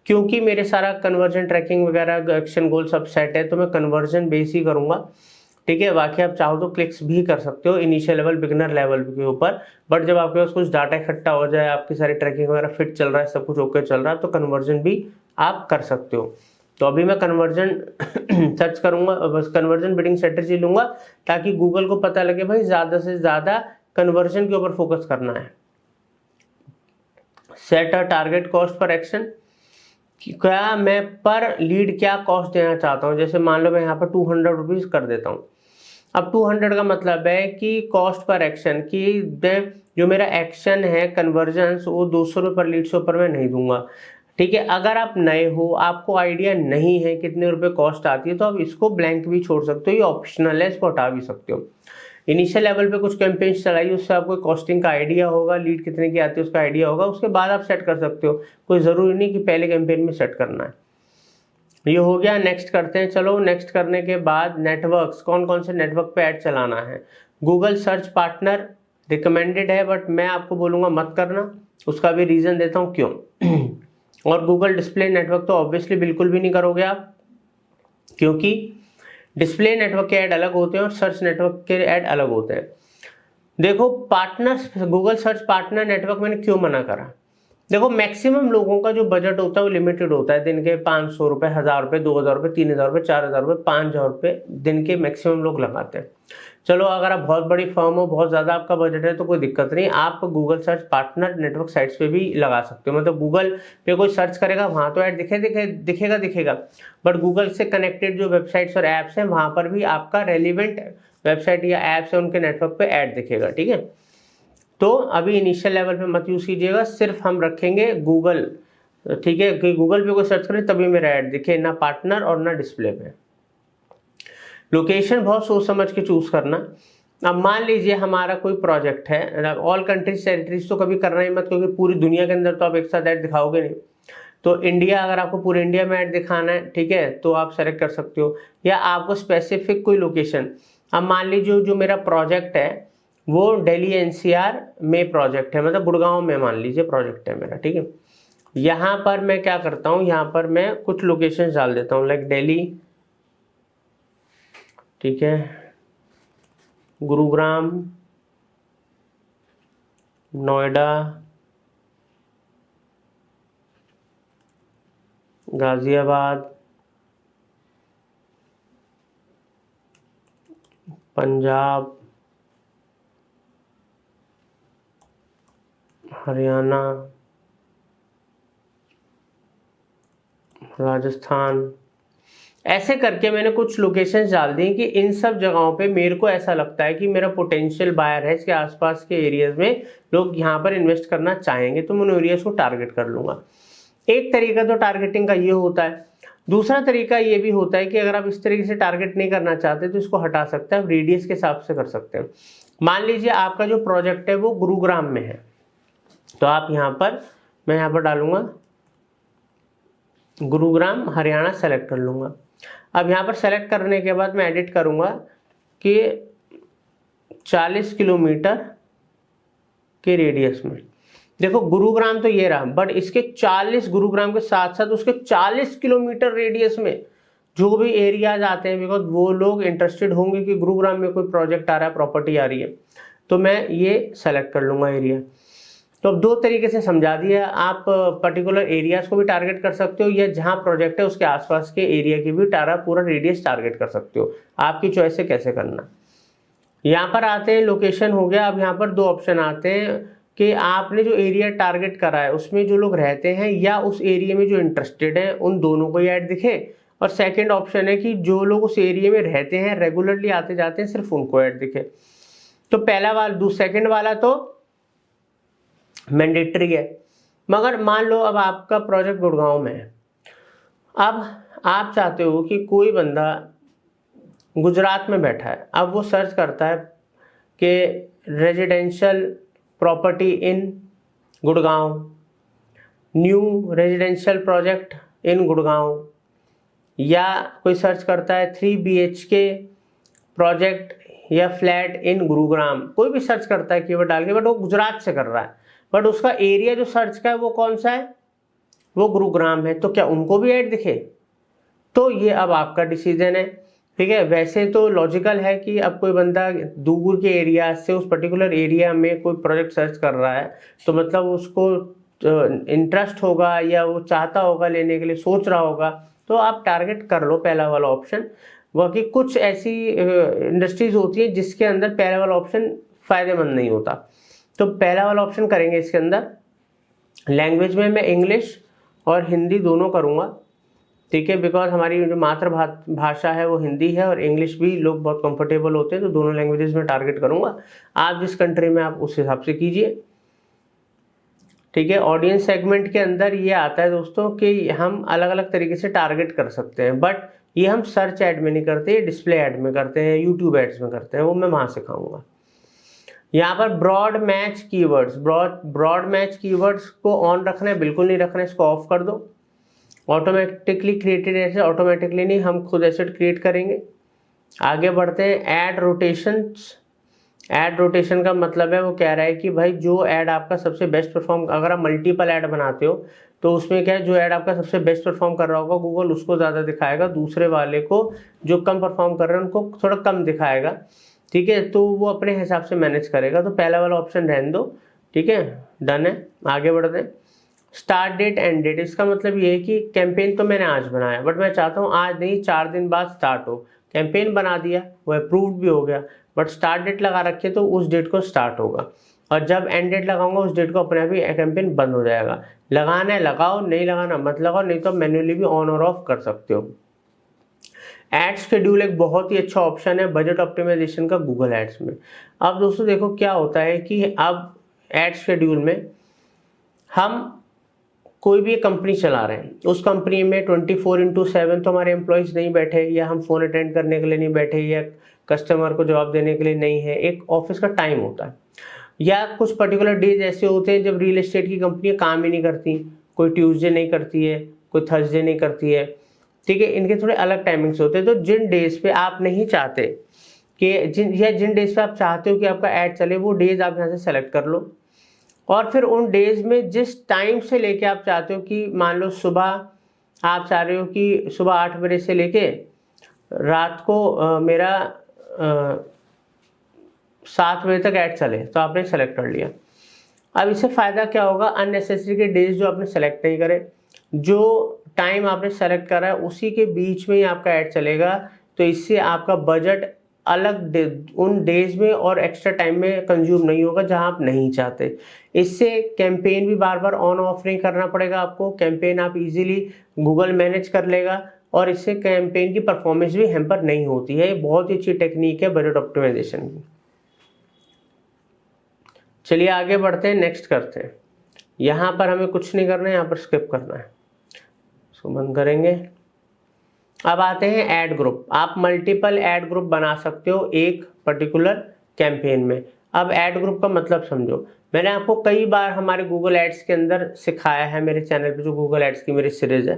क्योंकि मेरे सारा कन्वर्जन ट्रैकिंग वगैरह एक्शन गोल सब सेट है, तो मैं कन्वर्जन बेस ही करूँगा, ठीक है। बाकी आप चाहो तो क्लिक्स भी कर सकते हो इनिशियल लेवल, बिगिनर लेवल के ऊपर, बट जब आपके पास कुछ डाटा इकट्ठा हो जाए, आपकी सारी ट्रैकिंग वगैरह फिट चल रहा है, सब कुछ ओके चल रहा है, तो कन्वर्जन भी आप कर सकते हो। तो अभी मैं कन्वर्जन सर्च करूंगा, बस कन्वर्जन बिडिंग स्ट्रेटजी लूंगा, ताकि गूगल को पता लगे भाई ज़्यादा से ज़्यादा कन्वर्जन के ऊपर फोकस करना है। Set a target cost per action, क्या मैं पर लीड क्या कॉस्ट देना चाहता हूँ। जैसे मान लो मैं यहाँ पर 200 रुपीज़ कर देता हूँ। अब 200 का मतलब है कि कॉस्ट पर एक्शन की जो मेरा एक्शन है कन्वर्जन वो 200 रुपये पर लीड से ऊपर मैं नहीं दूंगा। ठीक है, अगर आप नए हो, आपको आइडिया नहीं है कितने रुपए कॉस्ट आती है, तो आप इसको ब्लैंक भी छोड़ सकते हो, ये ऑप्शनल है, इसको हटा भी सकते हो। इनिशियल लेवल पे कुछ कैंपेन्स चलाइए, उससे आपको कॉस्टिंग का आइडिया होगा, लीड कितने की आती है उसका आइडिया होगा, उसके बाद आप सेट कर सकते हो। कोई ज़रूरी नहीं कि पहले कैंपेन में सेट करना है। ये हो गया। नेक्स्ट करते हैं। चलो नेक्स्ट करने के बाद नेटवर्क्स, कौन कौन से नेटवर्क पे ऐड चलाना है। गूगल सर्च पार्टनर रिकमेंडेड है, बट मैं आपको बोलूँगा मत करना। उसका भी रीज़न देता हूँ क्यों। और गूगल डिस्प्ले नेटवर्क तो ऑब्वियसली बिल्कुल भी नहीं करोगे आप, क्योंकि डिस्प्ले नेटवर्क के ऐड अलग होते हैं और सर्च नेटवर्क के ऐड अलग होते हैं। देखो partners, Google search partner network मैंने क्यों मना करा। देखो मैक्सिमम लोगों का जो बजट होता है वो लिमिटेड होता है। दिन के 500 रुपये, 1000 रुपये, 2000 रुपये, 3000 रुपये, 4000 रुपये, 5000 रुपये दिन के मैक्सिमम लोग लगाते हैं। चलो अगर आप बहुत बड़ी फर्म हो, बहुत ज़्यादा आपका बजट है, तो कोई दिक्कत नहीं, आप Google search partner network sites पे भी लगा सकते हो। मतलब गूगल पे कोई सर्च करेगा वहाँ तो ऐड दिखेगा, बट गूगल से कनेक्टेड जो वेबसाइट्स और ऐप्स हैं वहाँ पर भी आपका रेलिवेंट वेबसाइट या ऐप्स है उनके नेटवर्क पे ऐड दिखेगा। ठीक है, तो अभी इनिशियल लेवल पे मत यूज़ कीजिएगा, सिर्फ हम रखेंगे गूगल। ठीक है, कि गूगल पे कोई सर्च करें तभी मेरा ऐड दिखे, ना पार्टनर और ना डिस्प्ले पे। लोकेशन बहुत सोच समझ के चूज करना। अब मान लीजिए हमारा कोई प्रोजेक्ट है, ऑल कंट्रीज टेरिटरीज तो कभी करना ही मत, क्योंकि पूरी दुनिया के अंदर तो आप एक साथ ऐड दिखाओगे नहीं। तो इंडिया, अगर आपको पूरे इंडिया में ऐड दिखाना है, ठीक है, तो आप सेलेक्ट कर सकते हो, या आपको स्पेसिफिक कोई लोकेशन। अब मान लीजिए जो मेरा प्रोजेक्ट है वो दिल्ली एनसीआर में प्रोजेक्ट है, मतलब गुड़गांव में मान लीजिए प्रोजेक्ट है मेरा। ठीक है, यहाँ पर मैं क्या करता हूँ, यहाँ पर मैं कुछ लोकेशन डाल देता हूँ, लाइक दिल्ली, ठीक है, गुरुग्राम, नोएडा, गाजियाबाद, पंजाब, हरियाणा, राजस्थान। ऐसे करके मैंने कुछ लोकेशंस डाल दी कि इन सब जगहों पे मेरे को ऐसा लगता है कि मेरा पोटेंशियल बायर है, इसके आसपास के एरियाज में लोग यहाँ पर इन्वेस्ट करना चाहेंगे, तो मैं उन एरियाज को टारगेट कर लूँगा। एक तरीका तो टारगेटिंग का ये होता है। दूसरा तरीका ये भी होता है कि अगर आप इस तरीके से टारगेट नहीं करना चाहते तो इसको हटा सकते हैं, आप रेडियस के हिसाब से कर सकते हैं। मान लीजिए आपका जो प्रोजेक्ट है वो गुरुग्राम में है, तो आप यहाँ पर, मैं यहाँ पर डालूंगा गुरुग्राम हरियाणा, सेलेक्ट कर लूँगा। अब यहाँ पर सेलेक्ट करने के बाद मैं एडिट करूँगा कि 40 किलोमीटर के रेडियस में। देखो गुरुग्राम तो ये रहा, बट इसके 40, गुरुग्राम के साथ साथ उसके 40 किलोमीटर रेडियस में जो भी एरियाज आते हैं, बिकॉज वो लोग इंटरेस्टेड होंगे कि गुरुग्राम में कोई प्रोजेक्ट आ रहा है, प्रॉपर्टी आ रही है, तो मैं ये सेलेक्ट कर लूँगा एरिया। तो अब दो तरीके से समझा दिया, आप पर्टिकुलर एरियाज को भी टारगेट कर सकते हो, या जहाँ प्रोजेक्ट है उसके आसपास के एरिया की भी पूरा रेडियस टारगेट कर सकते हो। आपकी चॉइस है कैसे करना। यहाँ पर आते हैं, लोकेशन हो गया। अब यहाँ पर दो ऑप्शन आते हैं कि आपने जो एरिया टारगेट करा है उसमें जो लोग रहते हैं या उस एरिया में जो इंटरेस्टेड है, उन दोनों को ही ऐड दिखे। और सेकेंड ऑप्शन है कि जो लोग उस एरिया में रहते हैं, रेगुलरली आते जाते हैं, सिर्फ उनको ऐड दिखे। तो पहला वाला, सेकेंड वाला तो मैंडेटरी है। मगर मान लो अब आपका प्रोजेक्ट गुड़गांव में है, अब आप चाहते हो कि कोई बंदा गुजरात में बैठा है, अब वो सर्च करता है कि residential property in Gurgaon, new residential project in Gurgaon, या कोई सर्च करता है 3 BHK प्रोजेक्ट या फ्लैट इन गुरुग्राम, कोई भी सर्च करता है कीवर्ड डाल के, बट वो गुजरात से कर रहा है, बट उसका एरिया जो सर्च का है वो कौन सा है, वो गुरुग्राम है, तो क्या उनको भी ऐड दिखे? तो ये अब आपका डिसीजन है। ठीक है, वैसे तो लॉजिकल है कि अब कोई बंदा दूर के एरिया से उस पर्टिकुलर एरिया में कोई प्रोजेक्ट सर्च कर रहा है, तो मतलब उसको इंटरेस्ट होगा या वो चाहता होगा लेने के लिए, सोच रहा होगा, तो आप टारगेट कर लो पहला वाला ऑप्शन। बाकी कुछ ऐसी इंडस्ट्रीज होती है जिसके अंदर पहला वाला ऑप्शन फायदेमंद नहीं होता, तो पहला वाला ऑप्शन करेंगे इसके अंदर। लैंग्वेज में मैं इंग्लिश और हिंदी दोनों करूँगा, ठीक है, बिकॉज हमारी जो मातृभाषा है वो हिंदी है और इंग्लिश भी लोग बहुत कंफर्टेबल होते हैं, तो दोनों लैंग्वेजेस में टारगेट करूँगा। आप जिस कंट्री में आप उस हिसाब से कीजिए, ठीक है। ऑडियंस सेगमेंट के अंदर ये आता है दोस्तों कि हम अलग अलग तरीके से टारगेट कर सकते हैं, बट ये हम सर्च ऐड में नहीं करते, डिस्प्ले ऐड में करते हैं, यूट्यूब एड्स में करते हैं, वो मैं वहाँ सिखाऊंगा। यहाँ पर broad match keywords, broad match keywords को ऑन रखना है, बिल्कुल नहीं रखना है, इसको ऑफ कर दो। ऑटोमेटिकली क्रिएटेड ऐसे, ऑटोमेटिकली नहीं, हम खुद एसेट क्रिएट करेंगे। आगे बढ़ते हैं, ऐड रोटेशंस। ऐड रोटेशन का मतलब है, वो कह रहा है कि भाई जो ऐड आपका सबसे बेस्ट परफॉर्म, अगर आप मल्टीपल ऐड बनाते हो तो उसमें क्या है, जो ऐड आपका सबसे बेस्ट परफॉर्म कर रहा होगा गूगल उसको ज़्यादा दिखाएगा, दूसरे वाले को जो कम परफॉर्म कर रहे हैं उनको थोड़ा कम दिखाएगा, ठीक है। तो वो अपने हिसाब से मैनेज करेगा, तो पहला वाला ऑप्शन रहने दो, ठीक है, डन है। आगे बढ़ते हैं, स्टार्ट डेट एंड डेट। इसका मतलब ये है कि कैंपेन तो मैंने आज बनाया, बट मैं चाहता हूँ आज नहीं 4 दिन बाद स्टार्ट हो। कैंपेन बना दिया, वो अप्रूव्ड भी हो गया, बट स्टार्ट डेट लगा रखिए तो उस डेट को स्टार्ट होगा, और जब एंड डेट लगाऊंगा उस डेट को अपने आप ही कैंपेन बंद हो जाएगा। लगाना है लगाओ, नहीं लगाना मत लगाओ, नहीं तो मैन्युअली भी ऑन और ऑफ कर सकते हो। एड शेड्यूल एक बहुत ही अच्छा ऑप्शन है बजट ऑप्टिमाइजेशन का गूगल एड्स में। अब दोस्तों देखो क्या होता है कि अब एड शेड्यूल में हम कोई भी कंपनी चला रहे हैं, उस कंपनी में 24/7 तो हमारे एम्प्लॉयज़ नहीं बैठे, या हम फ़ोन अटेंड करने के लिए नहीं बैठे, या कस्टमर को जवाब देने के लिए नहीं है। एक ऑफिस का टाइम होता है, या कुछ पर्टिकुलर डेज ऐसे होते हैं जब रियल एस्टेट की कंपनियां काम ही नहीं करती, कोई ट्यूसडे नहीं करती है, कोई थर्सडे नहीं करती है, ठीक है। इनके थोड़े अलग टाइमिंग्स होते हैं। तो जिन डेज पे आप नहीं चाहते कि जिन डेज पे आप चाहते हो कि आपका ऐड चले, वो डेज आप यहाँ से सेलेक्ट कर लो, और फिर उन डेज में जिस टाइम से लेके आप चाहते हो कि मान लो सुबह आप चाह रहे हो कि सुबह 8 बजे से लेके रात को मेरा 7 बजे तक ऐड चले, तो आपने सेलेक्ट कर लिया। अब इससे फ़ायदा क्या होगा, अननेसेसरी के डेज जो आपने सेलेक्ट नहीं करे, जो टाइम आपने सेलेक्ट करा है उसी के बीच में ही आपका ऐड चलेगा, तो इससे आपका बजट अलग उन डेज में और एक्स्ट्रा टाइम में कंज्यूम नहीं होगा जहां आप नहीं चाहते। इससे कैंपेन भी बार बार ऑन ऑफ नहीं करना पड़ेगा आपको, कैंपेन आप इजीली गूगल मैनेज कर लेगा, और इससे कैंपेन की परफॉर्मेंस भी हैम्पर नहीं होती है। ये बहुत ही अच्छी टेक्निक है बजट ऑप्टिमाइजेशन की। चलिए आगे बढ़ते हैं, नेक्स्ट करते हैं। यहाँ पर हमें कुछ नहीं करना है, यहाँ पर स्किप करना है, इसको बंद करेंगे। अब आते हैं ऐड ग्रुप। आप मल्टीपल ऐड ग्रुप बना सकते हो एक पर्टिकुलर कैंपेन में। अब ऐड ग्रुप का मतलब समझो, मैंने आपको कई बार हमारे गूगल एड्स के अंदर सिखाया है, मेरे चैनल पे जो गूगल एड्स की मेरी सीरीज है,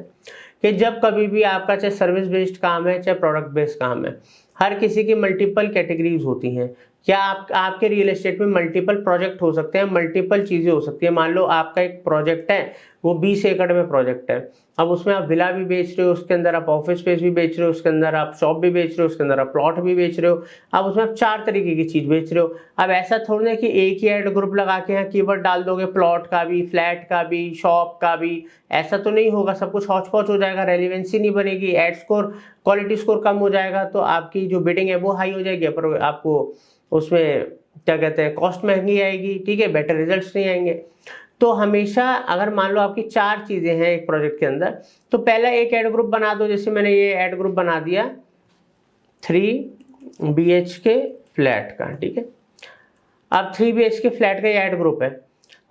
कि जब कभी भी आपका चाहे सर्विस बेस्ड काम है चाहे प्रोडक्ट बेस्ड काम है, हर किसी की मल्टीपल कैटेगरीज होती हैं। क्या आपके रियल एस्टेट में मल्टीपल प्रोजेक्ट हो सकते हैं, मल्टीपल चीज़ें हो सकती है। मान लो आपका एक प्रोजेक्ट है, वो 20 एकड़ में प्रोजेक्ट है, अब उसमें आप विला भी बेच रहे हो, उसके अंदर आप ऑफिस स्पेस भी बेच रहे हो, उसके अंदर आप शॉप भी बेच रहे हो, उसके अंदर आप प्लॉट भी बेच रहे हो, अब उसमें आप 4 तरीके की चीज़ बेच रहे हो। अब ऐसा थोड़ी ना कि एक ही ऐड ग्रुप लगा के यहाँ कीवर्ड डाल दोगे, प्लॉट का भी, फ्लैट का भी, शॉप का भी, ऐसा तो नहीं होगा, सब कुछ हौच पौच हो जाएगा, रेलिवेंसी नहीं बनेगी, एड स्कोर, क्वालिटी स्कोर कम हो जाएगा, तो आपकी जो बिडिंग है वो हाई हो जाएगी, पर आपको उसमें क्या कहते हैं कॉस्ट महंगी आएगी, ठीक है, बेटर रिजल्ट्स नहीं आएंगे। तो हमेशा अगर मान लो आपकी 4 चीज़ें हैं एक प्रोजेक्ट के अंदर, तो पहला एक ऐड ग्रुप बना दो। जैसे मैंने ये ऐड ग्रुप बना दिया 3 BHK फ्लैट का, ठीक है। अब 3 BHK फ्लैट का ये ऐड ग्रुप है।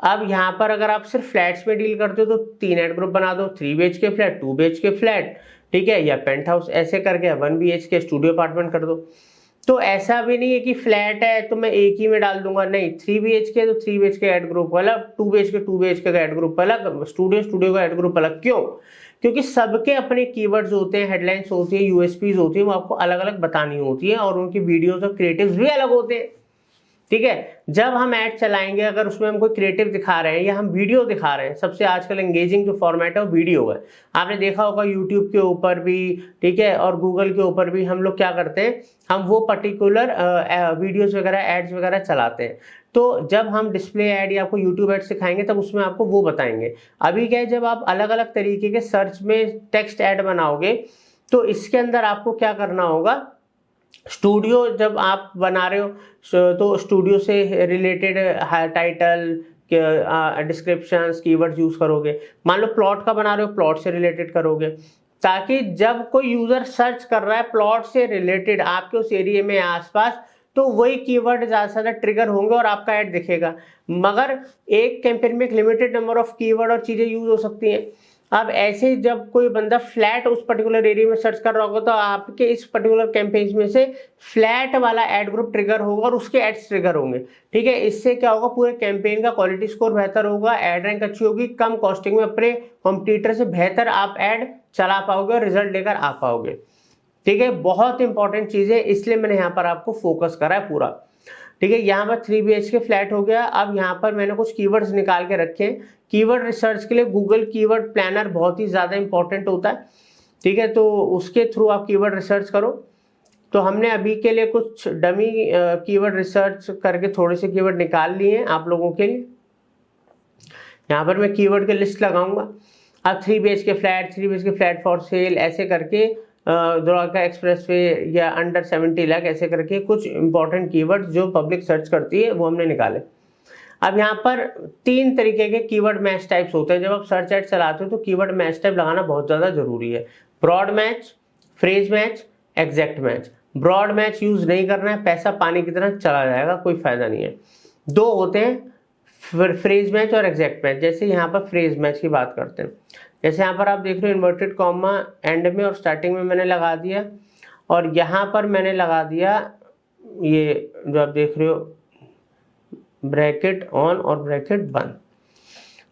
अब यहाँ पर अगर आप सिर्फ फ्लैट्स में डील करते हो तो 3 ऐड ग्रुप बना दो, 3 BHK फ्लैट, 2 BHK फ्लैट, ठीक है, या पेंट हाउस, ऐसे करके 1 BHK स्टूडियो अपार्टमेंट कर दो। तो ऐसा भी नहीं है कि फ्लैट है तो मैं एक ही में डाल दूंगा, नहीं, 3 BHK तो 3 BHK ऐड ग्रुप अलग, 2 BHK का ऐड ग्रुप अलग, स्टूडियो का ऐड ग्रुप अलग। क्यों? क्योंकि सबके अपने कीवर्ड्स होते हैं, हेडलाइंस होती है, यूएसपीज होती है, वो आपको अलग अलग बतानी होती है, और उनकी वीडियोस और क्रिएटिव्स भी अलग होते हैं, ठीक है। जब हम ऐड चलाएंगे, अगर उसमें हम कोई क्रिएटिव दिखा रहे हैं या हम वीडियो दिखा रहे हैं, सबसे आजकल एंगेजिंग जो फॉर्मेट है वो वीडियो है। आपने देखा होगा यूट्यूब के ऊपर भी, ठीक है, और गूगल के ऊपर भी हम लोग क्या करते हैं, हम वो पर्टिकुलर वीडियोस वगैरह, एड्स वगैरह चलाते हैं। तो जब हम डिस्प्ले ऐड या आपको यूट्यूब ऐड सिखाएंगे तब उसमें आपको वो बताएंगे। अभी क्या है, जब आप अलग अलग तरीके के सर्च में टेक्स्ट ऐड बनाओगे तो इसके अंदर आपको क्या करना होगा, स्टूडियो जब आप बना रहे हो तो स्टूडियो से related title, descriptions keywords use करोगे। मान लो प्लॉट का बना रहे हो, प्लॉट से रिलेटेड करोगे, ताकि जब कोई यूजर सर्च कर रहा है प्लॉट से रिलेटेड आपके उस एरिया में आसपास, तो वही कीवर्ड ज्यादा से ज्यादा ट्रिगर होंगे और आपका ऐड दिखेगा। मगर एक कैंपेन में एक लिमिटेड नंबर ऑफ कीवर्ड और चीजें यूज हो सकती हैं। अब ऐसे जब कोई बंदा फ्लैट उस पर्टिकुलर एरिया में सर्च कर रहा होगा, तो आपके इस पर्टिकुलर कैंपेन्स में से फ्लैट वाला एड ग्रुप ट्रिगर होगा और उसके एड्स ट्रिगर होंगे। ठीक है, इससे क्या होगा, पूरे कैंपेन का क्वालिटी स्कोर बेहतर होगा, एड रैंक अच्छी होगी, कम कॉस्टिंग में अपने कॉम्पिटिटर से बेहतर आप एड चला पाओगे और रिजल्ट लेकर आ पाओगे। ठीक है, बहुत इंपॉर्टेंट चीज है, इसलिए मैंने यहाँ पर आपको फोकस करा है पूरा। ठीक है, यहाँ पर 3 BHK फ्लैट हो गया। अब यहाँ पर मैंने कुछ कीवर्ड्स निकाल के रखे हैं। कीवर्ड रिसर्च के लिए गूगल कीवर्ड प्लानर बहुत ही ज़्यादा इंपॉर्टेंट होता है। ठीक है, तो उसके थ्रू आप कीवर्ड रिसर्च करो। तो हमने अभी के लिए कुछ डमी कीवर्ड रिसर्च करके थोड़े से कीवर्ड निकाल लिए हैं आप लोगों के लिए। यहाँ पर मैं कीवर्ड की लिस्ट लगाऊंगा। अब 3 BHK flat, 3 BHK flat for sale, ऐसे करके द्वारका एक्सप्रेसवे या अंडर 70 लाख, ऐसे करके कुछ इंपॉर्टेंट कीवर्ड जो पब्लिक सर्च करती है वो हमने निकाले। अब यहाँ पर 3 तरीके के कीवर्ड मैच टाइप्स होते हैं। जब आप सर्च एड चलाते हो तो कीवर्ड मैच टाइप लगाना बहुत ज़्यादा जरूरी है। Broad match, phrase match, exact match. Broad match use नहीं करना है, पैसा पानी की तरह चला जाएगा, कोई फायदा नहीं है। 2 होते हैं, फ्रेज मैच और एग्जैक्ट मैच। जैसे यहाँ पर फ्रेज मैच की बात करते हैं, जैसे यहाँ पर आप देख रहे हो इन्वर्टेड कॉमा एंड में और स्टार्टिंग में मैंने लगा दिया, और यहाँ पर मैंने लगा दिया ये जो आप देख रहे हो ब्रैकेट ऑन और ब्रैकेट बंद।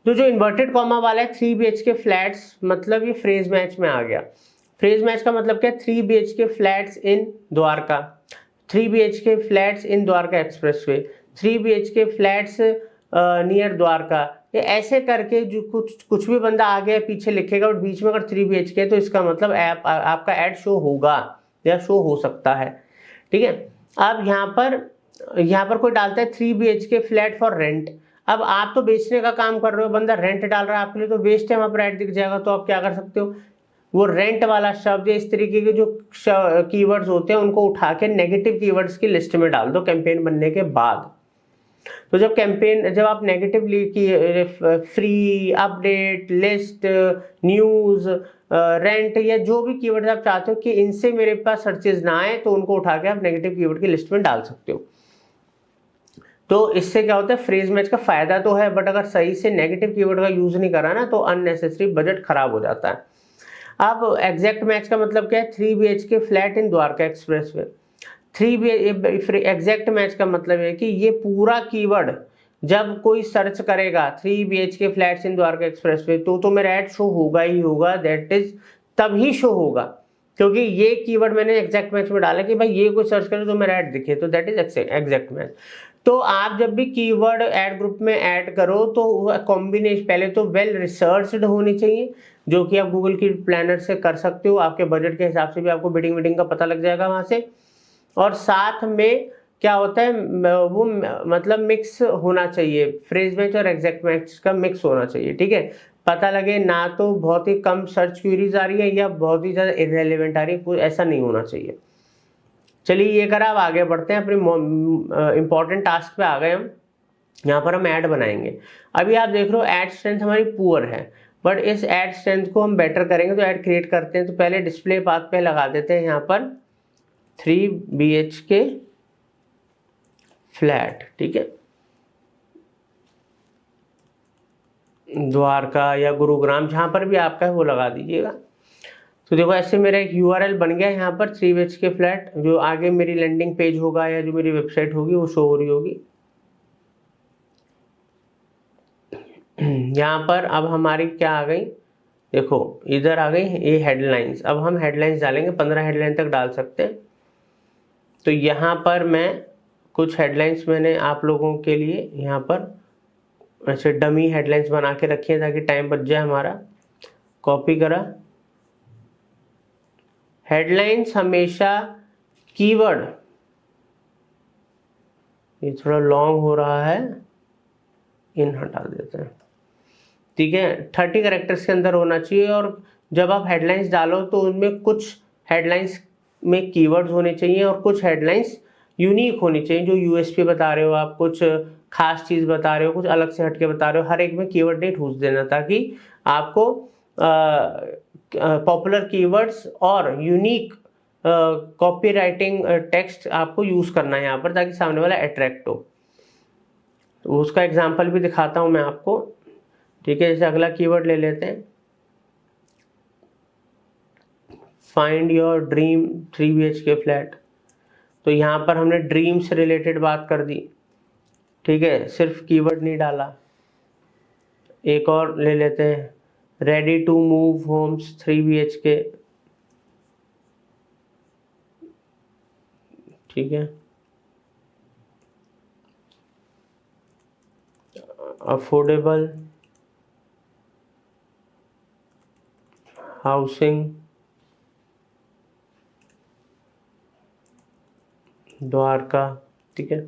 तो जो इन्वर्टेड कॉमा वाला है 3 BHK फ्लैट्स, मतलब ये फ्रेज मैच में आ गया। फ्रेज मैच का मतलब क्या है, 3 BHK फ्लैट्स इन द्वारका, 3 BHK फ्लैट्स इन Dwarka expressway, 3 BHK flats near Dwarka. ये ऐसे करके जो कुछ भी बंदा आगे पीछे लिखेगा और बीच में अगर 3 BHK है तो इसका मतलब आपका ऐड शो होगा या शो हो सकता है। ठीक है, अब यहाँ पर कोई डालता है 3 BHK फ्लैट फॉर रेंट। अब आप तो बेचने का काम कर रहे हो, बंदा रेंट डाल रहा है आपके लिए, तो बेस्ट है, वहां पर ऐड दिख जाएगा। तो आप क्या कर सकते हो, वो रेंट वाला शब्द, इस तरीके के जो कीवर्ड्स होते हैं उनको उठा के नेगेटिव कीवर्ड्स की लिस्ट में डाल दो कैंपेन बनने के बाद। तो जब आप negative free, update, list, news, rent या जो भी कीवर्ड आप चाहते हो कि इनसे मेरे पास सर्चेज ना आए, तो उनको उठा के आप नेगेटिव कीवर्ड की लिस्ट में डाल सकते हो। तो इससे क्या होता है, फ्रेज मैच का फायदा तो है, बट अगर सही से नेगेटिव कीवर्ड का यूज नहीं करा ना तो अननेसेसरी बजट खराब हो जाता है। अब एग्जैक्ट मैच का मतलब क्या है, 3 BHK flat in Dwarka expressway. 3 exact match का मतलब है कि ये पूरा कीवर्ड जब कोई सर्च करेगा 3 BHK फ्लैट्स इन द्वारका एक्सप्रेसवे, तो मेरा ऐड शो होगा ही होगा, दैट इज तभी शो होगा क्योंकि ये कीवर्ड मैंने एग्जैक्ट मैच में डाला कि भाई ये कोई सर्च करे तो मेरा ऐड दिखे, तो दैट इज एग्जैक्ट मैच। तो आप जब भी कीवर्ड ऐड ग्रुप में ऐड करो तो कॉम्बिनेशन पहले तो वेल रिसर्च्ड होनी चाहिए, जो कि आप गूगल की प्लानर से कर सकते हो। आपके बजट के हिसाब से भी आपको बिडिंग का पता लग जाएगा वहां से। और साथ में क्या होता है, वो मतलब मिक्स होना चाहिए, फ्रेज मैच और एग्जैक्ट मैच का मिक्स होना चाहिए। ठीक है, पता लगे ना तो बहुत ही कम सर्च क्वेरीज आ रही है या बहुत ही ज़्यादा इररेलेवेंट आ रही है, कुछ ऐसा नहीं होना चाहिए। चलिए ये करा, अब आगे बढ़ते हैं, अपने इंपॉर्टेंट टास्क पे आ गए हम। यहाँ पर हम ऐड बनाएंगे। अभी आप देख रहे हो ऐड स्ट्रेंथ हमारी पुअर है, बट इस ऐड स्ट्रेंथ को हम बेटर करेंगे। तो ऐड क्रिएट करते हैं, तो पहले डिस्प्ले पाथ पे लगा देते हैं यहाँ पर 3 BHK फ्लैट। ठीक है, द्वारका या गुरुग्राम जहां पर भी आपका है वो लगा दीजिएगा। तो देखो ऐसे मेरा एक URL बन गया यहाँ पर 3 BHK फ्लैट, जो आगे मेरी लैंडिंग पेज होगा या जो मेरी वेबसाइट होगी वो शो हो रही होगी। यहाँ पर अब हमारी क्या आ गई, देखो इधर आ गई ये हेडलाइंस। अब हम हेडलाइंस डालेंगे, 15 हेडलाइन तक डाल सकते हैं। तो यहाँ पर मैं कुछ हेडलाइंस मैंने आप लोगों के लिए यहाँ पर ऐसे डमी हेडलाइंस बना के रखी है ताकि टाइम बच जाए हमारा। कॉपी करा, हेडलाइंस हमेशा कीवर्ड, ये थोड़ा लॉन्ग हो रहा है, इन हटा देते हैं। ठीक है, 30 कैरेक्टर्स के अंदर होना चाहिए। और जब आप हेडलाइंस डालो तो उनमें कुछ हेडलाइंस में कीवर्ड्स होने चाहिए और कुछ हेडलाइंस यूनिक होनी चाहिए, जो यूएसपी बता रहे हो आप, कुछ खास चीज़ बता रहे हो, कुछ अलग से हटके बता रहे हो, हर एक में कीवर्ड नहीं ठूस देना, ताकि आपको पॉपुलर कीवर्ड्स और यूनिक कॉपी राइटिंग टेक्स्ट आपको यूज़ करना है यहाँ पर, ताकि सामने वाला अट्रैक्ट हो। तो उसका एग्जाम्पल भी दिखाता हूँ मैं आपको, ठीक है। जैसे अगला कीवर्ड ले लेते हैं, find your dream 3 BHK flat. तो यहाँ पर हमने ड्रीम से रिलेटेड बात कर दी, ठीक है, सिर्फ कीवर्ड नहीं डाला। एक और ले लेते हैं, ready to move homes 3 BHK, ठीक है। अफोर्डेबल हाउसिंग द्वारका, ठीक है।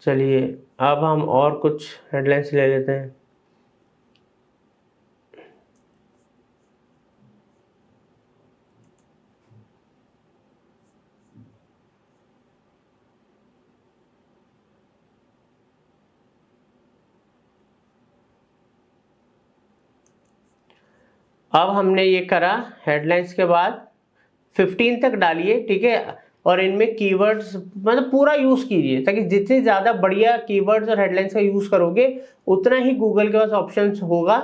चलिए अब हम और कुछ हेडलाइंस ले लेते हैं। अब हमने ये करा, हेडलाइंस के बाद 15 तक डालिए, ठीक है। और इनमें कीवर्ड्स मतलब पूरा यूज़ कीजिए, ताकि जितने ज़्यादा बढ़िया कीवर्ड्स और हेडलाइंस का यूज़ करोगे उतना ही गूगल के पास ऑप्शंस होगा।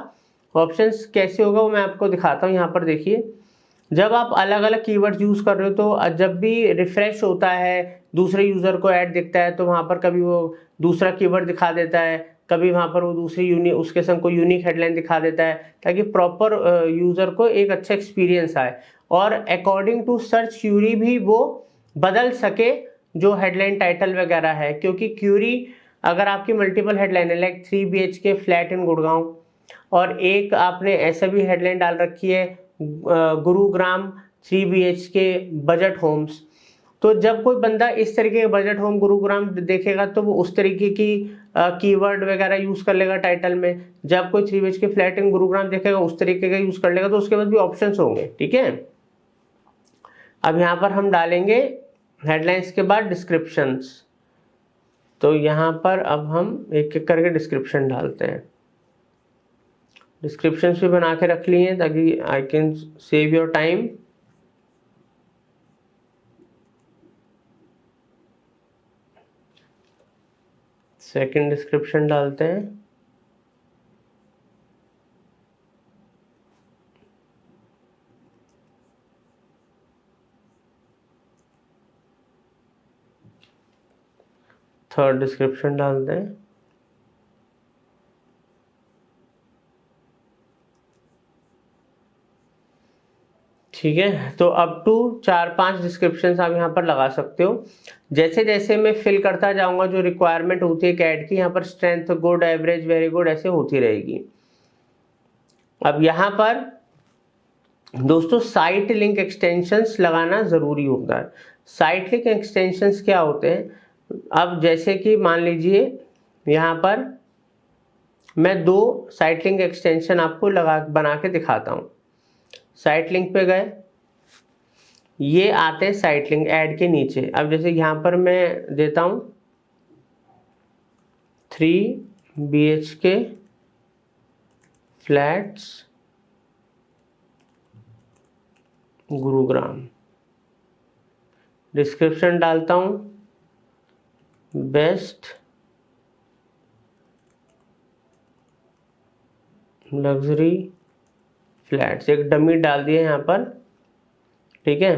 ऑप्शंस कैसे होगा वो मैं आपको दिखाता हूँ। यहाँ पर देखिए, जब आप अलग अलग कीवर्ड्स यूज़ कर रहे हो, तो जब भी रिफ्रेश होता है, दूसरे यूज़र को ऐड दिखता है, तो वहाँ पर कभी वो दूसरा कीवर्ड दिखा देता है, कभी वहाँ पर वो दूसरी उसके संग कोई यूनिक हेडलाइन दिखा देता है, ताकि प्रॉपर यूज़र को एक अच्छा एक्सपीरियंस आए। और अकॉर्डिंग टू सर्च क्यूरी भी वो बदल सके जो हेडलाइन टाइटल वगैरह है, क्योंकि क्यूरी अगर आपकी मल्टीपल हेडलाइन है, like 3 BHK flat in Gurgaon, और एक आपने ऐसा भी हेडलाइन डाल रखी है गुरुग्राम 3 BHK बजट होम्स, तो जब कोई बंदा इस तरीके के बजट होम गुरुग्राम देखेगा तो वो उस तरीके की कीवर्ड वगैरह यूज़ कर लेगा टाइटल में। जब कोई 3 BHK फ्लैट इन गुरुग्राम देखेगा उस तरीके का यूज़ कर लेगा, तो उसके बाद भी ऑप्शंस होंगे, ठीक है। अब यहाँ पर हम डालेंगे हेडलाइंस के बाद डिस्क्रिप्शंस। तो यहाँ पर अब हम एक एक करके डिस्क्रिप्शन डालते हैं। डिस्क्रिप्शंस भी बना के रख लिए ताकि I can save your time. Second description डालते हैं। थर्ड डिस्क्रिप्शन डालते हैं। ठीक है, तो अप टू 4-5 डिस्क्रिप्शन आप यहाँ पर लगा सकते हो। जैसे जैसे मैं फिल करता जाऊंगा, जो रिक्वायरमेंट होती है कैट की, यहाँ पर strength good, average, very good ऐसे होती रहेगी। अब यहाँ पर दोस्तों साइट लिंक एक्सटेंशंस लगाना ज़रूरी होता है। साइट लिंक एक्सटेंशंस क्या होते हैं? अब जैसे कि मान लीजिए यहाँ पर मैं 2 साइट लिंक एक्सटेंशन आपको बना के दिखाता हूँ। साइट लिंक पे गए, ये आते हैं साइट लिंक ऐड के नीचे। अब जैसे यहाँ पर मैं देता हूँ 3 BHK फ्लैट्स गुरुग्राम, डिस्क्रिप्शन डालता हूँ बेस्ट लग्जरी फ्लैट्स, एक डमी डाल दिए यहाँ पर, ठीक है।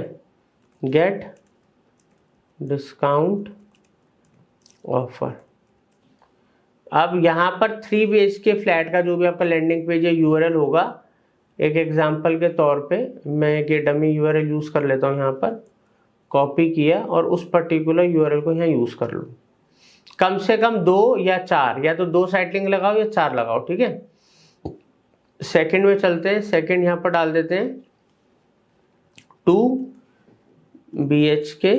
Get discount offer. अब यहाँ पर 3 BHK फ्लैट का जो भी आपका लैंडिंग पेज या यूआरएल होगा, एक एग्जांपल के तौर पे मैं ये डमी यूआरएल यूज़ कर लेता हूँ। यहाँ पर कॉपी किया और उस पर्टिकुलर यूआरएल को यहाँ यूज़ कर लूँ। कम से कम 2 या 4, या तो 2 साइट लिंक लगाओ या 4 लगाओ, ठीक है। सेकंड में चलते हैं। सेकंड यहाँ पर डाल देते हैं 2 BHK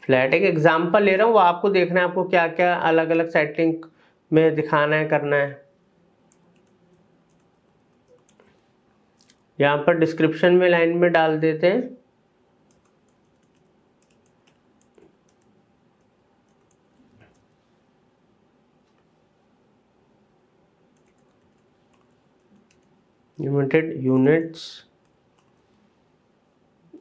फ्लैट। एक एग्जांपल ले रहा हूँ, वो आपको देखना है आपको क्या क्या अलग अलग साइट लिंक में दिखाना है, करना है। यहाँ पर डिस्क्रिप्शन में लाइन में डाल देते हैं लिमिटेड यूनिट्स,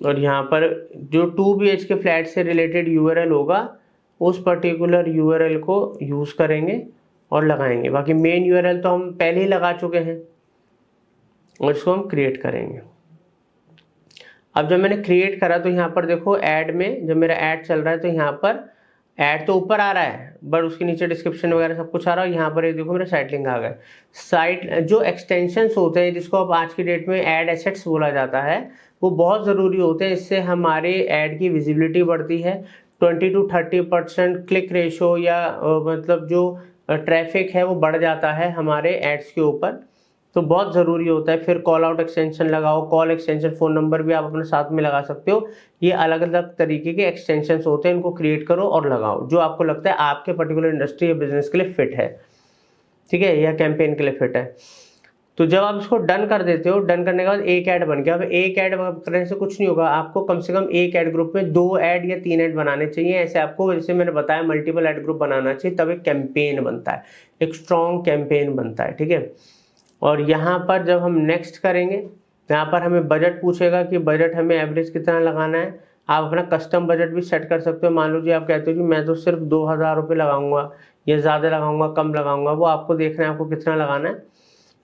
और यहाँ पर जो 2 BHK फ्लैट से रिलेटेड यूआरएल होगा उस पर्टिकुलर यूआरएल को यूज़ करेंगे और लगाएंगे। बाकी मेन यूआरएल तो हम पहले ही लगा चुके हैं और इसको हम क्रिएट करेंगे। अब जब मैंने क्रिएट करा तो यहाँ पर देखो ऐड में जब मेरा ऐड चल रहा है तो यहाँ पर ऐड तो ऊपर आ रहा है बट उसके नीचे डिस्क्रिप्शन वगैरह सब कुछ आ रहा है। यहाँ पर ये देखो मेरा साइट लिंक आ गया। साइट जो एक्सटेंशंस होते हैं जिसको अब आज की डेट में ऐड एसेट्स बोला जाता है वो बहुत ज़रूरी होते हैं। इससे हमारे ऐड की विजिबिलिटी बढ़ती है। 20 to 30% क्लिक रेशो या मतलब जो ट्रैफिक है वो बढ़ जाता है हमारे एड्स के ऊपर, तो बहुत ज़रूरी होता है। फिर कॉल आउट एक्सटेंशन लगाओ, कॉल एक्सटेंशन, फ़ोन नंबर भी आप अपने साथ में लगा सकते हो। ये अलग अलग तरीके के एक्सटेंशन होते हैं, इनको क्रिएट करो और लगाओ जो आपको लगता है आपके पर्टिकुलर इंडस्ट्री या बिजनेस के लिए फिट है, ठीक है, या कैंपेन के लिए फिट है। तो जब आप इसको डन कर देते हो, डन करने के बाद एक ऐड बन गया। अब एक ऐड करने से कुछ नहीं होगा, आपको कम से कम एक ऐड ग्रुप में 2 ऐड या 3 ऐड बनाने चाहिए। ऐसे आपको जैसे मैंने बताया मल्टीपल ऐड ग्रुप बनाना चाहिए, तब एक कैंपेन बनता है, एक स्ट्रॉन्ग कैंपेन बनता है, ठीक है। और यहाँ पर जब हम नेक्स्ट करेंगे, यहाँ पर हमें बजट पूछेगा कि बजट हमें एवरेज कितना लगाना है। आप अपना कस्टम बजट भी सेट कर सकते हो। मान लीजिए आप कहते हो कि मैं तो सिर्फ 2000 रुपये लगाऊंगा या ज़्यादा लगाऊंगा, कम लगाऊंगा, वो आपको देखना है आपको कितना लगाना है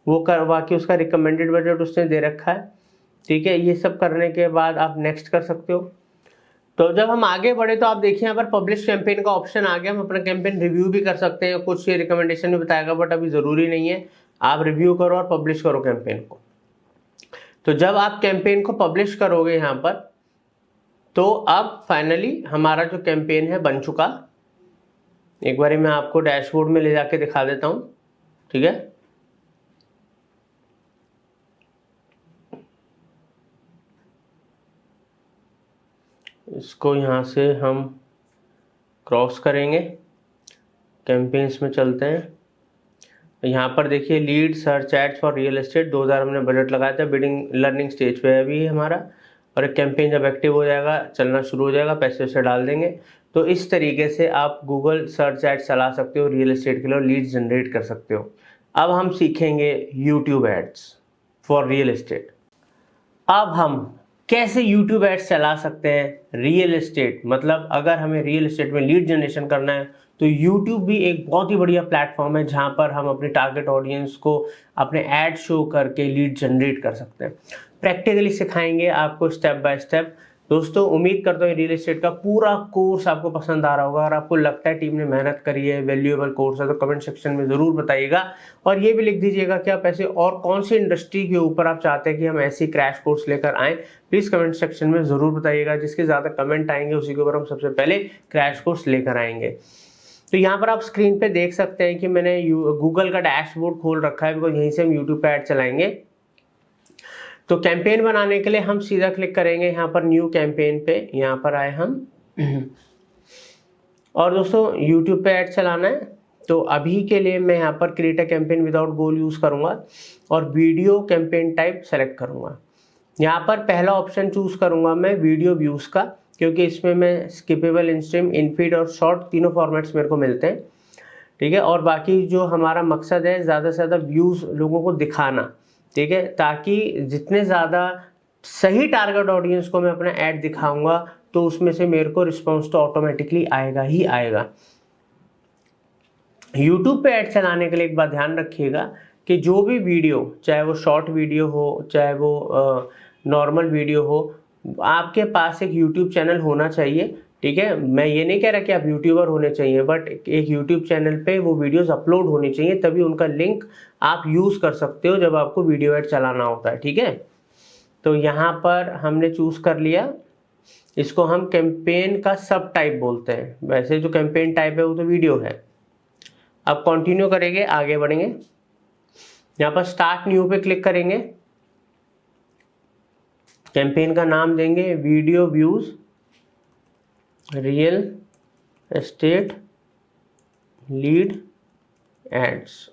वो कर। बाकी उसका रिकमेंडेड बजट उसने दे रखा है, ठीक है। ये सब करने के बाद आप नेक्स्ट कर सकते हो। तो जब हम आगे बढ़े तो आप देखिए यहाँ पर पब्लिश कैंपेन का ऑप्शन आ गया। हम अपना कैंपेन रिव्यू भी कर सकते हैं, कुछ ये रिकमेंडेशन भी बताएगा बट अभी ज़रूरी नहीं है। आप रिव्यू करो और पब्लिश करो कैंपेन को। तो जब आप कैंपेन को पब्लिश करोगे यहाँ पर, तो अब फाइनली हमारा जो कैंपेन है बन चुका। एक बार मैं आपको डैशबोर्ड में ले जाके दिखा देता हूँ, ठीक है। इसको यहाँ से हम क्रॉस करेंगे, कैंपेन्स में चलते हैं। यहाँ पर देखिए lead search ads for real estate 2000 हमने बजट लगाया था, बिडिंग लर्निंग स्टेज पे है अभी हमारा। और एक कैंपेन जब एक्टिव हो जाएगा, चलना शुरू हो जाएगा, पैसे वैसे डाल देंगे। तो इस तरीके से आप गूगल सर्च एड्स चला सकते हो रियल एस्टेट के लिए और लीड्स जनरेट कर सकते हो। अब हम सीखेंगे YouTube ads for real estate. अब हम कैसे यूट्यूब एड्स चला सकते हैं रियल एस्टेट, मतलब अगर हमें रियल एस्टेट में लीड जनरेशन करना है तो यूट्यूब भी एक बहुत ही बढ़िया प्लेटफॉर्म है जहां पर हम अपने टारगेट ऑडियंस को अपने एड शो करके लीड जनरेट कर सकते हैं। प्रैक्टिकली सिखाएंगे आपको स्टेप बाय स्टेप। दोस्तों उम्मीद करता हूँ रियल एस्टेट का पूरा कोर्स आपको पसंद आ रहा होगा। अगर आपको लगता है टीम ने मेहनत करी है, वैल्यूएबल कोर्स है, तो कमेंट सेक्शन में ज़रूर बताइएगा। और ये भी लिख दीजिएगा कि आप ऐसे और कौन सी इंडस्ट्री के ऊपर आप चाहते हैं कि हम ऐसी क्रैश कोर्स लेकर आएँ। प्लीज़ कमेंट सेक्शन में ज़रूर बताइएगा। जिसके ज़्यादा कमेंट आएंगे उसी के ऊपर हम सबसे पहले क्रैश कोर्स लेकर आएंगे। तो यहाँ पर आप स्क्रीन पे देख सकते हैं कि मैंने गूगल का डैशबोर्ड खोल रखा है, बिकॉज यहीं से हम यूट्यूब पे ऐड चलाएंगे। तो कैंपेन बनाने के लिए हम सीधा क्लिक करेंगे यहाँ पर न्यू कैंपेन पे, यहाँ पर आए हम। और दोस्तों यूट्यूब पे ऐड चलाना है तो अभी के लिए मैं यहाँ पर create a campaign without goal use करूँगा और वीडियो कैंपेन टाइप सेलेक्ट करूँगा। यहाँ पर पहला ऑप्शन चूज़ करूँगा मैं वीडियो व्यूज़ का, क्योंकि इसमें मैं स्किपेबल, इनस्ट्रीम, इनफीड और शॉर्ट तीनों फॉर्मेट्स मेरे को मिलते हैं, ठीक है। और बाकी जो हमारा मकसद है ज़्यादा से ज़्यादा व्यूज़ लोगों को दिखाना, ठीक है, ताकि जितने ज़्यादा सही टारगेट ऑडियंस को मैं अपना ऐड दिखाऊंगा तो उसमें से मेरे को रिस्पॉन्स तो ऑटोमेटिकली आएगा ही आएगा। यूट्यूब पे ऐड चलाने के लिए एक बात ध्यान रखिएगा कि जो भी वीडियो, चाहे वो शॉर्ट वीडियो हो, चाहे वो नॉर्मल वीडियो हो, आपके पास एक यूट्यूब चैनल होना चाहिए, ठीक है। मैं ये नहीं कह रहा कि आप यूट्यूबर होने चाहिए, बट एक यूट्यूब चैनल पे वो वीडियोस अपलोड होनी चाहिए, तभी उनका लिंक आप यूज़ कर सकते हो जब आपको वीडियो ऐड चलाना होता है, ठीक है। तो यहाँ पर हमने चूज़ कर लिया, इसको हम कैंपेन का सब टाइप बोलते हैं। वैसे जो कैंपेन टाइप है वो तो वीडियो है। अब कंटिन्यू करेंगे, आगे बढ़ेंगे। यहाँ पर स्टार्ट न्यू पे क्लिक करेंगे, कैंपेन का नाम देंगे video views real estate lead ads.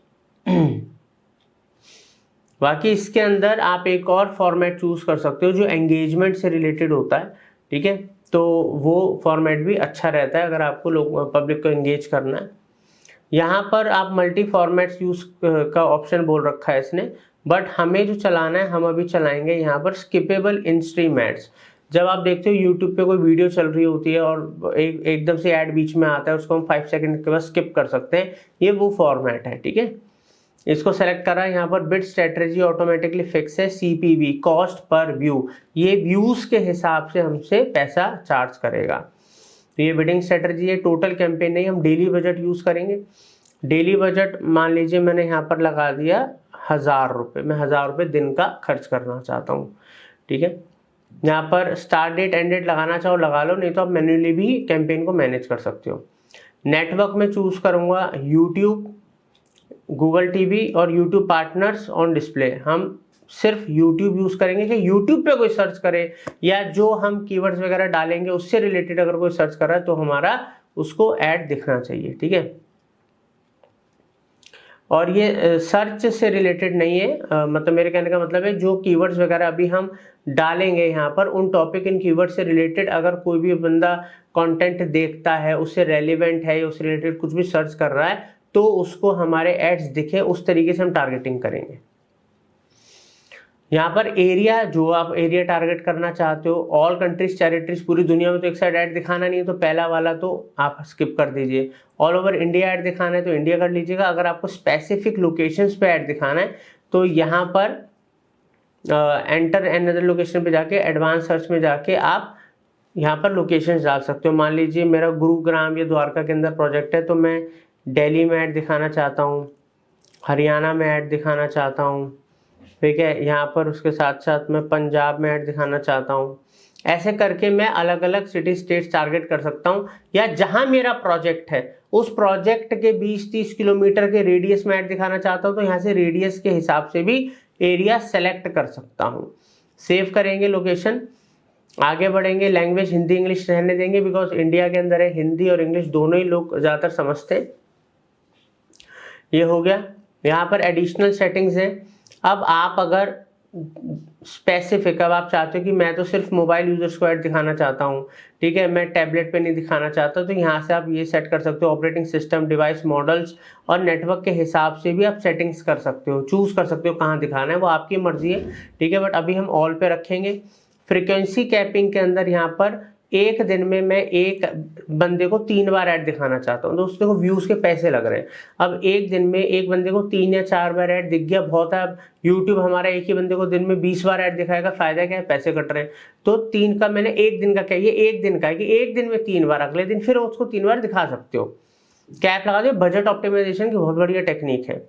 बाकी इसके अंदर आप एक और फॉर्मेट चूज कर सकते हो जो एंगेजमेंट से रिलेटेड होता है, ठीक है। तो वो फॉर्मेट भी अच्छा रहता है अगर आपको लोग पब्लिक को एंगेज करना है। यहाँ पर आप मल्टी फॉर्मेट्स यूज का ऑप्शन बोल रखा है इसने, बट हमें जो चलाना है हम अभी चलाएंगे यहाँ पर स्किपेबल इन स्ट्रीम एड्स। जब आप देखते हो यूट्यूब पे कोई वीडियो चल रही होती है और एकदम से ऐड बीच में आता है, उसको हम 5 सेकंड के बाद स्किप कर सकते हैं, ये वो फॉर्मेट है। ठीक है, इसको सेलेक्ट करा, यहाँ पर बिड स्ट्रेटजी ऑटोमेटिकली फिक्स है, CPV कॉस्ट पर व्यू, ये व्यूज के हिसाब से हमसे पैसा चार्ज करेगा। तो ये बिडिंग स्ट्रेटजी है, टोटल कैंपेन नहीं, हम डेली बजट यूज करेंगे। डेली बजट मान लीजिए मैंने यहाँ पर लगा दिया 1000 रुपये, मैं 1000 रुपये दिन का खर्च करना चाहता हूँ। ठीक है, यहाँ पर स्टार्ट डेट एंड डेट लगाना चाहो लगा लो, नहीं तो आप मैन्युअली भी कैंपेन को मैनेज कर सकते हो। नेटवर्क में चूज करूँगा यूट्यूब, गूगल टीवी और यूट्यूब पार्टनर्स ऑन डिस्प्ले। हम सिर्फ यूट्यूब यूज़ करेंगे कि यूट्यूब पे कोई सर्च करे या जो हम कीवर्ड्स वगैरह डालेंगे उससे रिलेटेड अगर कोई सर्च कर रहा है तो हमारा उसको ऐड दिखना चाहिए। ठीक है, और ये सर्च से रिलेटेड नहीं है, मतलब मेरे कहने का मतलब है जो कीवर्ड्स वगैरह अभी हम डालेंगे यहाँ पर, उन टॉपिक इन कीवर्ड से रिलेटेड अगर कोई भी बंदा कंटेंट देखता है, उससे रेलिवेंट है या उससे रिलेटेड कुछ भी सर्च कर रहा है तो उसको हमारे एड्स दिखे, उस तरीके से हम टारगेटिंग करेंगे। यहाँ पर एरिया, जो आप एरिया टारगेट करना चाहते हो, ऑल कंट्रीज टेरिटरीज, पूरी दुनिया में तो एक साइड ऐड दिखाना नहीं है तो पहला वाला तो आप स्किप कर दीजिए। ऑल ओवर इंडिया ऐड दिखाना है तो इंडिया कर लीजिएगा। अगर आपको स्पेसिफिक लोकेशंस पे ऐड दिखाना है तो यहाँ पर एंटर एनदर लोकेशन पे जाके एडवांस सर्च में जाके आप यहाँ पर लोकेशंस डाल सकते हो। मान लीजिए मेरा गुरुग्राम या द्वारका के अंदर प्रोजेक्ट है तो मैं दिल्ली में ऐड दिखाना चाहता हूँ, हरियाणा में ऐड दिखाना चाहता हूँ। ठीक है, यहाँ पर उसके साथ साथ मैं पंजाब में ऐड दिखाना चाहता हूँ। ऐसे करके मैं अलग अलग सिटी स्टेट्स टारगेट कर सकता हूँ, या जहाँ मेरा प्रोजेक्ट है उस प्रोजेक्ट के 20-30 किलोमीटर के रेडियस में ऐड दिखाना चाहता हूँ तो यहाँ से रेडियस के हिसाब से भी एरिया सेलेक्ट कर सकता हूँ। सेव करेंगे लोकेशन, आगे बढ़ेंगे। लैंग्वेज हिंदी इंग्लिश रहने देंगे बिकॉज इंडिया के अंदर है, हिंदी और इंग्लिश दोनों ही लोग ज़्यादातर समझते हैं। ये हो गया। यहाँ पर एडिशनल सेटिंग्स हैं। अब आप अगर स्पेसिफिक, अब आप चाहते हो कि मैं तो सिर्फ मोबाइल यूजर्स को ऐड दिखाना चाहता हूँ, ठीक है, मैं टैबलेट पे नहीं दिखाना चाहता, तो यहाँ से आप ये सेट कर सकते हो। ऑपरेटिंग सिस्टम, डिवाइस मॉडल्स और नेटवर्क के हिसाब से भी आप सेटिंग्स कर सकते हो, चूज कर सकते हो कहाँ दिखाना है, वो आपकी मर्जी है। ठीक है, बट अभी हम ऑल पे रखेंगे। फ्रीक्वेंसी कैपिंग के अंदर यहाँ पर एक दिन में मैं एक बंदे को 3 बार ऐड दिखाना चाहता हूँ तो उसके को व्यूज के पैसे लग रहे हैं। अब एक दिन में एक बंदे को 3 या 4 बार ऐड दिख गया, बहुत है। अब यूट्यूब हमारा एक ही बंदे को दिन में 20 बार ऐड दिखाएगा, फायदा क्या है, पैसे कट रहे हैं। तो 3 का मैंने एक दिन का क्या, ये एक दिन का है कि एक दिन में 3 बार, अगले दिन फिर उसको 3 बार दिखा सकते हो। कैप लगा दो। बजट ऑप्टिमाइजेशन की बहुत बढ़िया टेक्निक है।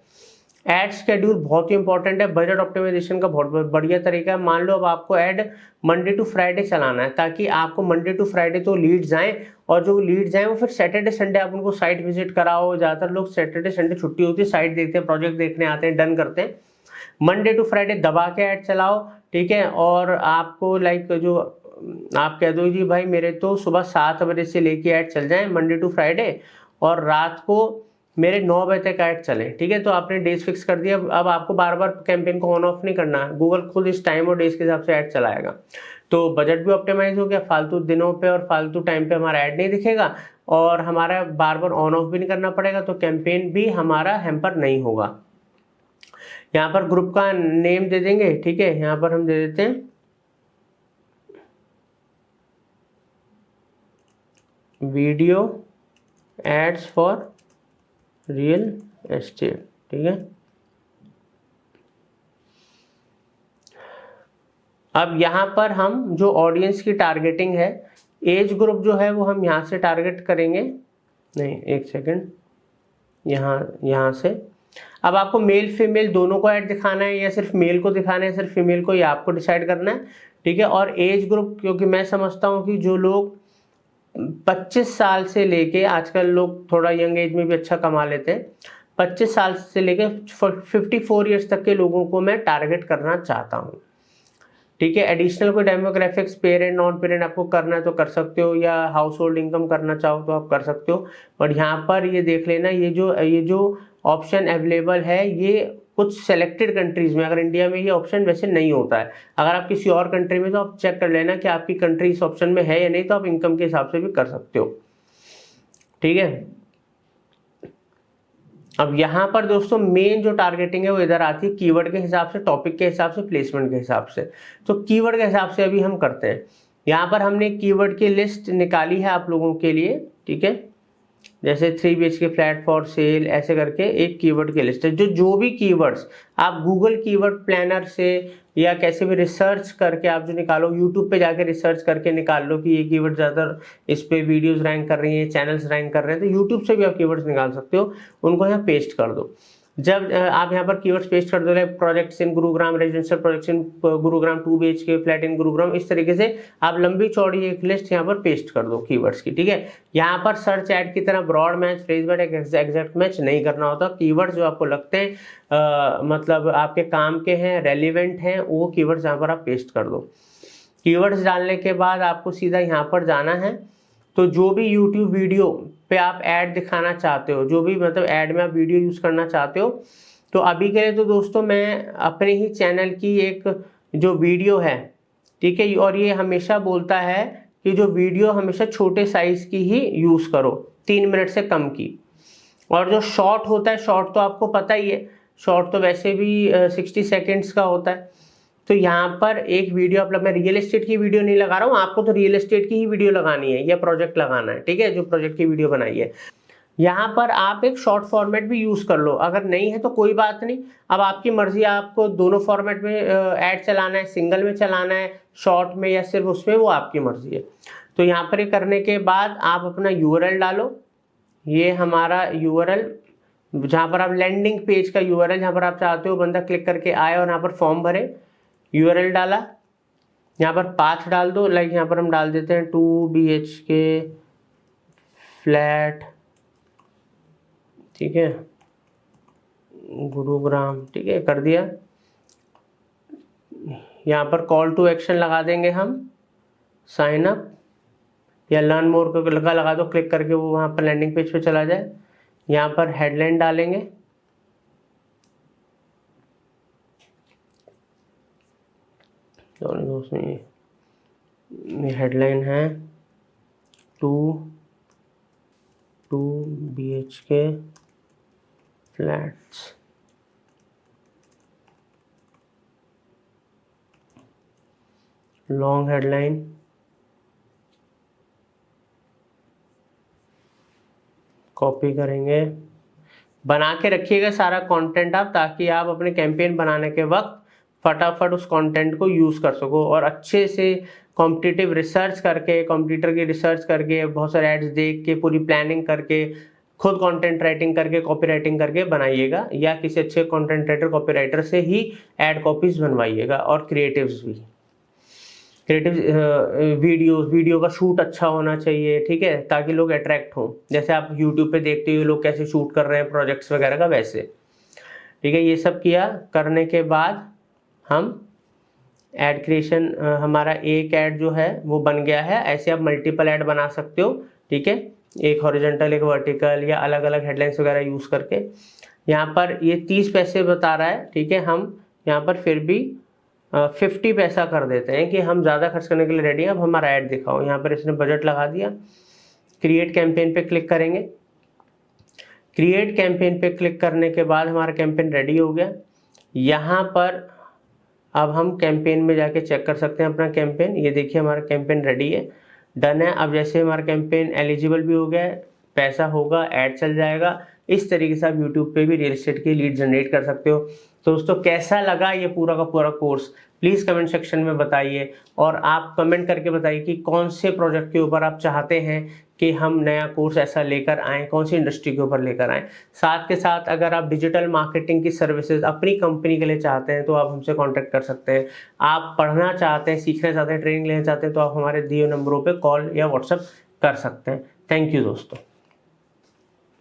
एड शेड्यूल बहुत ही इंपॉर्टेंट है, बजट ऑप्टिमाइजेशन का बहुत बढ़िया तरीका है। मान लो अब आपको ऐड मंडे टू फ्राइडे चलाना है ताकि आपको मंडे टू फ्राइडे तो लीड्स आएँ, और जो लीड्स आएँ वो फिर सैटरडे संडे आप उनको साइट विजिट कराओ। ज़्यादातर लोग सैटरडे संडे छुट्टी होती है, साइट देखते हैं, प्रोजेक्ट देखने आते हैं, डन करते हैं। मंडे टू फ्राइडे दबा के ऐड चलाओ, ठीक है। और आपको लाइक जो आप कह दो जी भाई मेरे तो सुबह 7 बजे से लेके ऐड चल जाएँ मंडे टू फ्राइडे और रात को मेरे 9 बजे तक ऐड चले, ठीक है। तो आपने डेज फिक्स कर दिया। अब आपको बार बार कैंपेन को ऑन ऑफ नहीं करना है, गूगल खुद इस टाइम और डेज के हिसाब से ऐड चलाएगा। तो बजट भी ऑप्टिमाइज हो गया, फालतू दिनों पे और फालतू टाइम पे हमारा ऐड नहीं दिखेगा और हमारा बार बार ऑन ऑफ भी नहीं करना पड़ेगा, तो कैंपेन भी हमारा हैम्पर नहीं होगा। यहाँ पर ग्रुप का नेम दे देंगे, ठीक है। यहाँ पर हम दे देते हैं video ads for real estate, ठीक है। अब यहाँ पर हम जो ऑडियंस की टारगेटिंग है, एज ग्रुप जो है वो हम यहाँ से टारगेट करेंगे, नहीं एक सेकंड, यहाँ से। अब आपको मेल फीमेल दोनों को ऐड दिखाना है या सिर्फ मेल को दिखाना है, सिर्फ फीमेल को, ये आपको डिसाइड करना है, ठीक है। और एज ग्रुप, क्योंकि मैं समझता हूँ कि जो लोग 25 साल से लेके, आजकल लोग थोड़ा यंग एज में भी अच्छा कमा लेते हैं, 25 साल से लेके 54 ईयर्स तक के लोगों को मैं टारगेट करना चाहता हूँ, ठीक है। एडिशनल कोई डेमोग्राफिक्स, पेरेंट नॉन पेरेंट आपको करना है तो कर सकते हो, या हाउस होल्ड इनकम करना चाहो तो आप कर सकते हो। बट यहाँ पर ये देख लेना, ये जो ऑप्शन अवेलेबल है ये कुछ सेलेक्टेड कंट्रीज में, अगर इंडिया में ये ऑप्शन वैसे नहीं होता है। अगर आप किसी और कंट्री में, तो आप चेक कर लेना कि आपकी कंट्री इस ऑप्शन में है या नहीं, तो आप इनकम के हिसाब से भी कर सकते हो, ठीक है। अब यहाँ पर दोस्तों मेन जो टारगेटिंग है वो इधर आती है कीवर्ड के हिसाब से, टॉपिक के हिसाब से, प्लेसमेंट के हिसाब से। तो कीवर्ड के हिसाब से अभी हम करते हैं। यहाँ पर हमने कीवर्ड की लिस्ट निकाली है आप लोगों के लिए, ठीक है। जैसे 3 BHK फ्लैट फॉर सेल, ऐसे करके एक कीवर्ड की लिस्ट है। जो भी कीवर्ड्स आप गूगल कीवर्ड प्लानर से या कैसे भी रिसर्च करके आप जो निकालो, यूट्यूब पे जाके रिसर्च करके निकाल लो कि ये कीवर्ड ज़्यादातर इस पे वीडियोस रैंक कर रही हैं, चैनल्स रैंक कर रहे हैं, तो यूट्यूब से भी आप कीवर्ड्स निकाल सकते हो, उनको यहाँ पेस्ट कर दो। जब आप यहाँ पर कीवर्ड्स पेस्ट कर दो, projects in Gurugram, residential projects in Gurugram, 2 BHK flat in Gurugram, इस तरीके से आप लंबी चौड़ी एक लिस्ट यहाँ पर पेस्ट कर दो कीवर्ड्स की, ठीक है। यहाँ पर सर्च ऐड की तरह broad match, phrase word, exact match नहीं करना होता। कीवर्ड्स जो आपको लगते हैं मतलब आपके काम के हैं, रेलिवेंट हैं, वो कीवर्ड्स यहाँ पर आप पेस्ट कर दो। कीवर्ड्स डालने के बाद आपको सीधा यहाँ पर जाना है। तो जो भी YouTube वीडियो पे आप ऐड दिखाना चाहते हो, जो भी मतलब ऐड में आप वीडियो यूज़ करना चाहते हो, तो अभी के लिए तो दोस्तों मैं अपने ही चैनल की एक जो वीडियो है, ठीक है, और ये हमेशा बोलता है कि जो वीडियो हमेशा छोटे साइज़ की ही यूज़ करो, 3 मिनट से कम की। और जो शॉर्ट होता है, शॉर्ट तो आपको पता ही है, शॉर्ट तो वैसे भी 60 सेकेंड्स का होता है। तो यहाँ पर एक वीडियो मतलब मैं रियल एस्टेट की वीडियो नहीं लगा रहा हूँ, आपको तो रियल एस्टेट की ही वीडियो लगानी है या प्रोजेक्ट लगाना है, ठीक है, जो प्रोजेक्ट की वीडियो बनाई है। यहाँ पर आप एक शॉर्ट फॉर्मेट भी यूज़ कर लो, अगर नहीं है तो कोई बात नहीं, अब आपकी मर्जी, आपको दोनों फॉर्मेट में ऐड चलाना है, सिंगल में चलाना है, शॉर्ट में या सिर्फ उसमें, वो आपकी मर्जी है। तो यहाँ पर ये करने के बाद आप अपना URL डालो। ये हमारा URL, जहाँ पर आप लैंडिंग पेज का URL, जहाँ पर आप चाहते हो बंदा क्लिक करके आए और यहाँ पर फॉर्म भरे, URL डाला, यहाँ पर पाथ डाल दो। लाइक यहाँ पर हम डाल देते हैं 2 BHK फ्लैट, ठीक है, गुरुग्राम, ठीक है, कर दिया। यहाँ पर कॉल टू एक्शन लगा देंगे हम, साइन अप या लर्न मोर को लगा दो, क्लिक करके वो वहाँ पर लैंडिंग पेज पे चला जाए। यहाँ पर हेडलाइन डालेंगे, उसमें हेडलाइन है 2 BHK flats, long headline, copy करेंगे। बना के रखिएगा सारा कंटेंट आप, ताकि आप अपने कैंपेन बनाने के वक्त फटाफट उस कंटेंट को यूज़ कर सको और अच्छे से कॉम्पिटिटिव रिसर्च करके, कंप्यूटर की रिसर्च करके, बहुत सारे एड्स देख के, पूरी प्लानिंग करके, खुद कंटेंट राइटिंग करके, कॉपी राइटिंग करके बनाइएगा, या किसी अच्छे कंटेंट राइटर, कॉपी राइटर से ही एड कॉपीज बनवाइएगा। और क्रिएटिव्स भी, क्रिएटिव वीडियो का शूट अच्छा होना चाहिए, ठीक है, ताकि लोग अट्रैक्ट हों। जैसे आप यूट्यूब पे देखते हो लोग कैसे शूट कर रहे हैं प्रोजेक्ट्स वगैरह का, वैसे, ठीक है। ये सब किया, करने के बाद हम ऐड क्रिएशन, हमारा एक ऐड जो है वो बन गया है। ऐसे आप मल्टीपल ऐड बना सकते हो, ठीक है, एक हॉरिजॉन्टल, एक वर्टिकल, या अलग अलग हेडलाइंस वगैरह यूज़ करके। यहाँ पर ये 30 पैसे बता रहा है, ठीक है, हम यहाँ पर फिर भी 50 पैसा कर देते हैं कि हम ज़्यादा खर्च करने के लिए रेडी हैं, अब हमारा ऐड दिखाओ। यहाँ पर इसने बजट लगा दिया। क्रिएट कैंपेन पे क्लिक करेंगे। क्रिएट कैंपेन पे क्लिक करने के बाद हमारा कैंपेन रेडी हो गया। यहाँ पर अब हम कैंपेन में जाके चेक कर सकते हैं अपना कैंपेन। ये देखिए हमारा कैंपेन रेडी है, डन है। अब जैसे हमारा कैंपेन एलिजिबल भी हो गया है, पैसा होगा, ऐड चल जाएगा। इस तरीके से आप यूट्यूब पे भी रियल एस्टेट की लीड जनरेट कर सकते हो। तो दोस्तों कैसा लगा ये पूरा का पूरा कोर्स, प्लीज़ कमेंट सेक्शन में बताइए, और आप कमेंट करके बताइए कि कौन से प्रोजेक्ट के ऊपर आप चाहते हैं कि हम नया कोर्स ऐसा लेकर आएँ, कौन सी इंडस्ट्री के ऊपर लेकर आएँ। साथ के साथ अगर आप डिजिटल मार्केटिंग की सर्विसेज अपनी कंपनी के लिए चाहते हैं तो आप हमसे कॉन्टैक्ट कर सकते हैं। आप पढ़ना चाहते हैं, सीखना चाहते हैं, ट्रेनिंग लेना चाहते हैं तो आप हमारे दिए नंबरों पर कॉल या व्हाट्सएप कर सकते हैं। थैंक यू दोस्तों।